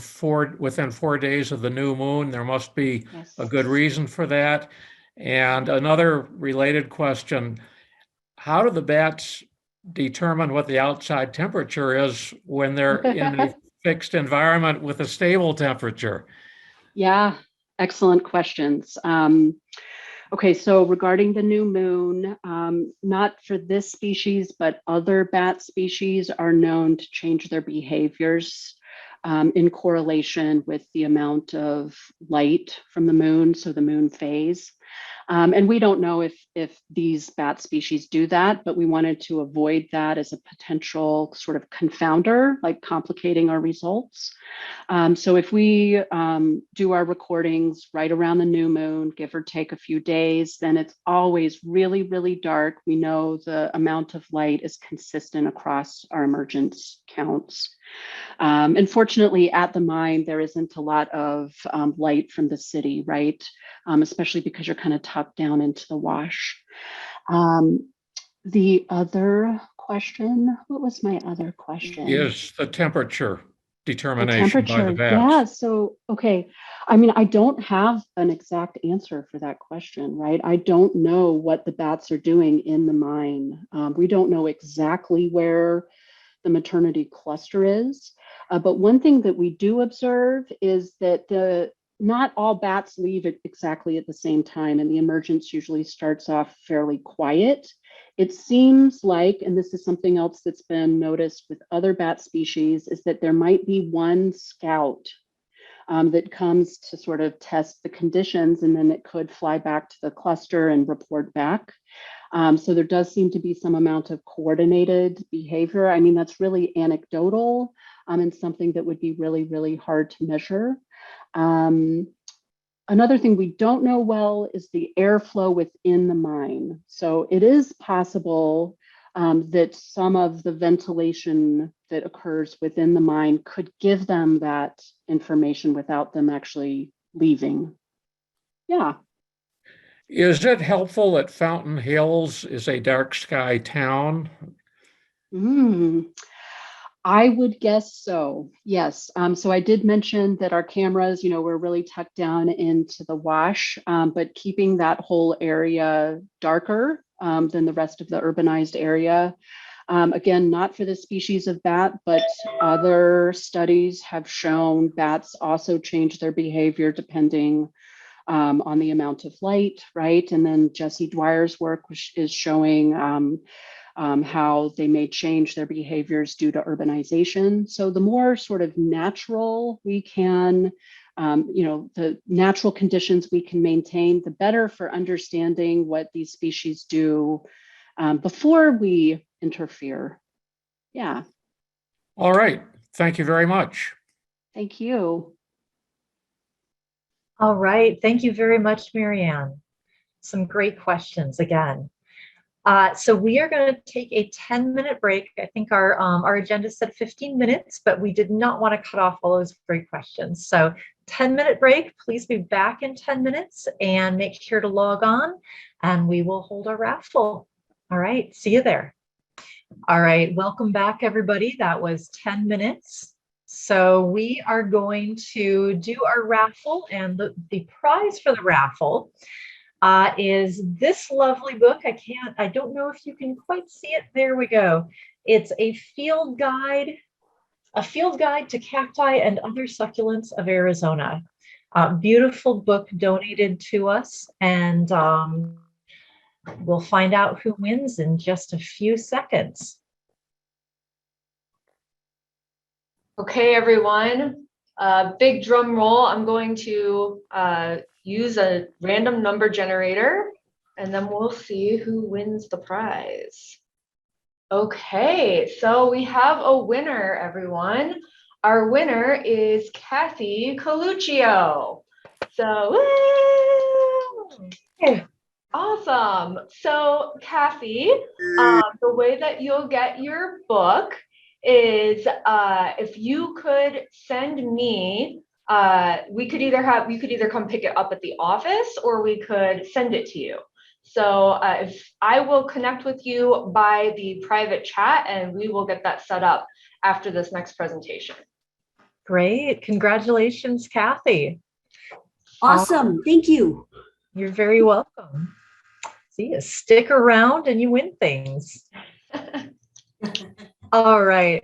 within 4 days of the new moon. There must be a good reason for that. And another related question, how do the bats determine what the outside temperature is when they're in a fixed environment with a stable temperature? Yeah, excellent questions. Okay, so regarding the new moon, not for this species, but other bat species are known to change their behaviors in correlation with the amount of light from the moon, so the moon phase. And we don't know if these bat species do that, but we wanted to avoid that as a potential sort of confounder, like complicating our results. So if we do our recordings right around the new moon, give or take a few days, then it's always really, really dark. We know the amount of light is consistent across our emergence counts. Unfortunately, at the mine, there isn't a lot of light from the city, right? Especially because you're kind of tucked down into the wash. The other question, what was my other question? Is the temperature determination by the bats. Yeah, so, okay. I mean, I don't have an exact answer for that question, right? I don't know what the bats are doing in the mine. We don't know exactly where the maternity cluster is. But one thing that we do observe is that not all bats leave exactly at the same time, and the emergence usually starts off fairly quiet It seems like, and this is something else that's been noticed with other bat species, is that there might be one scout that comes to sort of test the conditions, and then it could fly back to the cluster and report back. So there does seem to be some amount of coordinated behavior. I mean, that's really anecdotal and something that would be really, really hard to measure. Another thing we don't know well is the airflow within the mine. So it is possible that some of the ventilation that occurs within the mine could give them that information without them actually leaving. Yeah. Is it helpful that Fountain Hills is a dark sky town? I would guess so, yes. So I did mention that our cameras, were really tucked down into the wash, but keeping that whole area darker than the rest of the urbanized area. Again, not for the species of bat, but other studies have shown bats also change their behavior depending on the amount of light, right? And then Jessie Dwyer's work, which is showing how they may change their behaviors due to urbanization. So the more sort of natural we can, the natural conditions we can maintain, the better for understanding what these species do before we interfere. Yeah. All right. Thank you very much. Thank you. All right. Thank you very much, Marianne. Some great questions again. So we are going to take a 10-minute break. I think our agenda said 15 minutes, but we did not want to cut off all those great questions. So 10-minute break. Please be back in 10 minutes and make sure to log on, and we will hold our raffle. All right. See you there. All right. Welcome back, everybody. That was 10 minutes. So we are going to do our raffle, and the prize for the raffle is this lovely book. I don't know if you can quite see it. There we go. It's a field guide to cacti and other succulents of Arizona. Beautiful book donated to us, and we'll find out who wins in just a few seconds. Okay, everyone, big drum roll. I'm going to use a random number generator, and then we'll see who wins the prize. Okay, so we have a winner, everyone. Our winner is Kathy Coluccio. So, woo! Awesome. So, Kathy, the way that you'll get your book is if you could send me, you could either come pick it up at the office, or we could send it to you. So if I will connect with you by the private chat, and we will get that set up after this next presentation. Great. Congratulations, Kathy. Awesome. Thank you. You're very welcome. See, you stick around and you win things. All right.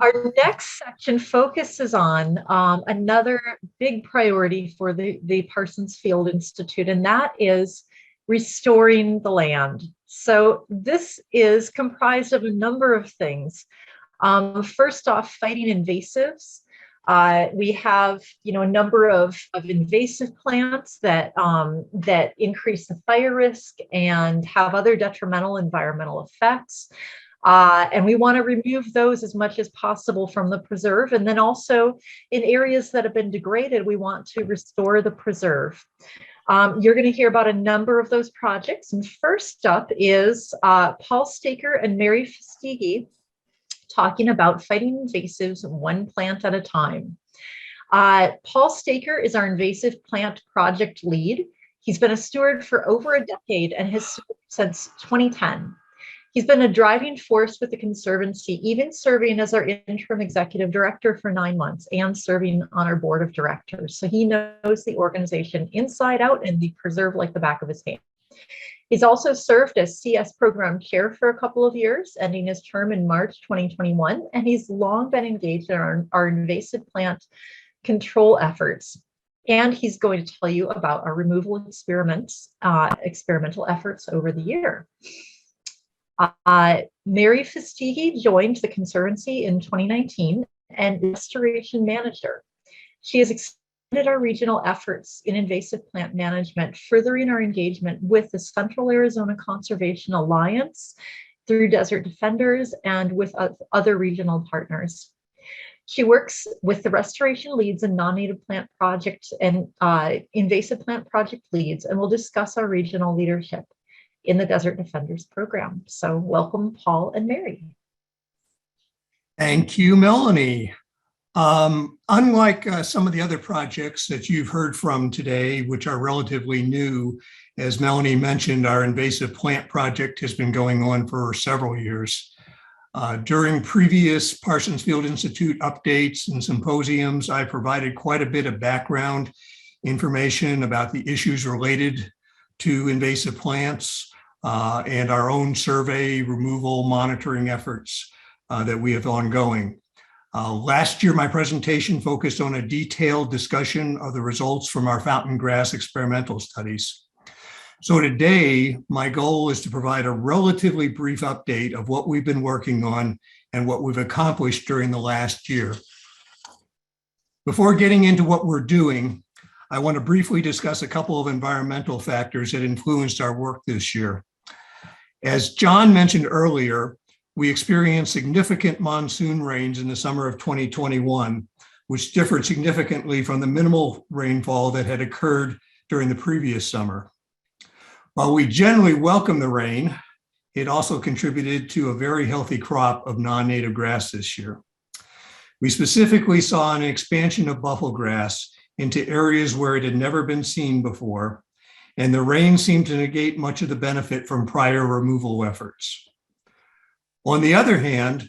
Our next section focuses on another big priority for the Parsons Field Institute, and that is restoring the land. So this is comprised of a number of things. First off, fighting invasives. We have, a number of invasive plants that increase the fire risk and have other detrimental environmental effects. And we want to remove those as much as possible from the preserve. And then also in areas that have been degraded, we want to restore the preserve. You're going to hear about a number of those projects. And first up is Paul Staker and Mary Fastiggi talking about fighting invasives one plant at a time. Paul Staker is our invasive plant project lead. He's been a steward for over a decade and has served since 2010. He's been a driving force with the Conservancy, even serving as our interim executive director for 9 months and serving on our board of directors. So he knows the organization inside out and the preserve like the back of his hand. He's also served as CS program chair for a couple of years, ending his term in March 2021, and he's long been engaged in our invasive plant control efforts. And he's going to tell you about our removal experimental efforts over the year. Mary Fastiggi joined the Conservancy in 2019 and Restoration Manager. She has expanded our regional efforts in invasive plant management, furthering our engagement with the Central Arizona Conservation Alliance through Desert Defenders and with other regional partners. She works with the restoration leads and non-native plant project and invasive plant project leads, and will discuss our regional leadership in the Desert Defenders program. So welcome, Paul and Mary. Thank you, Melanie. Unlike some of the other projects that you've heard from today, which are relatively new, as Melanie mentioned, our invasive plant project has been going on for several years. During previous Parsons Field Institute updates and symposiums, I provided quite a bit of background information about the issues related to invasive plants and our own survey, removal, monitoring efforts that we have ongoing. Last year, my presentation focused on a detailed discussion of the results from our fountain grass experimental studies. So today, my goal is to provide a relatively brief update of what we've been working on and what we've accomplished during the last year. Before getting into what we're doing, I want to briefly discuss a couple of environmental factors that influenced our work this year. As John mentioned earlier, we experienced significant monsoon rains in the summer of 2021, which differed significantly from the minimal rainfall that had occurred during the previous summer. While we generally welcome the rain, it also contributed to a very healthy crop of non-native grass this year. We specifically saw an expansion of buffalo grass into areas where it had never been seen before, and the rain seemed to negate much of the benefit from prior removal efforts. On the other hand,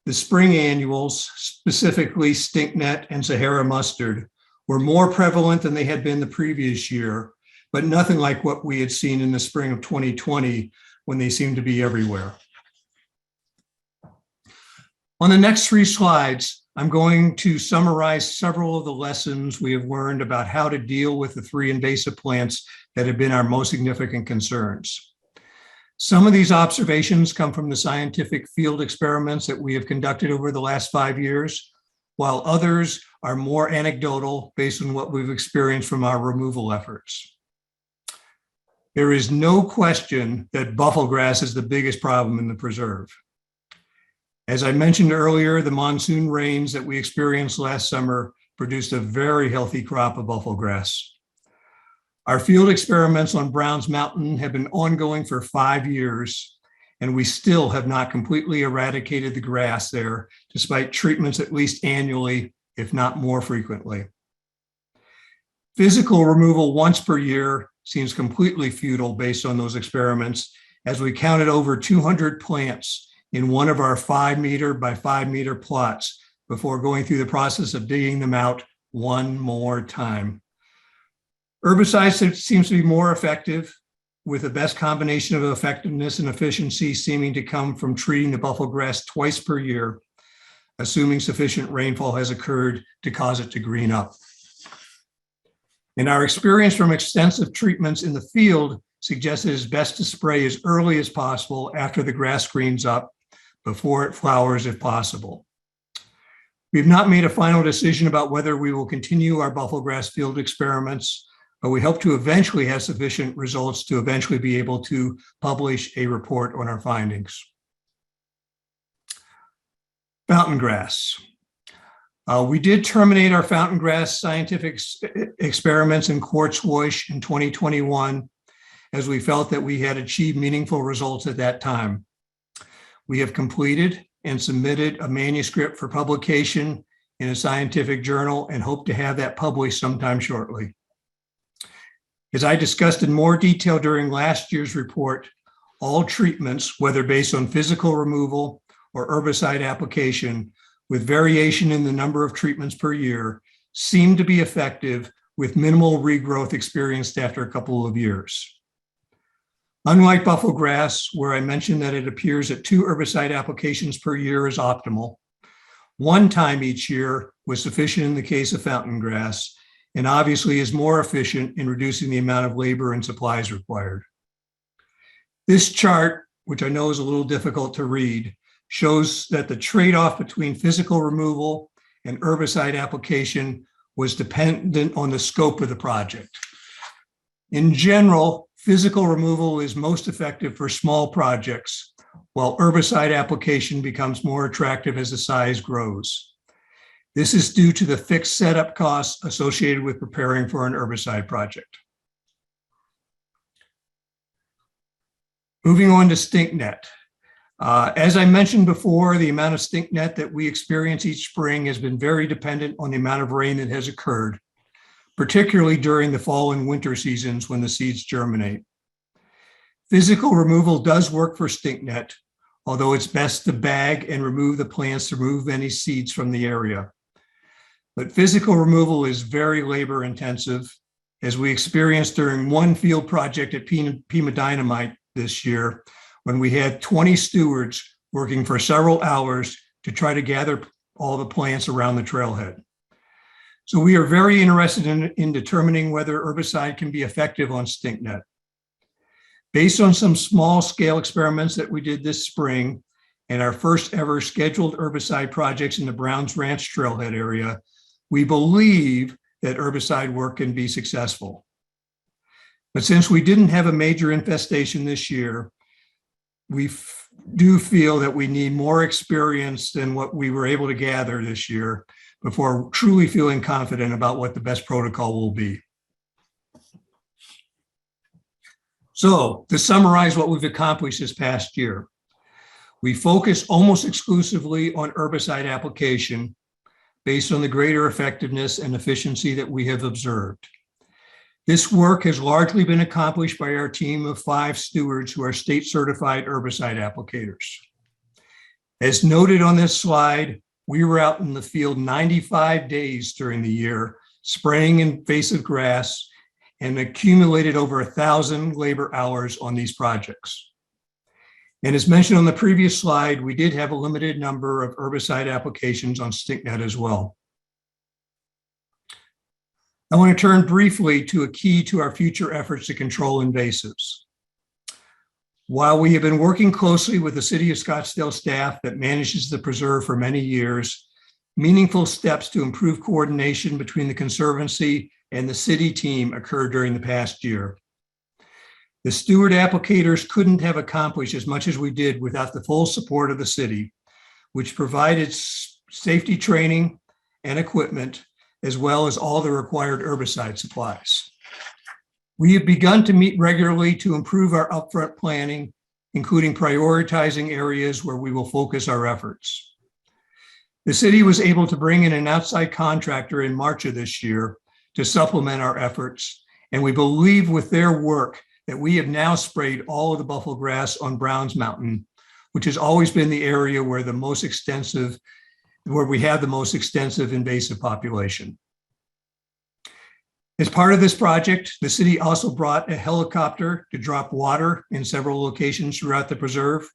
the spring annuals, specifically stinknet and Sahara mustard, were more prevalent than they had been the previous year, but nothing like what we had seen in the spring of 2020 when they seemed to be everywhere. On the next 3 slides, I'm going to summarize several of the lessons we have learned about how to deal with the 3 invasive plants that have been our most significant concerns. Some of these observations come from the scientific field experiments that we have conducted over the last 5 years, while others are more anecdotal based on what we've experienced from our removal efforts. There is no question that buffalo grass is the biggest problem in the preserve. As I mentioned earlier, the monsoon rains that we experienced last summer produced a very healthy crop of buffalo grass. Our field experiments on Browns Mountain have been ongoing for 5 years, and we still have not completely eradicated the grass there, despite treatments at least annually, if not more frequently. Physical removal once per year seems completely futile based on those experiments, as we counted over 200 plants in one of our 5 meter by 5 meter plots before going through the process of digging them out one more time. Herbicides seems to be more effective, with the best combination of effectiveness and efficiency seeming to come from treating the buffalo grass twice per year, assuming sufficient rainfall has occurred to cause it to green up. And our experience from extensive treatments in the field suggests it is best to spray as early as possible after the grass greens up, before it flowers if possible. We've not made a final decision about whether we will continue our buffalo grass field experiments, but we hope to eventually have sufficient results to eventually be able to publish a report on our findings. Fountain grass. We did terminate our fountain grass scientific experiments in quartz wash in 2021, as we felt that we had achieved meaningful results at that time. We have completed and submitted a manuscript for publication in a scientific journal and hope to have that published sometime shortly. As I discussed in more detail during last year's report, all treatments, whether based on physical removal or herbicide application, with variation in the number of treatments per year, seem to be effective with minimal regrowth experienced after a couple of years. Unlike buffalo grass, where I mentioned that it appears that 2 herbicide applications per year is optimal, 1 time each year was sufficient in the case of fountain grass, and obviously is more efficient in reducing the amount of labor and supplies required. This chart which I know is a little difficult to read, shows that the trade-off between physical removal and herbicide application was dependent on the scope of the project. In general, physical removal is most effective for small projects, while herbicide application becomes more attractive as the size grows. This is due to the fixed setup costs associated with preparing for an herbicide project. Moving on to stink net. As I mentioned before, the amount of stink net that we experience each spring has been very dependent on the amount of rain that has occurred, particularly during the fall and winter seasons when the seeds germinate. Physical removal does work for stink net, although it's best to bag and remove the plants to remove any seeds from the area. But physical removal is very labor intensive, as we experienced during one field project at Pima Dynamite this year, when we had 20 stewards working for several hours to try to gather all the plants around the trailhead. So we are very interested in determining whether herbicide can be effective on stink net. Based on some small scale experiments that we did this spring and our first ever scheduled herbicide projects in the Browns Ranch trailhead area, we believe that herbicide work can be successful. But since we didn't have a major infestation this year, we do feel that we need more experience than what we were able to gather this year before truly feeling confident about what the best protocol will be. So to summarize what we've accomplished this past year, we focus almost exclusively on herbicide application based on the greater effectiveness and efficiency that we have observed. This work has largely been accomplished by our team of 5 stewards who are state certified herbicide applicators. As noted on this slide, we were out in the field 95 days during the year, spraying invasive grass, and accumulated over 1,000 labor hours on these projects. And as mentioned on the previous slide, we did have a limited number of herbicide applications on stink net as well. I want to turn briefly to a key to our future efforts to control invasives. While we have been working closely with the City of Scottsdale staff that manages the preserve for many years, meaningful steps to improve coordination between the Conservancy and the city team occurred during the past year. The steward applicators couldn't have accomplished as much as we did without the full support of the city, which provided safety training and equipment, as well as all the required herbicide supplies. We have begun to meet regularly to improve our upfront planning, including prioritizing areas where we will focus our efforts. The city was able to bring in an outside contractor in March of this year to supplement our efforts, and we believe with their work that we have now sprayed all of the buffalo grass on Browns Mountain, which has always been the area where we have the most extensive invasive population. As part of this project, the city also brought a helicopter to drop water in several locations throughout the preserve,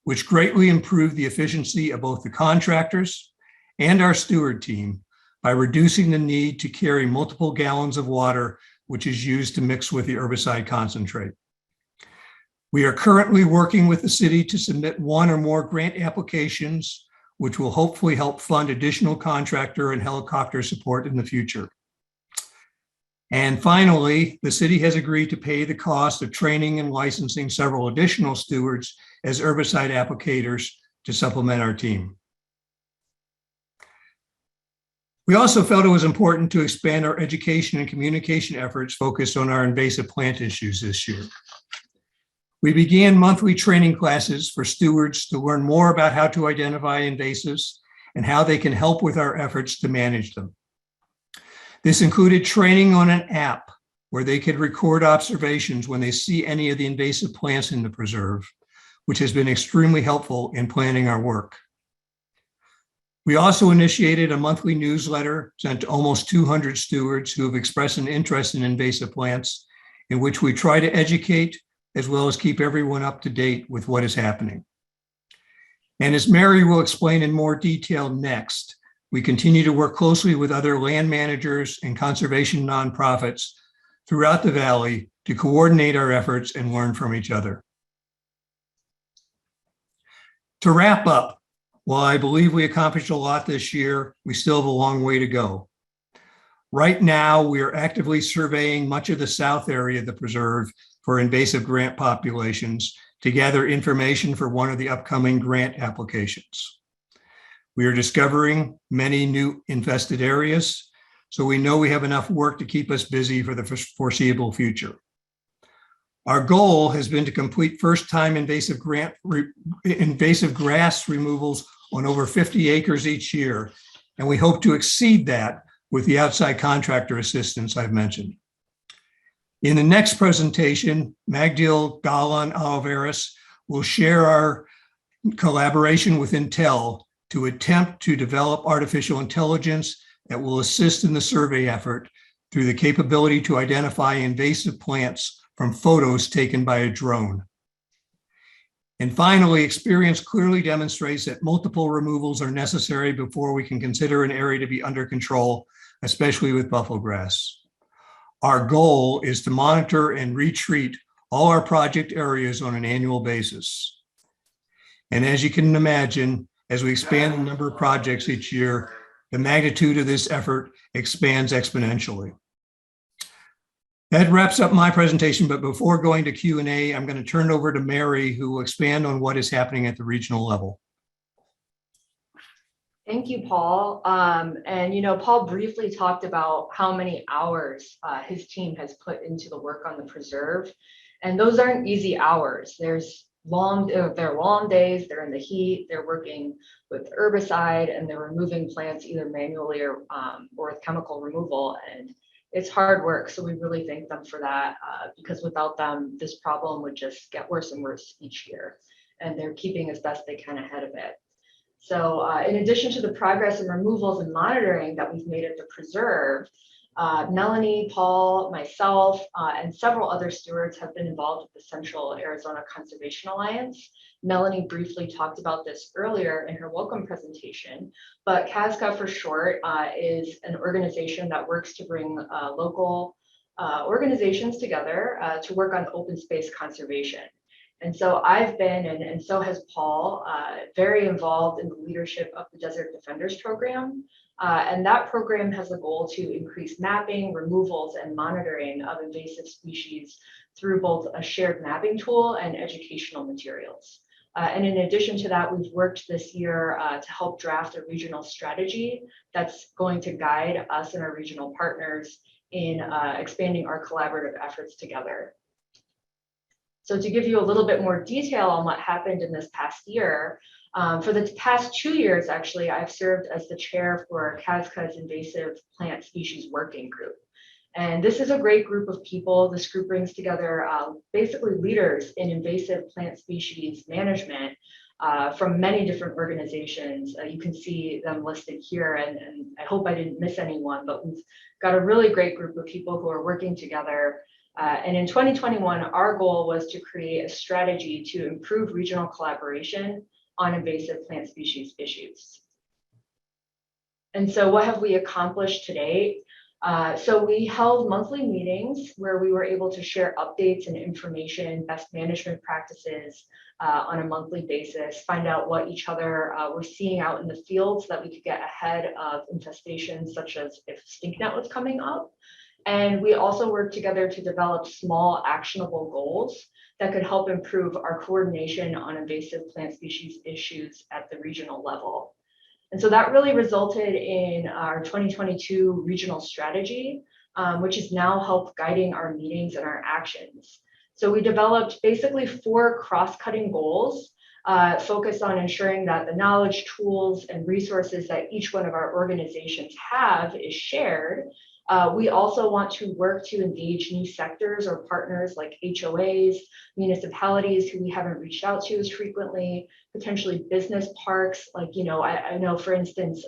which greatly improved the efficiency of both the contractors and our steward team by reducing the need to carry multiple gallons of water, which is used to mix with the herbicide concentrate. We are currently working with the city to submit 1 or more grant applications, which will hopefully help fund additional contractor and helicopter support in the future. And finally, the city has agreed to pay the cost of training and licensing several additional stewards as herbicide applicators to supplement our team. We also felt it was important to expand our education and communication efforts focused on our invasive plant issues this year. We began monthly training classes for stewards to learn more about how to identify invasives and how they can help with our efforts to manage them. This included training on an app where they could record observations when they see any of the invasive plants in the preserve, which has been extremely helpful in planning our work. We also initiated a monthly newsletter sent to almost 200 stewards who have expressed an interest in invasive plants, in which we try to educate as well as keep everyone up to date with what is happening. And as Mary will explain in more detail next, we continue to work closely with other land managers and conservation nonprofits throughout the valley to coordinate our efforts and learn from each other. To wrap up, while I believe we accomplished a lot this year, we still have a long way to go. Right now, we are actively surveying much of the south area of the preserve for invasive grant populations to gather information for one of the upcoming grant applications. We are discovering many new infested areas, so we know we have enough work to keep us busy for the foreseeable future. Our goal has been to complete first-time invasive grass removals on over 50 acres each year, and we hope to exceed that with the outside contractor assistance I've mentioned. In the next presentation, Magdiel, Galan, Oliveris will share our collaboration with Intel to attempt to develop artificial intelligence that will assist in the survey effort through the capability to identify invasive plants from photos taken by a drone. And finally, experience clearly demonstrates that multiple removals are necessary before we can consider an area to be under control, especially with buffalo grass. Our goal is to monitor and retreat all our project areas on an annual basis. And as you can imagine, as we expand the number of projects each year, the magnitude of this effort expands exponentially. That wraps up my presentation, but before going to Q&A, I'm going to turn it over to Mary, who will expand on what is happening at the regional level. Thank you, Paul. And Paul briefly talked about how many hours his team has put into the work on the preserve, and those aren't easy hours. They're long days. They're in the heat. They're working with herbicide, and they're removing plants either manually or with chemical removal. And it's hard work. So we really thank them for that, because without them, this problem would just get worse and worse each year. And they're keeping as best they can ahead of it. So in addition to the progress in removals and monitoring that we've made at the preserve, Melanie, Paul, myself, and several other stewards have been involved with the Central Arizona Conservation Alliance. Melanie briefly talked about this earlier in her welcome presentation, but CASCA for short is an organization that works to bring local organizations together to work on open space conservation. And so I've been, and so has Paul, very involved in the leadership of the Desert Defenders Program. And that program has a goal to increase mapping, removals, and monitoring of invasive species through both a shared mapping tool and educational materials. And in addition to that, we've worked this year to help draft a regional strategy that's going to guide us and our regional partners in expanding our collaborative efforts together. So to give you a little bit more detail on what happened in this past year, for the past 2 years, actually, I've served as the chair for CASCA's Invasive Plant Species Working Group. And this is a great group of people. This group brings together basically leaders in invasive plant species management from many different organizations. You can see them listed here, and I hope I didn't miss anyone, but we've got a really great group of people who are working together. And in 2021, our goal was to create a strategy to improve regional collaboration on invasive plant species issues. And so what have we accomplished to date? So we held monthly meetings where we were able to share updates and information, best management practices on a monthly basis, find out what each other were seeing out in the field so that we could get ahead of infestations such as if stinknet was coming up. And we also worked together to develop small actionable goals that could help improve our coordination on invasive plant species issues at the regional level. And so that really resulted in our 2022 regional strategy, which is now help guiding our meetings and our actions. So we developed basically 4 cross-cutting goals focused on ensuring that the knowledge, tools, and resources that each one of our organizations have is shared. We also want to work to engage new sectors or partners like HOAs, municipalities who we haven't reached out to as frequently, potentially business parks. Like, I know, for instance,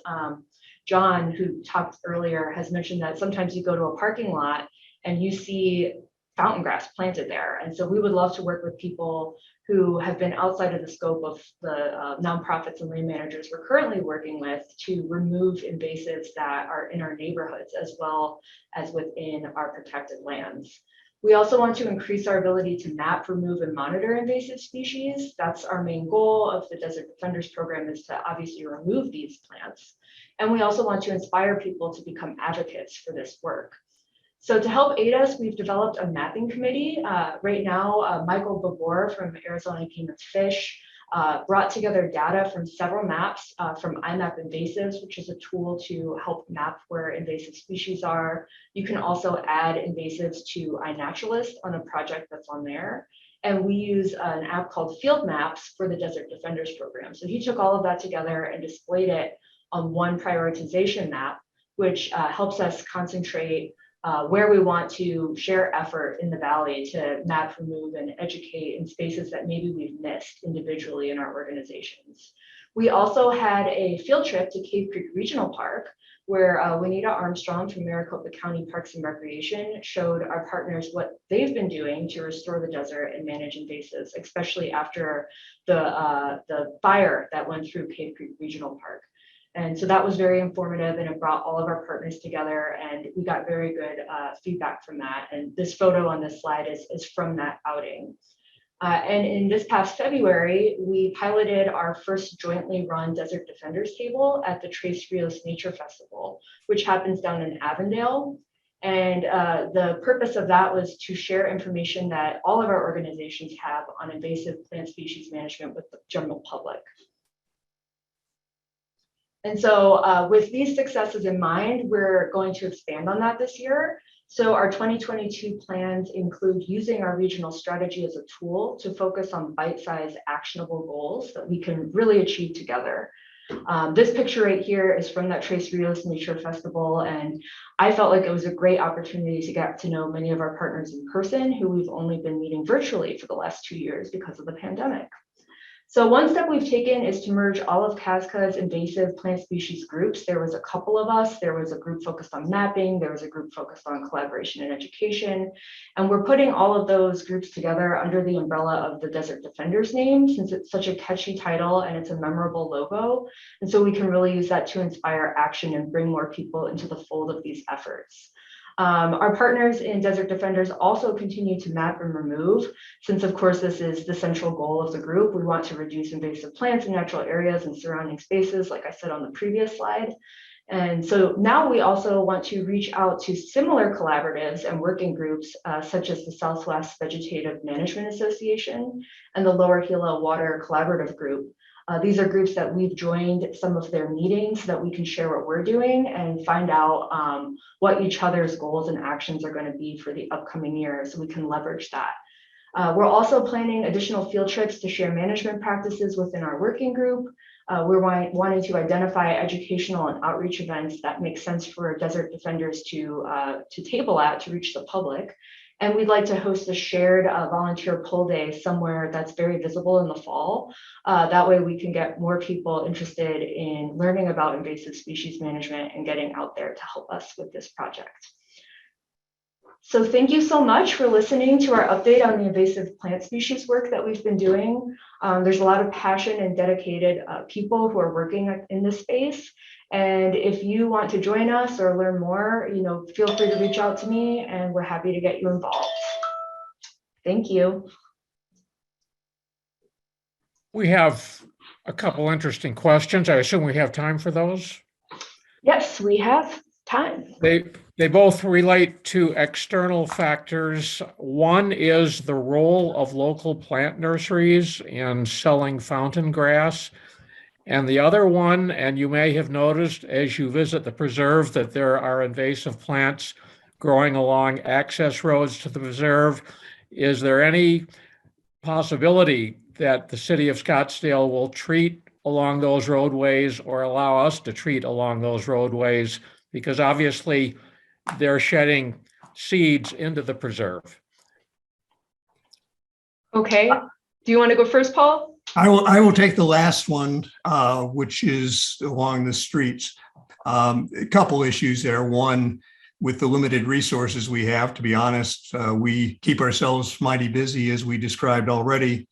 John, who talked earlier, has mentioned that sometimes you go to a parking lot and you see fountain grass planted there. And so we would love to work with people who have been outside of the scope of the nonprofits and land managers we're currently working with to remove invasives that are in our neighborhoods as well as within our protected lands. We also want to increase our ability to map, remove, and monitor invasive species. That's our main goal of the Desert Defenders program, is to obviously remove these plants. And we also want to inspire people to become advocates for this work. So to help aid us, we've developed a mapping committee. Right now, Michael Babor from Arizona Game and Fish brought together data from several maps from IMAP Invasives, which is a tool to help map where invasive species are. You can also add invasives to iNaturalist on a project that's on there. And we use an app called Field Maps for the Desert Defenders program. So he took all of that together and displayed it on one prioritization map, which helps us concentrate where we want to share effort in the valley to map, remove, and educate in spaces that maybe we've missed individually in our organizations. We also had a field trip to Cave Creek Regional Park, where Juanita Armstrong from Maricopa County Parks and Recreation showed our partners what they've been doing to restore the desert and manage invasives, especially after the fire that went through Cave Creek Regional Park. And so that was very informative, and it brought all of our partners together, and we got very good feedback from that. And this photo on this slide is from that outing. And in this past February, we piloted our first jointly run Desert Defenders table at the Tres Rios Nature Festival, which happens down in Avondale. And the purpose of that was to share information that all of our organizations have on invasive plant species management with the general public. And so with these successes in mind, we're going to expand on that this year. So our 2022 plans include using our regional strategy as a tool to focus on bite-sized actionable goals that we can really achieve together. This picture right here is from that Tres Rios Nature Festival, and I felt like it was a great opportunity to get to know many of our partners in person who we've only been meeting virtually for the last 2 years because of the pandemic. So one step we've taken is to merge all of CASCA's invasive plant species groups. There was a couple of us. There was a group focused on mapping. There was a group focused on collaboration and education. And we're putting all of those groups together under the umbrella of the Desert Defenders name, since it's such a catchy title and it's a memorable logo. And so we can really use that to inspire action and bring more people into the fold of these efforts. Our partners in Desert Defenders also continue to map and remove, since of course this is the central goal of the group. We want to reduce invasive plants in natural areas and surrounding spaces, like I said on the previous slide. And so now we also want to reach out to similar collaboratives and working groups, such as the Southwest Vegetative Management Association and the Lower Gila Water Collaborative Group. These are groups that we've joined some of their meetings so that we can share what we're doing and find out what each other's goals and actions are going to be for the upcoming year, so we can leverage that. We're also planning additional field trips to share management practices within our working group. We're wanting to identify educational and outreach events that make sense for Desert Defenders to table at to reach the public. And we'd like to host a shared volunteer pull day somewhere that's very visible in the fall. That way we can get more people interested in learning about invasive species management and getting out there to help us with this project. So thank you so much for listening to our update on the invasive plant species work that we've been doing. There's a lot of passion and dedicated people who are working in this space. And if you want to join us or learn more, feel free to reach out to me and we're happy to get you involved. Thank you. We have a couple interesting questions. I assume we have time for those? Yes, we have time. They both relate to external factors. One is the role of local plant nurseries in selling fountain grass. And the other one, and you may have noticed as you visit the preserve that there are invasive plants growing along access roads to the preserve. Is there any possibility that the city of Scottsdale will treat along those roadways or allow us to treat along those roadways? Because obviously they're shedding seeds into the preserve. Okay, do you want to go first, Paul? I will take the last one, which is along the streets. A couple issues there. One, with the limited resources we have, to be honest, we keep ourselves mighty busy, as we described already,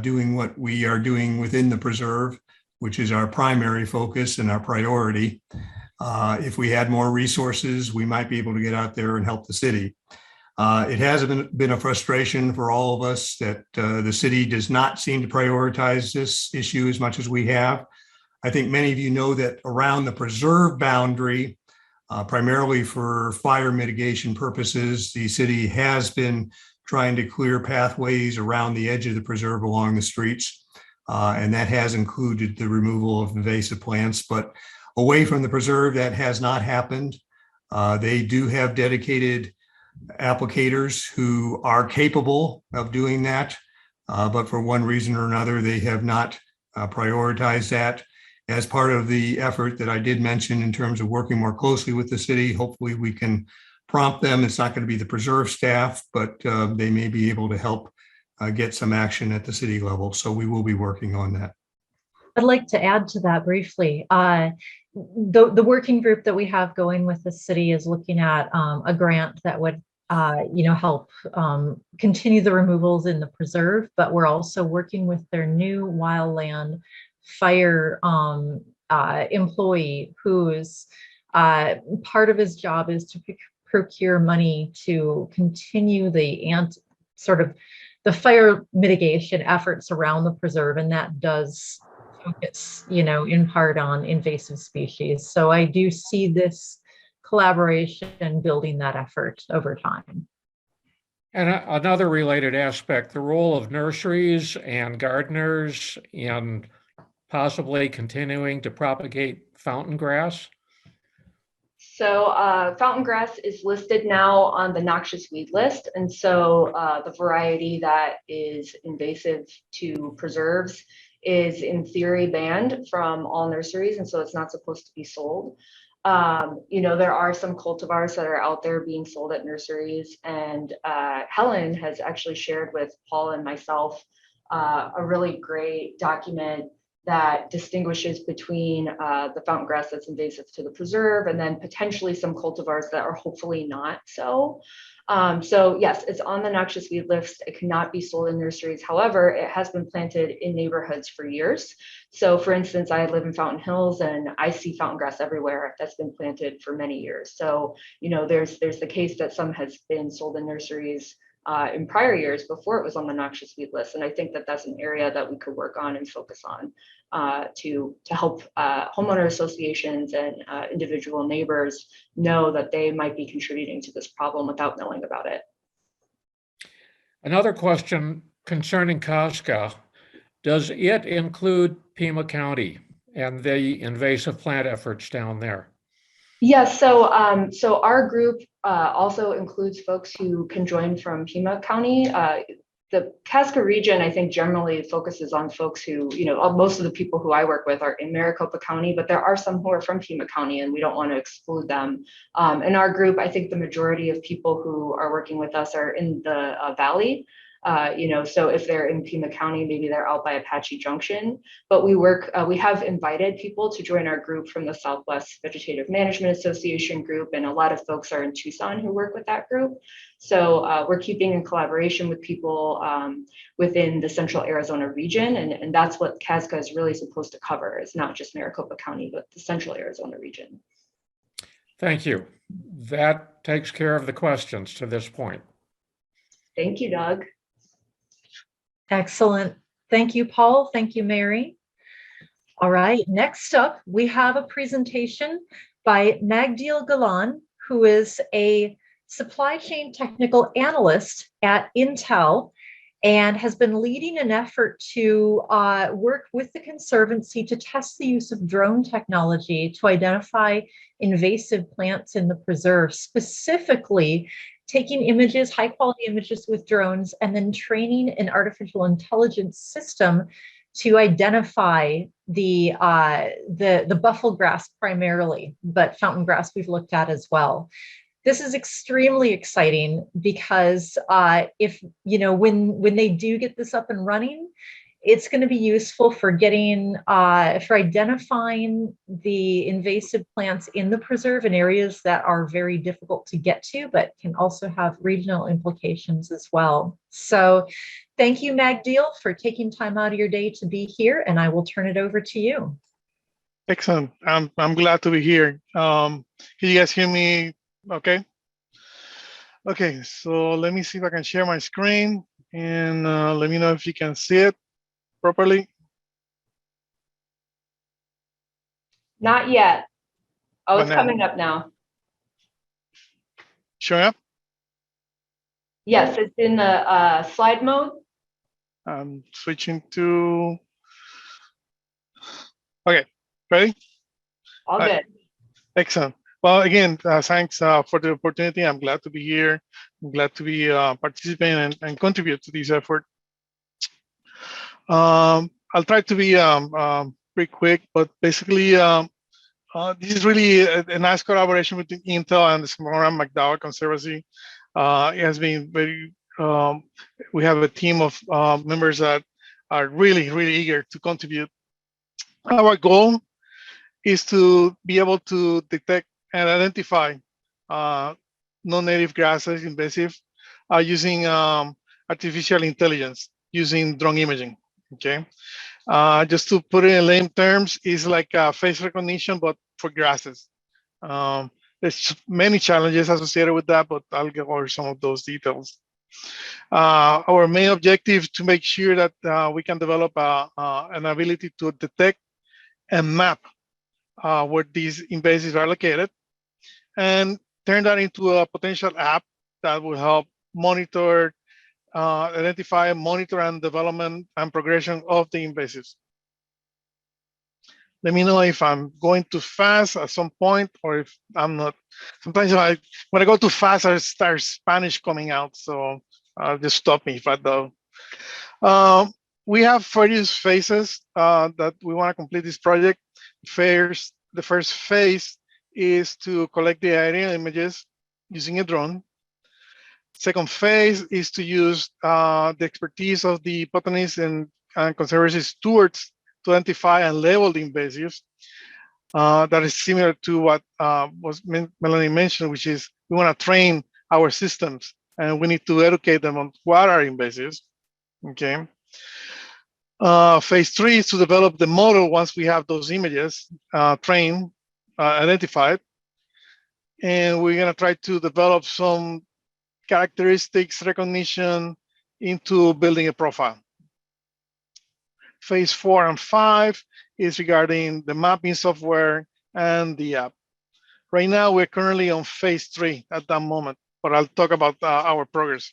doing what we are doing within the preserve, which is our primary focus and our priority. If we had more resources, we might be able to get out there and help the city. It has been a frustration for all of us that the city does not seem to prioritize this issue as much as we have. I think many of you know that around the preserve boundary, primarily for fire mitigation purposes, the city has been trying to clear pathways around the edge of the preserve along the streets. And that has included the removal of invasive plants, but away from the preserve, that has not happened. They do have dedicated applicators who are capable of doing that, but for one reason or another, they have not prioritized that. As part of the effort that I did mention in terms of working more closely with the city, hopefully we can prompt them. It's not going to be the preserve staff, but they may be able to help get some action at the city level. So we will be working on that. I'd like to add to that briefly. The working group that we have going with the city is looking at a grant that would help continue the removals in the preserve, but we're also working with their new wildland fire employee whose part of his job is to procure money to continue the fire mitigation efforts around the preserve, and that does focus, in part on invasive species. So I do see this collaboration building that effort over time. And another related aspect, the role of nurseries and gardeners in possibly continuing to propagate fountain grass. So fountain grass is listed now on the noxious weed list. And so the variety that is invasive to preserves is in theory banned from all nurseries. And so it's not supposed to be sold. There are some cultivars that are out there being sold at nurseries. And Helen has actually shared with Paul and myself a really great document that distinguishes between the fountain grass that's invasive to the preserve and then potentially some cultivars that are hopefully not so. So yes, it's on the noxious weed list. It cannot be sold in nurseries. However, it has been planted in neighborhoods for years. So for instance, I live in Fountain Hills and I see fountain grass everywhere that's been planted for many years. So, there's the case that some has been sold in nurseries in prior years before it was on the noxious weed list. And I think that that's an area that we could work on and focus on to help homeowner associations and individual neighbors know that they might be contributing to this problem without knowing about it. Another question concerning Casca, does it include Pima County and the invasive plant efforts down there? Yes, so our group also includes folks who can join from Pima County. The Casca region, I think, generally focuses on folks who, most of the people who I work with are in Maricopa County, but there are some who are from Pima County, and we don't want to exclude them. In our group, I think the majority of people who are working with us are in the Valley. So if they're in Pima County, maybe they're out by Apache Junction, but we have invited people to join our group from the Southwest Vegetative Management Association group, and a lot of folks are in Tucson who work with that group. So we're keeping in collaboration with people within the Central Arizona region, and that's what Casca is really supposed to cover. It's not just Maricopa County, but the Central Arizona region. Thank you. That takes care of the questions to this point. Thank you, Doug. Excellent. Thank you, Paul. Thank you, Mary. All right, next up, we have a presentation by Magdiel Galan, who is a supply chain technical analyst at Intel and has been leading an effort to work with the Conservancy to test the use of drone technology to identify invasive plants in the preserve, specifically taking images, high quality images with drones, and then training an artificial intelligence system to identify the buffel grass primarily, but fountain grass we've looked at as well. This is extremely exciting because when they do get this up and running, it's going to be useful for identifying the invasive plants in the preserve in areas that are very difficult to get to, but can also have regional implications as well. So thank you, Magdiel, for taking time out of your day to be here, and I will turn it over to you. Excellent. I'm glad to be here. Can you guys hear me okay? Okay, so let me see if I can share my screen and let me know if you can see it properly. Not yet. Oh, it's But now, coming up now. showing up? Yes, it's in the slide mode. I'm switching to, okay, ready? All good. Excellent. Well, again, thanks for the opportunity. I'm glad to be here. I'm glad to be participating and contribute to this effort. I'll try to be pretty quick, but basically, this is really a nice collaboration between Intel and the Sonoran McDowell Conservancy. It has been very, we have a team of members that are really, really eager to contribute. Our goal is to be able to detect and identify non-native grasses, invasive, using artificial intelligence, using drone imaging, okay? Just to put it in lame terms, it's like face recognition, but for grasses. There's many challenges associated with that, but I'll go over some of those details. Our main objective is to make sure that we can develop an ability to detect and map where these invasives are located, and turn that into a potential app that will help monitor, identify, monitor, and development and progression of the invasives. Let me know if I'm going too fast at some point, or if I'm not. Sometimes when I go too fast, I start Spanish coming out, so just stop me if I do. We have various phases that we want to complete this project. The first phase is to collect the aerial images using a drone. Second phase is to use the expertise of the botanists and conservancy stewards to identify and label the invasives. That is similar to what Melanie mentioned, which is we want to train our systems and we need to educate them on what are invasives. Okay. Phase 3 is to develop the model once we have those images trained, identified, and we're going to try to develop some characteristics recognition into building a profile. Phase 4 and 5 is regarding the mapping software and the app. Right now, we're currently on phase 3 at that moment, but I'll talk about our progress.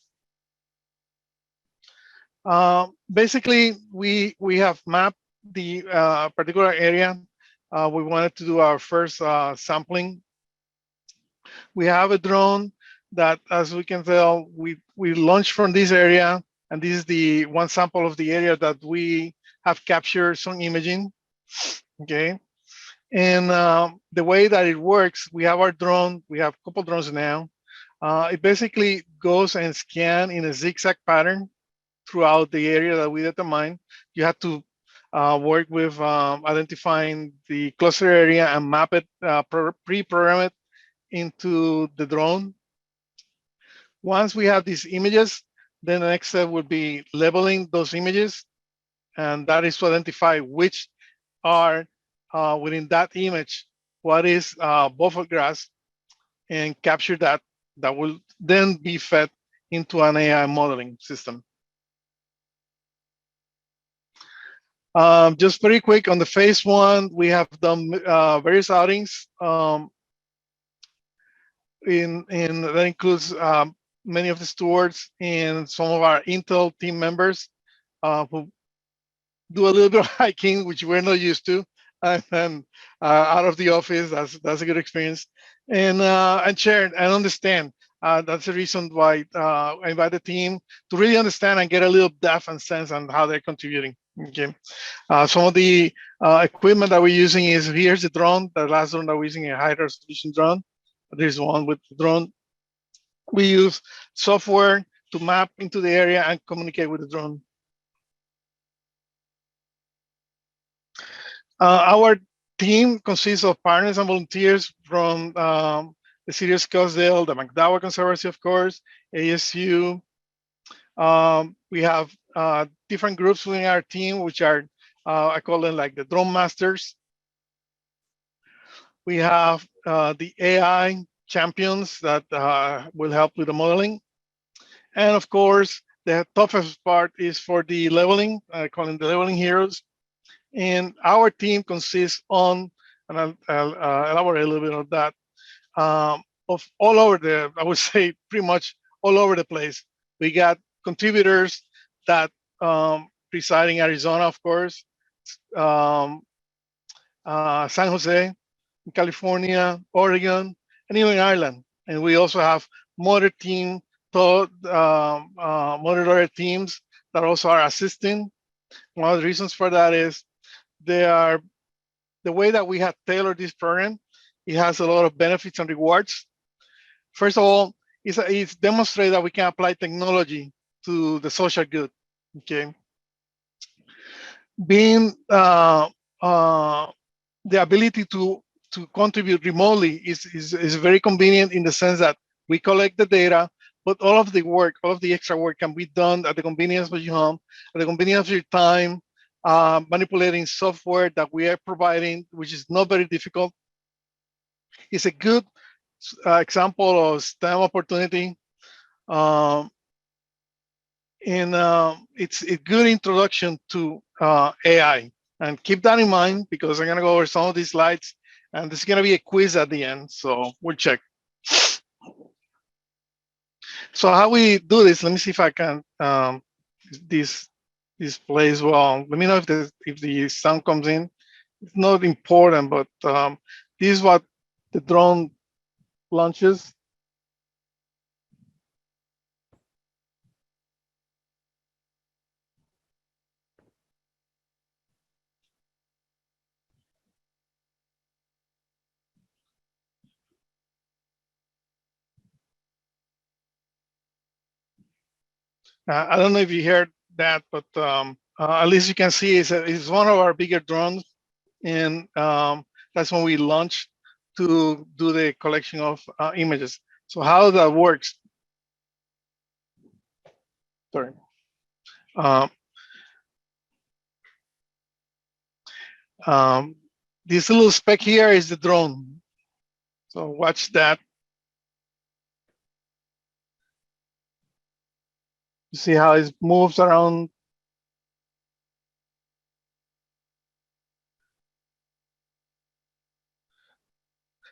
Basically, we have mapped the particular area. We wanted to do our first sampling. We have a drone that, as we can tell, we launched from this area, and this is the one sample of the area that we have captured some imaging, okay? And the way that it works, we have our drone, we have a couple drones now. It basically goes and scans in a zigzag pattern throughout the area that we determine. You have to work with identifying the cluster area and map it, pre-program it into the drone. Once we have these images, then the next step would be labeling those images, and that is to identify which are within that image, what is buffer grass, and capture that. That will then be fed into an AI modeling system. Just very quick on the phase 1, we have done various outings. That includes many of the stewards and some of our Intel team members who do a little bit of hiking, which we're not used to, and out of the office. That's a good experience, and share and understand. That's the reason why I invite the team to really understand and get a little depth and sense on how they're contributing. Okay, some of the equipment that we're using is, here's the drone. The last drone that we're using, a high resolution drone. There's one with the drone. We use software to map into the area and communicate with the drone. Our team consists of partners and volunteers from the City of Scottsdale, the McDowell Conservancy, of course, ASU. We have different groups within our team, which are, I call them like the drone masters. We have the AI champions that will help with the modeling. And of course, the toughest part is for the leveling, I call them the leveling heroes. And our team consists on, and I'll elaborate a little bit on that, of all over I would say pretty much all over the place. We got contributors that reside in Arizona, of course, San Jose, California, Oregon, and even Ireland. And we also have motor teams that also are assisting. One of the reasons for that is the way that we have tailored this program. It has a lot of benefits and rewards. First of all, it's demonstrated that we can apply technology to the social good. Okay, being the ability to contribute remotely is very convenient in the sense that we collect the data, but all of the work, all of the extra work can be done at the convenience of your home, at the convenience of your time, manipulating software that we are providing, which is not very difficult. It's a good example of STEM opportunity. It's a good introduction to AI. And keep that in mind because I'm gonna go over some of these slides and there's gonna be a quiz at the end, so we'll check. So how we do this, let me see if I can, this plays well. Let me know if the sound comes in. It's not important, but this is what the drone launches. I don't know if you heard that, but at least you can see it's one of our bigger drones, and that's when we launch to do the collection of images. So how that works? Sorry. This little speck here is the drone. So watch that. You see how it moves around.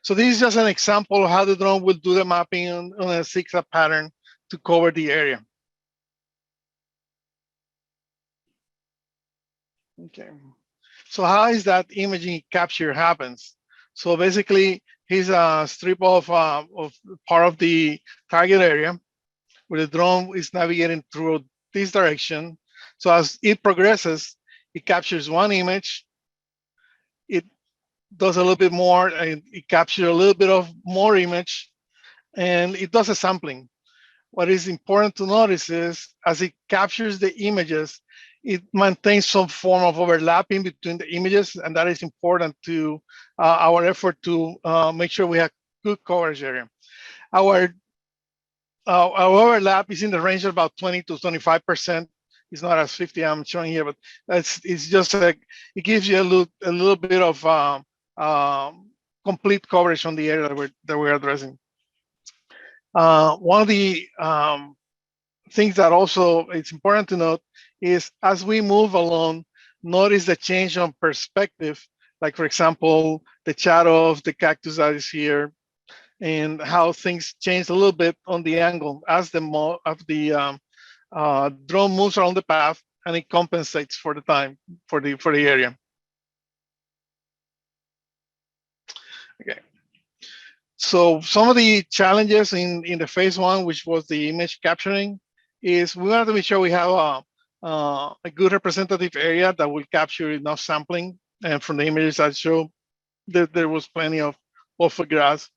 So this is just an example of how the drone will do the mapping on a zigzag pattern to cover the area. Okay. So how is that imaging capture happens? So basically, here's a strip of part of the target area where the drone is navigating through this direction. So as it progresses, it captures one image. It does a little bit more, and it captures a little bit of more image, and it does a sampling. What is important to notice is as it captures the images, it maintains some form of overlapping between the images, and that is important to our effort to make sure we have good coverage area. Our overlap is in the range of about 20 to 25%. It's not as 50 I'm showing here, but it's just like it gives you a little bit of complete coverage on the area that we're addressing. One of the things that also it's important to note is as we move along, notice the change on perspective. Like for example, the shadow of the cactus that is here, and how things change a little bit on the angle as the drone moves around the path, and it compensates for the time for the area. Okay. So some of the challenges in the phase one, which was the image capturing, is we wanted to make sure we have a good representative area that will capture enough sampling. And from the images I showed, there was plenty of grass.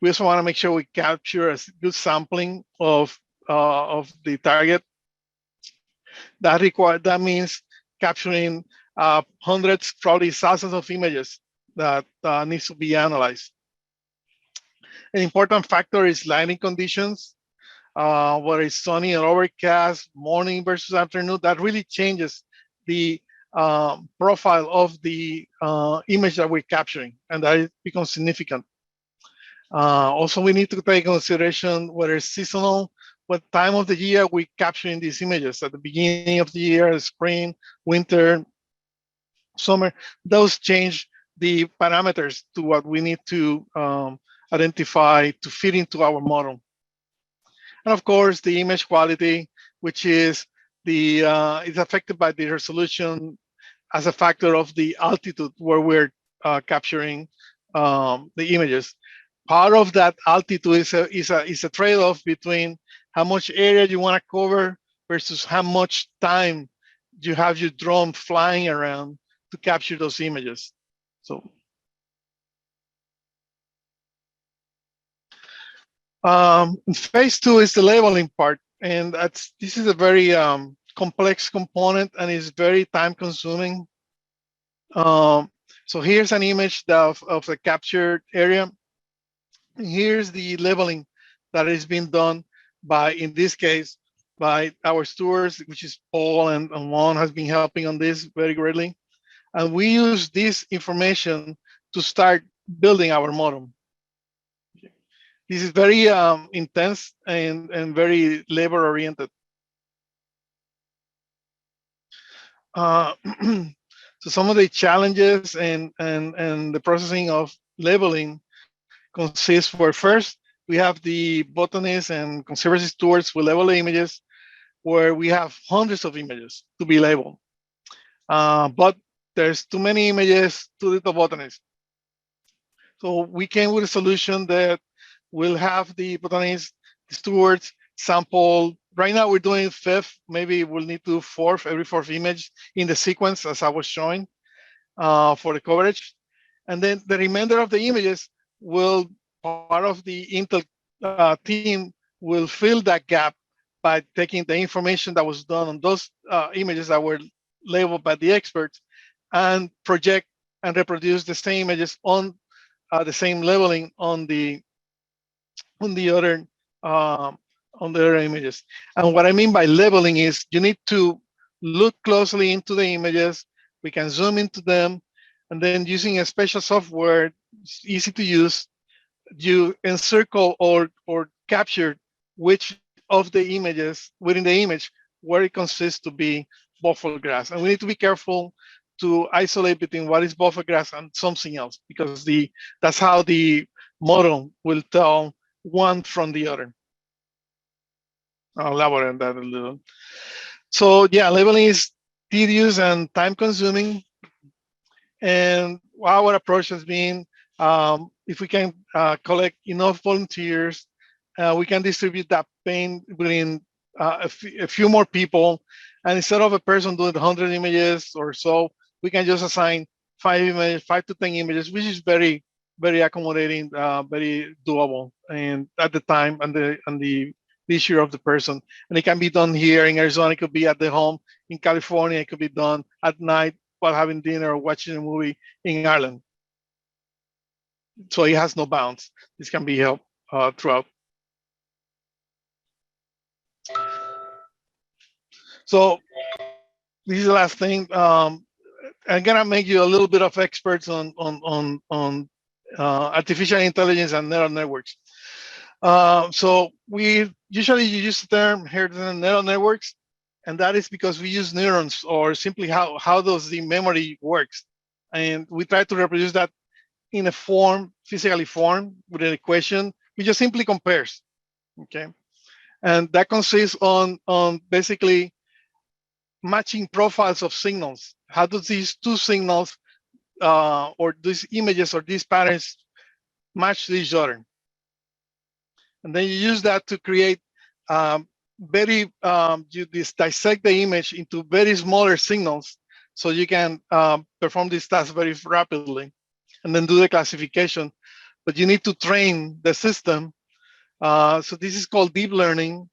We also want to make sure we capture a good sampling of the target. That means capturing hundreds, probably thousands of images that needs to be analyzed. An important factor is lighting conditions, whether it's sunny or overcast, morning versus afternoon. That really changes the profile of the image that we're capturing, and that becomes significant. Also, we need to take into consideration whether it's seasonal, what time of the year we capturing these images. At the beginning of the year, spring, winter, summer, those change the parameters to what we need to identify to fit into our model. And of course, the image quality, which is is affected by the resolution as a factor of the altitude where we're capturing the images. Part of that altitude is a trade-off between how much area you want to cover versus how much time you have your drone flying around to capture those images. So phase 2 is the labeling part, and this is a very complex component and is very time consuming. So here's an image of the captured area. Here's the labeling that is being done by, in this case, by our stewards, which is Paul and Juan has been helping on this very greatly. And we use this information to start building our model. This is very intense and very labor oriented. So some of the challenges and the processing of labeling consists where first we have the botanists and conservancy stewards will label the images where we have hundreds of images to be labeled. But there's too many images to the botanists. So we came with a solution that will have the botanists, the stewards sample. Right now we're doing fifth, maybe we'll need to do fourth, every fourth image in the sequence as I was showing for the coverage. And then the remainder of the images will, part of the Intel team will fill that gap by taking the information that was done on those images that were labeled by the experts and project and reproduce the same images on the same labeling on the other images. And what I mean by labeling is you need to look closely into the images. We can zoom into them, and then using a special software, it's easy to use, you encircle or capture which of the images within the image where it consists to be buffer grass. And we need to be careful to isolate between what is buffer grass and something else, because that's how the model will tell one from the other. I'll elaborate on that a little. So yeah, labeling is tedious and time consuming. And our approach has been, if we can collect enough volunteers, we can distribute that paint between a few more people. And instead of a person doing 100 images or so, we can just assign 5 to 10 images, which is very, very accommodating, very doable, and at the time and the leisure of the person. And it can be done here in Arizona. It could be at the home in California. It could be done at night while having dinner or watching a movie in Ireland. So it has no bounds. This can be helped throughout. So this is the last thing. I'm gonna make you a little bit of experts on artificial intelligence and neural networks. So we usually use the term here neural networks, and that is because we use neurons, or simply how does the memory works, and we try to reproduce that in a form, physically form, with an equation. We just simply compares, okay, and that consists on basically matching profiles of signals. How do these two signals or these images or these patterns match to each other? And then you use that to create you dissect the image into very smaller signals, so you can perform this task very rapidly and then do the classification. But you need to train the system. So this is called deep learning.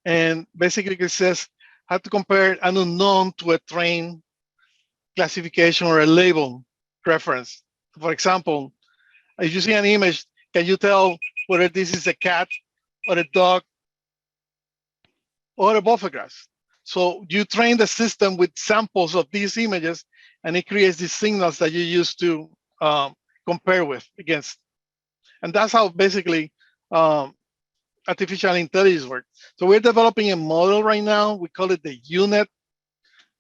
And basically it says how to compare an unknown to a trained classification or a label reference. For example, if you see an image, can you tell whether this is a cat or a dog or a buffer grass? So you train the system with samples of these images, and it creates these signals that you use to compare with against. And that's how basically artificial intelligence works. So we're developing a model right now. We call it the UNet,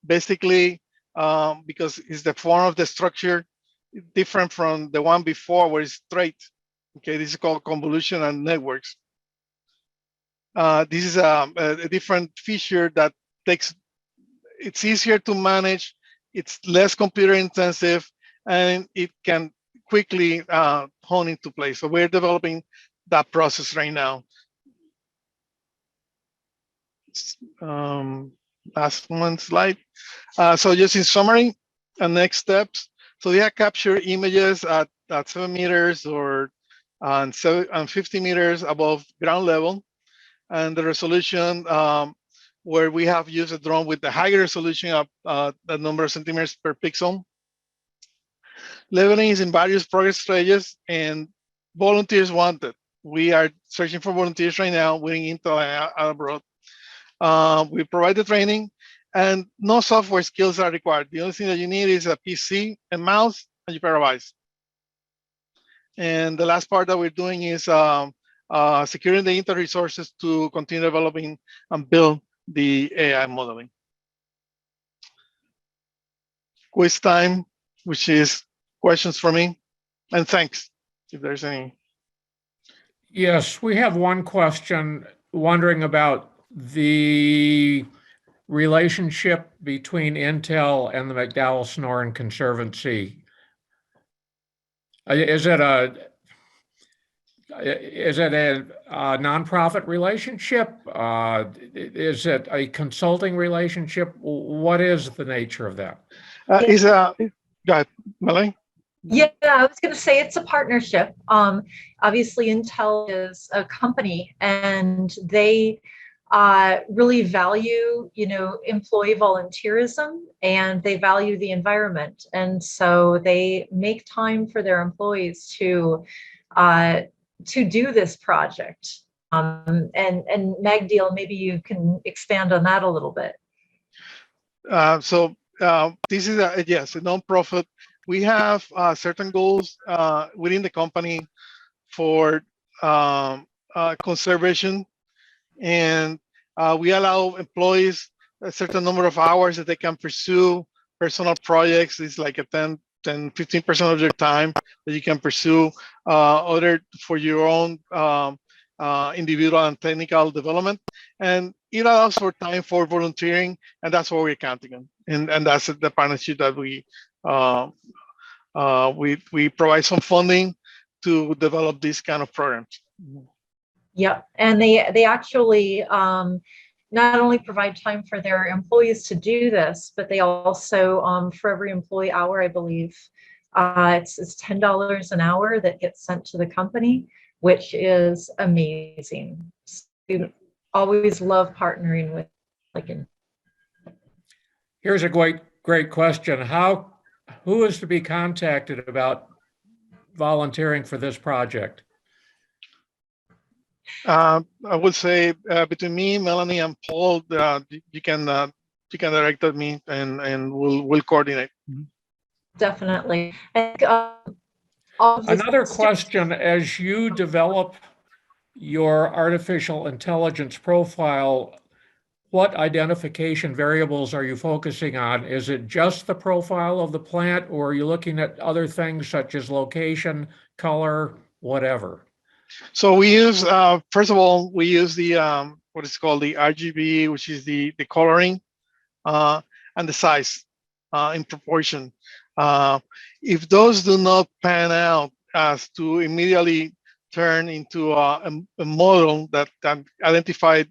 basically because it's the form of the structure different from the one before where it's straight. Okay, this is called convolutional networks. This is a different feature that it's easier to manage, it's less computer intensive, and it can quickly hone into place. So we're developing that process right now. Last one slide. So just in summary, next steps. So they have captured images at 7 meters or and 50 meters above ground level, and the resolution where we have used a drone with the higher resolution of the number of centimeters per pixel. Leveling is in various progress stages, and volunteers wanted. We are searching for volunteers right now, winning intel and abroad. We provide the training, and no software skills are required. The only thing that you need is a PC, a mouse, and your pair of eyes. And the last part that we're doing is securing the intel resources to continue developing and build the AI modeling. Quiz time, which is questions for me, and thanks, if there's any. Yes, we have one question wondering about the relationship between Intel and the McDowell Sonoran Conservancy. Is it a nonprofit relationship? Is it a consulting relationship? What is the nature of that? Go ahead, Melanie. Yeah, I was going to say it's a partnership. Obviously, Intel is a company, and they really value, employee volunteerism, and they value the environment, and so they make time for their employees to do this project. And Magdiel, maybe you can expand on that a little bit. This is a nonprofit. We have certain goals within the company for conservation, and we allow employees a certain number of hours that they can pursue personal projects. It's like a 10-15% of their time that you can pursue other for your own individual and technical development. And it allows for time for volunteering, and that's what we're counting on. And that's the partnership that we provide some funding to develop these kind of programs. Yeah, and they actually not only provide time for their employees to do this, but they also, for every employee hour, I believe, it's $10 an hour that gets sent to the company, which is amazing. So we always love partnering with Hallagan. Here's a great question. Who is to be contacted about volunteering for this project? I would say between me, Melanie, and Paul, you can direct at me, and we'll coordinate. Definitely. And, another question: as you develop your artificial intelligence profile, what identification variables are you focusing on? Is it just the profile of the plant, or are you looking at other things such as location, color, whatever? So we use, first of all, we use the what is called the RGB, which is the coloring, and the size in proportion. If those do not pan out as to immediately turn into a model that identified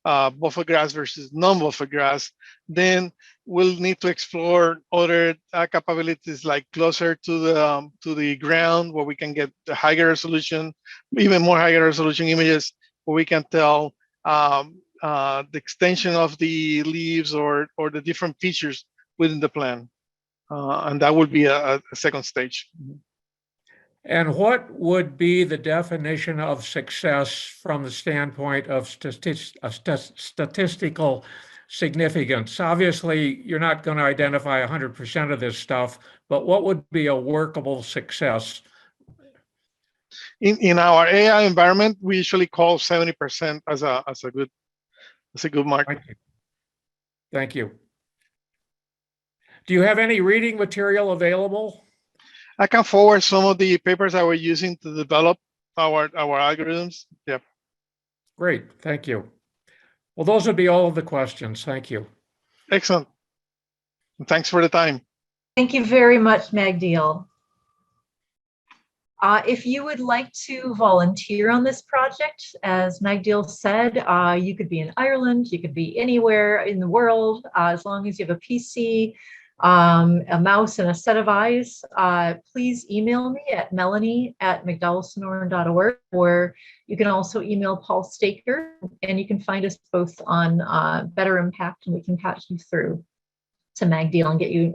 buffer grass versus non-buffer grass, then we'll need to explore other capabilities, like closer to the ground, where we can get the higher resolution, even more higher resolution images, where we can tell the extension of the leaves or the different features within the plant, and that would be a second stage. And what would be the definition of success from the standpoint of statistical significance? Obviously, you're not going to identify 100% of this stuff, but what would be a workable success? in our AI environment, we usually call 70% as a good mark. Thank you. Thank you. Do you have any reading material available? I can forward some of the papers that we're using to develop our algorithms. Yeah. Great, thank you. Well, those would be all of the questions. Thank you. Excellent. Thanks for the time. Thank you very much, Magdiel. If you would like to volunteer on this project, as Magdiel said, you could be in Ireland, you could be anywhere in the world, as long as you have a PC, a mouse, and a set of eyes. Please email me at melanie@mcdowellsonoran.org, or you can also email Paul Staker, and you can find us both on Better Impact, and we can patch you through to Magdiel and get you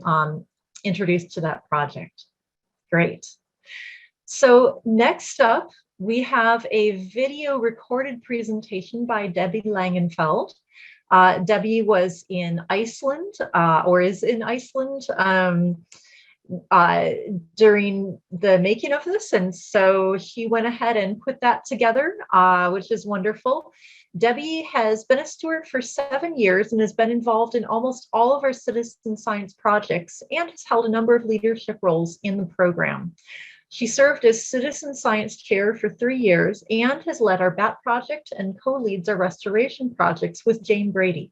introduced to that project. Great. So next up, we have a video recorded presentation by Debbie Langenfeld. Debbie was in Iceland, or is in Iceland during the making of this, and so she went ahead and put that together, which is wonderful. Debbie has been a steward for 7 years and has been involved in almost all of our citizen science projects and has held a number of leadership roles in the program. She served as Citizen Science Chair for 3 years and has led our BAT project and co-leads our restoration projects with Jane Brady.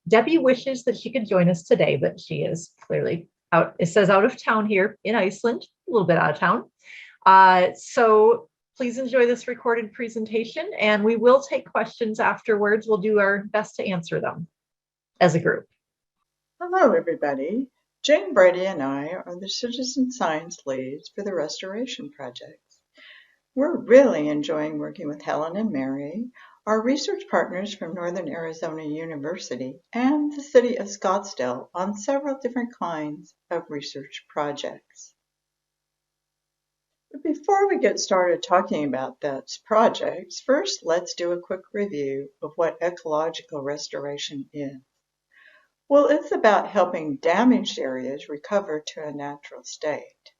Debbie wishes that she could join us today, but she is clearly out, it says out of town here in Iceland, a little bit out of town. So please enjoy this recorded presentation, and we will take questions afterwards. We'll do our best to answer them as a group. Hello, everybody. Jane Brady and I are the citizen science leads for the restoration projects. We're really enjoying working with Helen and Mary, our research partners from Northern Arizona University and the city of Scottsdale on several different kinds of research projects. But before we get started talking about those projects, first let's do a quick review of what ecological restoration is. Well, it's about helping damaged areas recover to a natural state,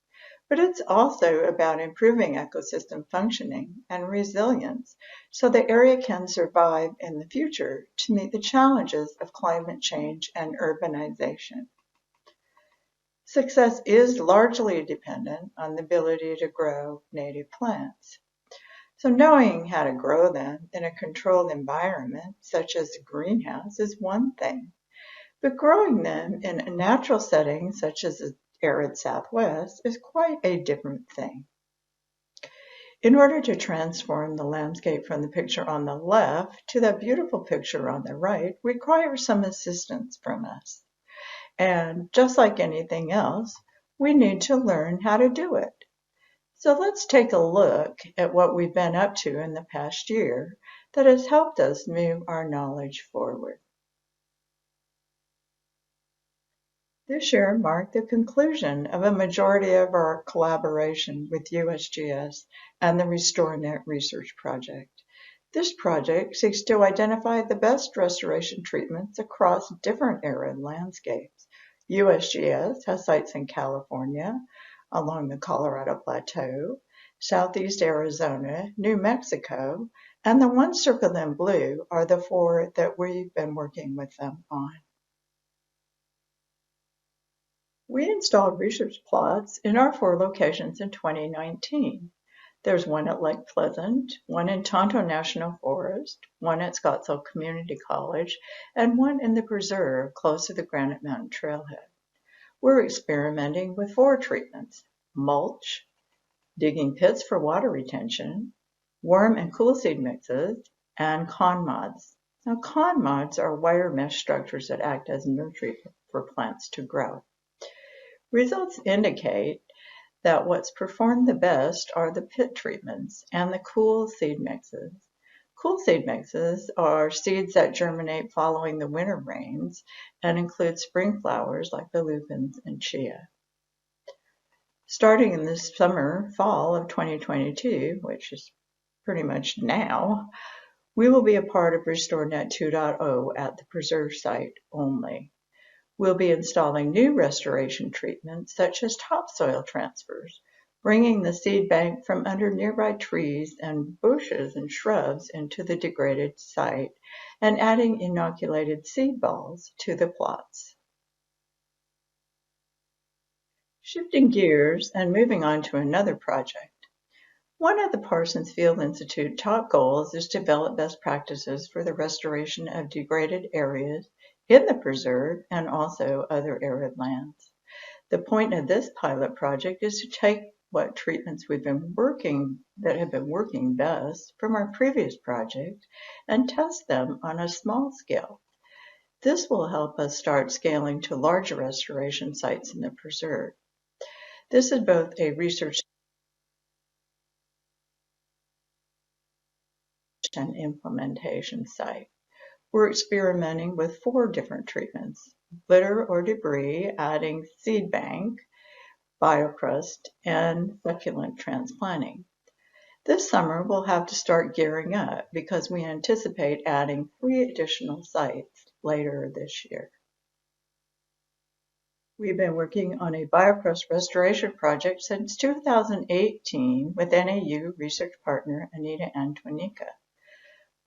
but it's also about improving ecosystem functioning and resilience so the area can survive in the future to meet the challenges of climate change and urbanization. Success is largely dependent on the ability to grow native plants. So knowing how to grow them in a controlled environment, such as a greenhouse, is one thing. But growing them in a natural setting, such as the arid Southwest, is quite a different thing. In order to transform the landscape from the picture on the left to that beautiful picture on the right requires some assistance from us. And just like anything else, we need to learn how to do it. So let's take a look at what we've been up to in the past year that has helped us move our knowledge forward. This year marked the conclusion of a majority of our collaboration with USGS and the RestoreNet research project. This project seeks to identify the best restoration treatments across different arid landscapes. USGS has sites in California, along the Colorado Plateau, Southeast Arizona, New Mexico, and the ones circled in blue are the 4 that we've been working with them on. We installed research plots in our 4 locations in 2019. There's one at Lake Pleasant, one in Tonto National Forest, one at Scottsdale Community College, and one in the preserve close to the Granite Mountain Trailhead. We're experimenting with 4 treatments: mulch, digging pits for water retention, worm and cool seed mixes, and con mods. Now, con mods are wire mesh structures that act as nursery for plants to grow. Results indicate that what's performed the best are the pit treatments and the cool seed mixes. Cool seed mixes are seeds that germinate following the winter rains and include spring flowers like the lupins and chia. Starting in this fall of 2022, which is pretty much now, we will be a part of RestoreNet 2.0 at the preserve site only. We'll be installing new restoration treatments such as topsoil transfers, bringing the seed bank from under nearby trees and bushes and shrubs into the degraded site, and adding inoculated seed balls to the plots. Shifting gears and moving on to another project. One of the Parsons Field Institute top goals is to develop best practices for the restoration of degraded areas in the preserve and also other arid lands. The point of this pilot project is to take what treatments that have been working best from our previous project and test them on a small scale. This will help us start scaling to larger restoration sites in the preserve. This is both a research and implementation site. We're experimenting with 4 different treatments: litter or debris, adding seed bank, biocrust, and succulent transplanting. This summer, we'll have to start gearing up because we anticipate adding 3 additional sites later this year. We've been working on a biocrust restoration project since 2018 with NAU research partner Anita Antonica.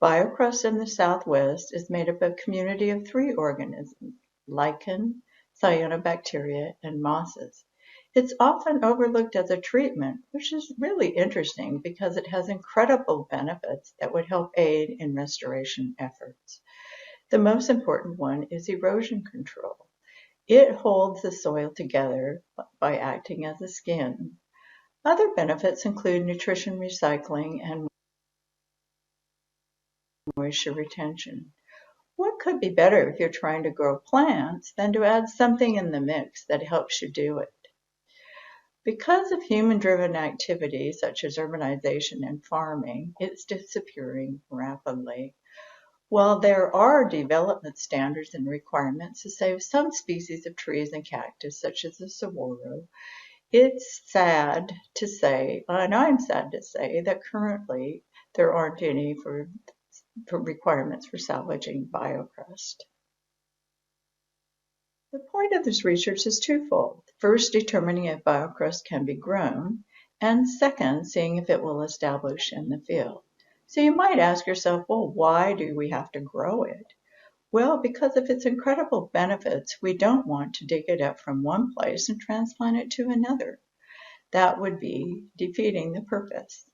Biocrust in the Southwest is made up of a community of 3 organisms: lichen, cyanobacteria, and mosses. It's often overlooked as a treatment, which is really interesting because it has incredible benefits that would help aid in restoration efforts. The most important one is erosion control. It holds the soil together by acting as a skin. Other benefits include nutrition recycling and moisture retention. What could be better if you're trying to grow plants than to add something in the mix that helps you do it? Because of human-driven activities such as urbanization and farming, it's disappearing rapidly. While there are development standards and requirements to save some species of trees and cactus, such as the saguaro, it's sad to say, and I'm sad to say, that currently there aren't any for requirements for salvaging biocrust. The point of this research is twofold. First, determining if biocrust can be grown, and second, seeing if it will establish in the field. So you might ask yourself, well, why do we have to grow it? Well, because of its incredible benefits, we don't want to dig it up from one place and transplant it to another. That would be defeating the purpose.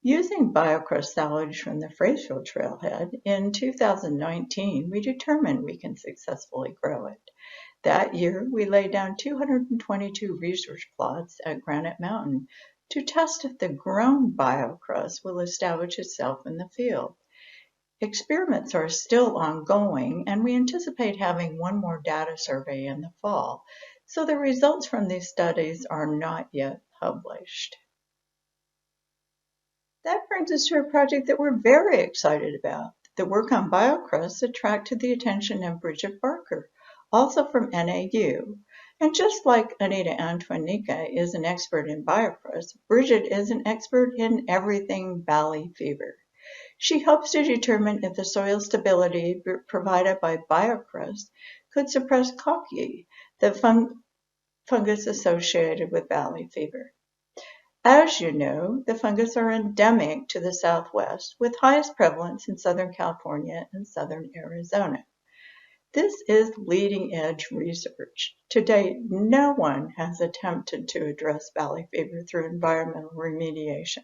Using biocrust salvage from the Fracefield Trailhead, in 2019, we determined we can successfully grow it. That year, we laid down 222 research plots at Granite Mountain to test if the grown biocrust will establish itself in the field. Experiments are still ongoing, and we anticipate having one more data survey in the fall, so the results from these studies are not yet published. That brings us to a project that we're very excited about. The work on biocrust attracted the attention of Bridget Barker, also from NAU. And just like Anita Antonica is an expert in biocrust, Bridget is an expert in everything valley fever. She helps to determine if the soil stability provided by biocrust could suppress cocci, the fungus associated with valley fever. As you know, the fungus are endemic to the Southwest, with highest prevalence in Southern California and Southern Arizona. This is leading-edge research. To date, no one has attempted to address valley fever through environmental remediation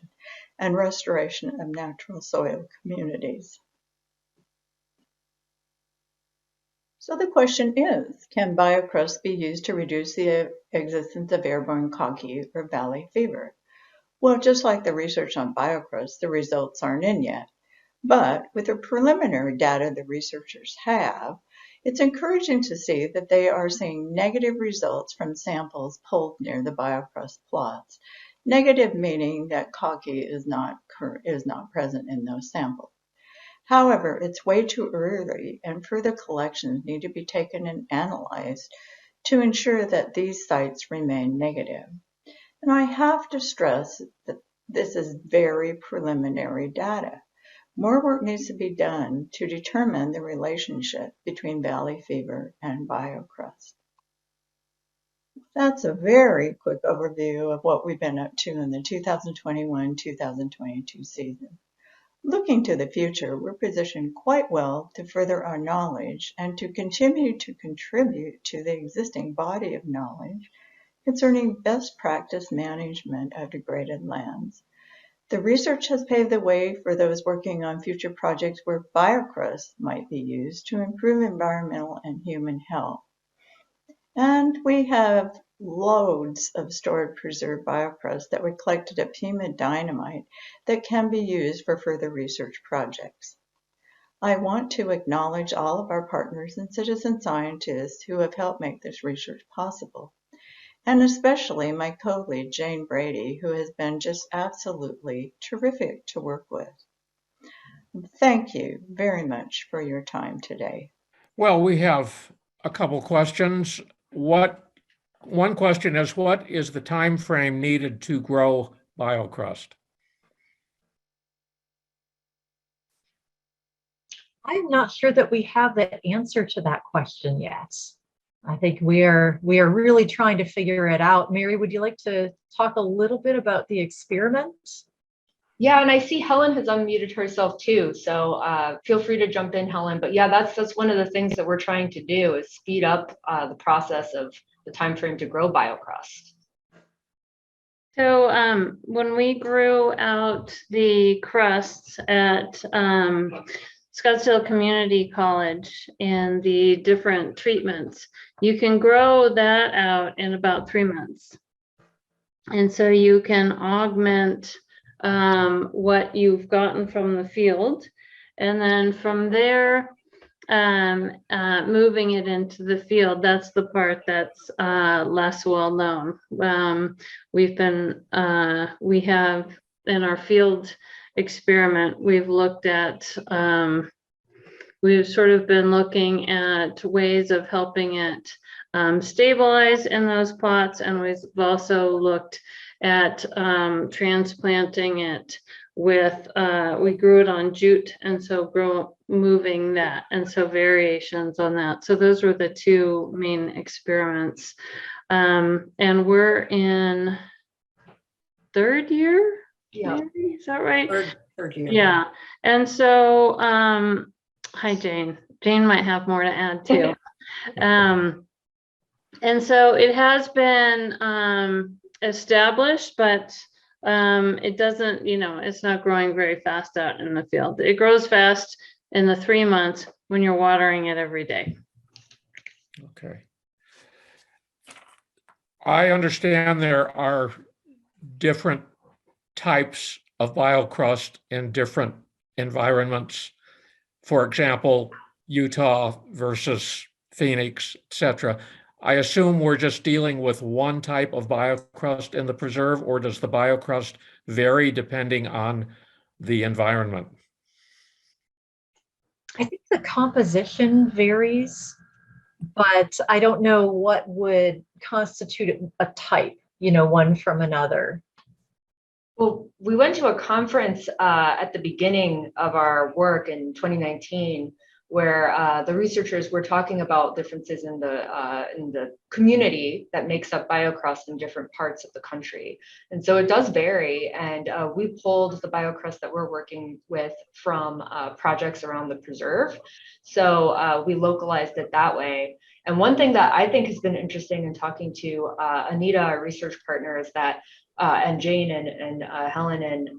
and restoration of natural soil communities. So the question is, can biocrust be used to reduce the existence of airborne cocci or valley fever? Well, just like the research on biocrust, the results aren't in yet. But with the preliminary data the researchers have, it's encouraging to see that they are seeing negative results from samples pulled near the biocrust plots. Negative meaning that cocci is not present in those samples. However, it's way too early, and further collections need to be taken and analyzed to ensure that these sites remain negative. And I have to stress that this is very preliminary data. More work needs to be done to determine the relationship between valley fever and biocrust. That's a very quick overview of what we've been up to in the 2021-2022 season. Looking to the future, we're positioned quite well to further our knowledge and to continue to contribute to the existing body of knowledge concerning best practice management of degraded lands. The research has paved the way for those working on future projects where biocrust might be used to improve environmental and human health. And we have loads of stored preserved biocrust that we collected at Pima Dynamite that can be used for further research projects. I want to acknowledge all of our partners and citizen scientists who have helped make this research possible, and especially my co-lead, Jane Brady, who has been just absolutely terrific to work with. Thank you very much for your time today. Well, we have a couple questions. One question is, what is the time frame needed to grow biocrust? I'm not sure that we have the answer to that question yet. I think we are really trying to figure it out. Mary, would you like to talk a little bit about the experiment? Yeah, and I see Helen has unmuted herself too, so feel free to jump in, Helen. But yeah, that's one of the things that we're trying to do is speed up the process of the time frame to grow biocrust. So when we grew out the crusts at Scottsdale Community College and the different treatments, you can grow that out in about 3 months. And so you can augment what you've gotten from the field. And then from there, moving it into the field, that's the part that's less well known. We have in our field experiment, we've looked at, we've sort of been looking at ways of helping it stabilize in those plots, and we've also looked at transplanting it with, we grew it on jute, and so moving that, and so variations on that. So those were the two main experiments. And we're in third year? Yeah. Maybe? Is that right? Third year. Yeah. And so, hi, Jane. Jane might have more to add too. And so it has been established, but it doesn't, it's not growing very fast out in the field. It grows fast in the 3 months when you're watering it every day. Okay. I understand there are different types of biocrust in different environments. For example, Utah versus Phoenix, etc. I assume we're just dealing with one type of biocrust in the preserve, or does the biocrust vary depending on the environment? I think the composition varies, but I don't know what would constitute a type, one from another. Well, we went to a conference at the beginning of our work in 2019, where the researchers were talking about differences in the community that makes up biocrust in different parts of the country. And so it does vary. And we pulled the biocrust that we're working with from projects around the preserve. So we localized it that way. And one thing that I think has been interesting in talking to Anita, our research partner, is that and Jane and Helen and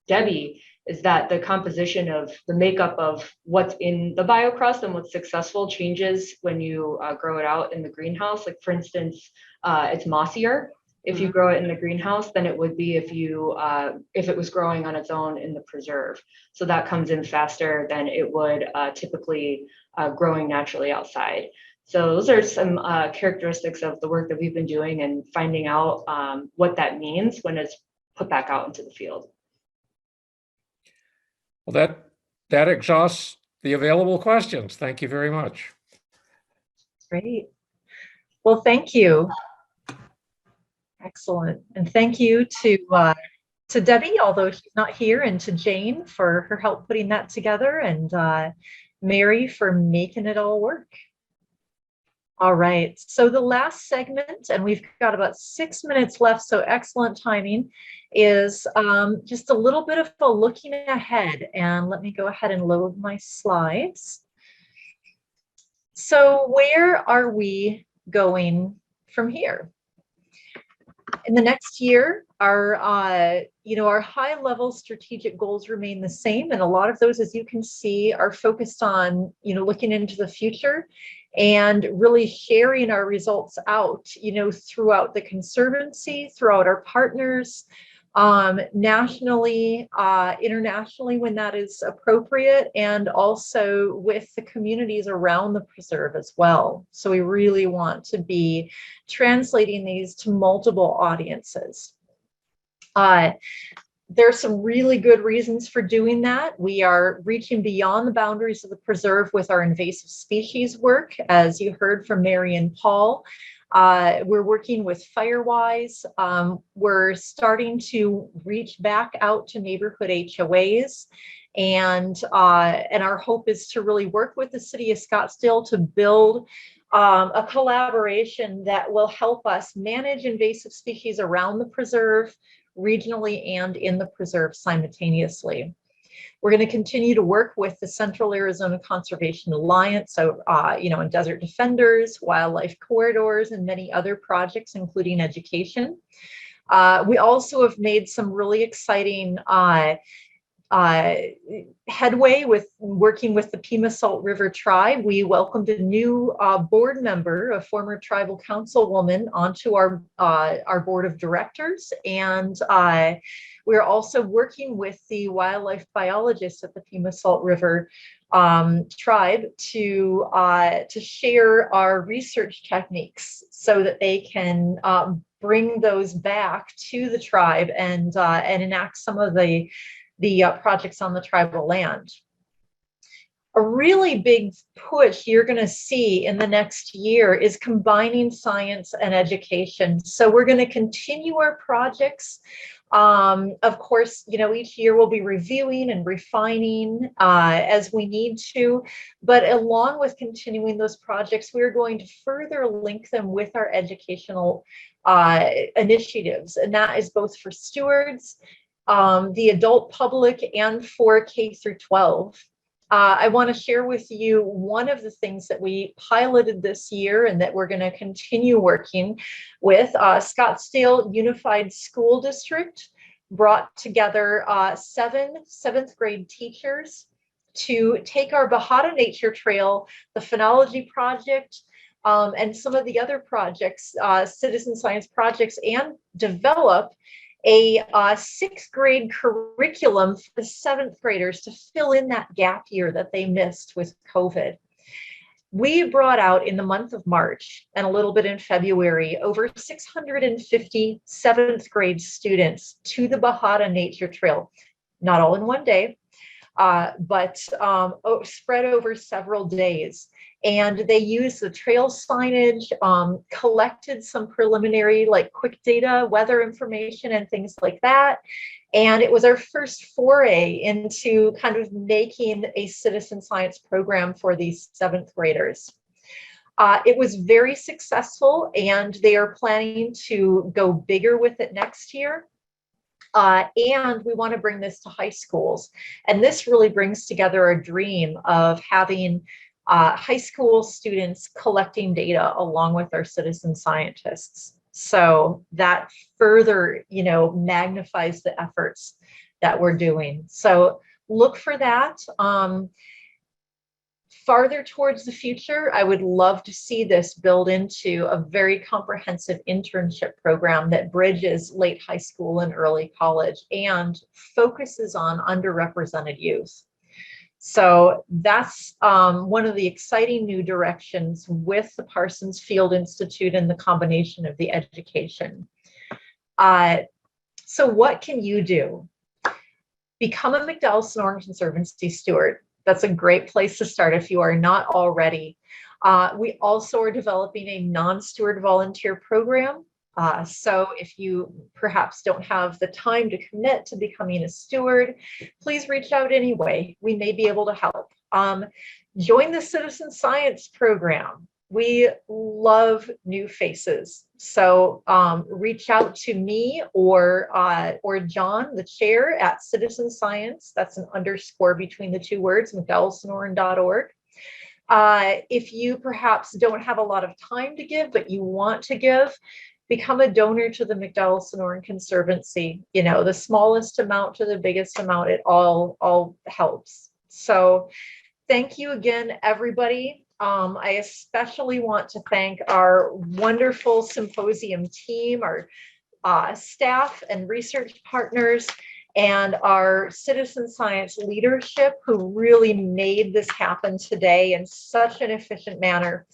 Debbie, is that the composition of the makeup of what's in the biocrust and what's successful changes when you grow it out in the greenhouse. Like for instance, it's mossier if you grow it in the greenhouse than it would be if it was growing on its own in the preserve. So that comes in faster than it would typically growing naturally outside. So those are some characteristics of the work that we've been doing and finding out what that means when it's put back out into the field. Well, that exhausts the available questions. Thank you very much. Great. Well, thank you. Excellent. And thank you to Debbie, although she's not here, and to Jane for her help putting that together, and Mary for making it all work. All right, so the last segment, and we've got about 6 minutes left, so excellent timing, is just a little bit of a looking ahead. And let me go ahead and load my slides. So where are we going from here? In the next year, our high-level strategic goals remain the same, and a lot of those, as you can see, are focused on looking into the future and really sharing our results out, throughout the Conservancy, throughout our partners, nationally, internationally when that is appropriate, and also with the communities around the preserve as well. So we really want to be translating these to multiple audiences. There's some really good reasons for doing that. We are reaching beyond the boundaries of the preserve with our invasive species work, as you heard from Mary and Paul. We're working with Firewise. We're starting to reach back out to neighborhood HOAs. And our hope is to really work with the city of Scottsdale to build a collaboration that will help us manage invasive species around the preserve, regionally and in the preserve simultaneously. We're going to continue to work with the Central Arizona Conservation Alliance, so and Desert Defenders, Wildlife Corridors, and many other projects, including education. We also have made some really exciting headway with working with the Pima Salt River Tribe. We welcomed a new board member, a former tribal councilwoman, onto our board of directors, and we're also working with the wildlife biologists at the Pima Salt River Tribe to share our research techniques so that they can bring those back to the tribe and enact some of the projects on the tribal land. A really big push you're going to see in the next year is combining science and education. So we're going to continue our projects. Of course, each year we'll be reviewing and refining as we need to, but along with continuing those projects, we're going to further link them with our educational initiatives, and that is both for stewards, the adult public, and for K through 12. I want to share with you one of the things that we piloted this year and that we're going to continue working with. Scottsdale Unified School District brought together 7 seventh grade teachers to take our Bahada Nature Trail, the Phenology Project, and some of the other projects, citizen science projects, and develop a 6th grade curriculum for the 7th graders to fill in that gap year that they missed with COVID. We brought out in the month of March and a little bit in February over 650 7th grade students to the Bahada Nature Trail, not all in one day, but spread over several days. And they used the trail signage, collected some preliminary quick data, weather information, and things like that. And it was our first foray into kind of making a citizen science program for these 7th graders. It was very successful, and they are planning to go bigger with it next year. And we want to bring this to high schools. And this really brings together a dream of having high school students collecting data along with our citizen scientists. So that further, magnifies the efforts that we're doing. So look for that. Farther towards the future, I would love to see this build into a very comprehensive internship program that bridges late high school and early college and focuses on underrepresented youth. So that's one of the exciting new directions with the Parsons Field Institute and the combination of the education. So what can you do? Become a McDowell Sonoran Conservancy steward. That's a great place to start if you are not already. We also are developing a non-steward volunteer program. So if you perhaps don't have the time to commit to becoming a steward, please reach out anyway. We may be able to help. Join the citizen science program. We love new faces. So reach out to me or John, the chair at Citizen Science. That's an underscore between the two words, McDowellSonoran.org. If you perhaps don't have a lot of time to give, but you want to give, become a donor to the McDowell Sonoran Conservancy. You know, the smallest amount to the biggest amount, it all helps. So thank you again, everybody. I especially want to thank our wonderful symposium team, our staff and research partners, and our citizen science leadership who really made this happen today in such an efficient manner.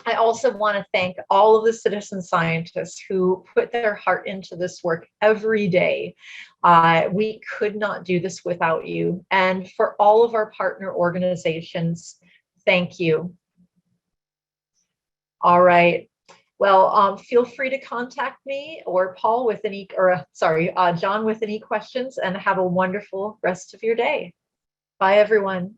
I also want to thank all of the citizen scientists who put their heart into this work every day. We could not do this without you. And for all of our partner organizations, thank you. All right. Well, feel free to contact me or Paul with any, or sorry, John with any questions, and have a wonderful rest of your day. Bye, everyone.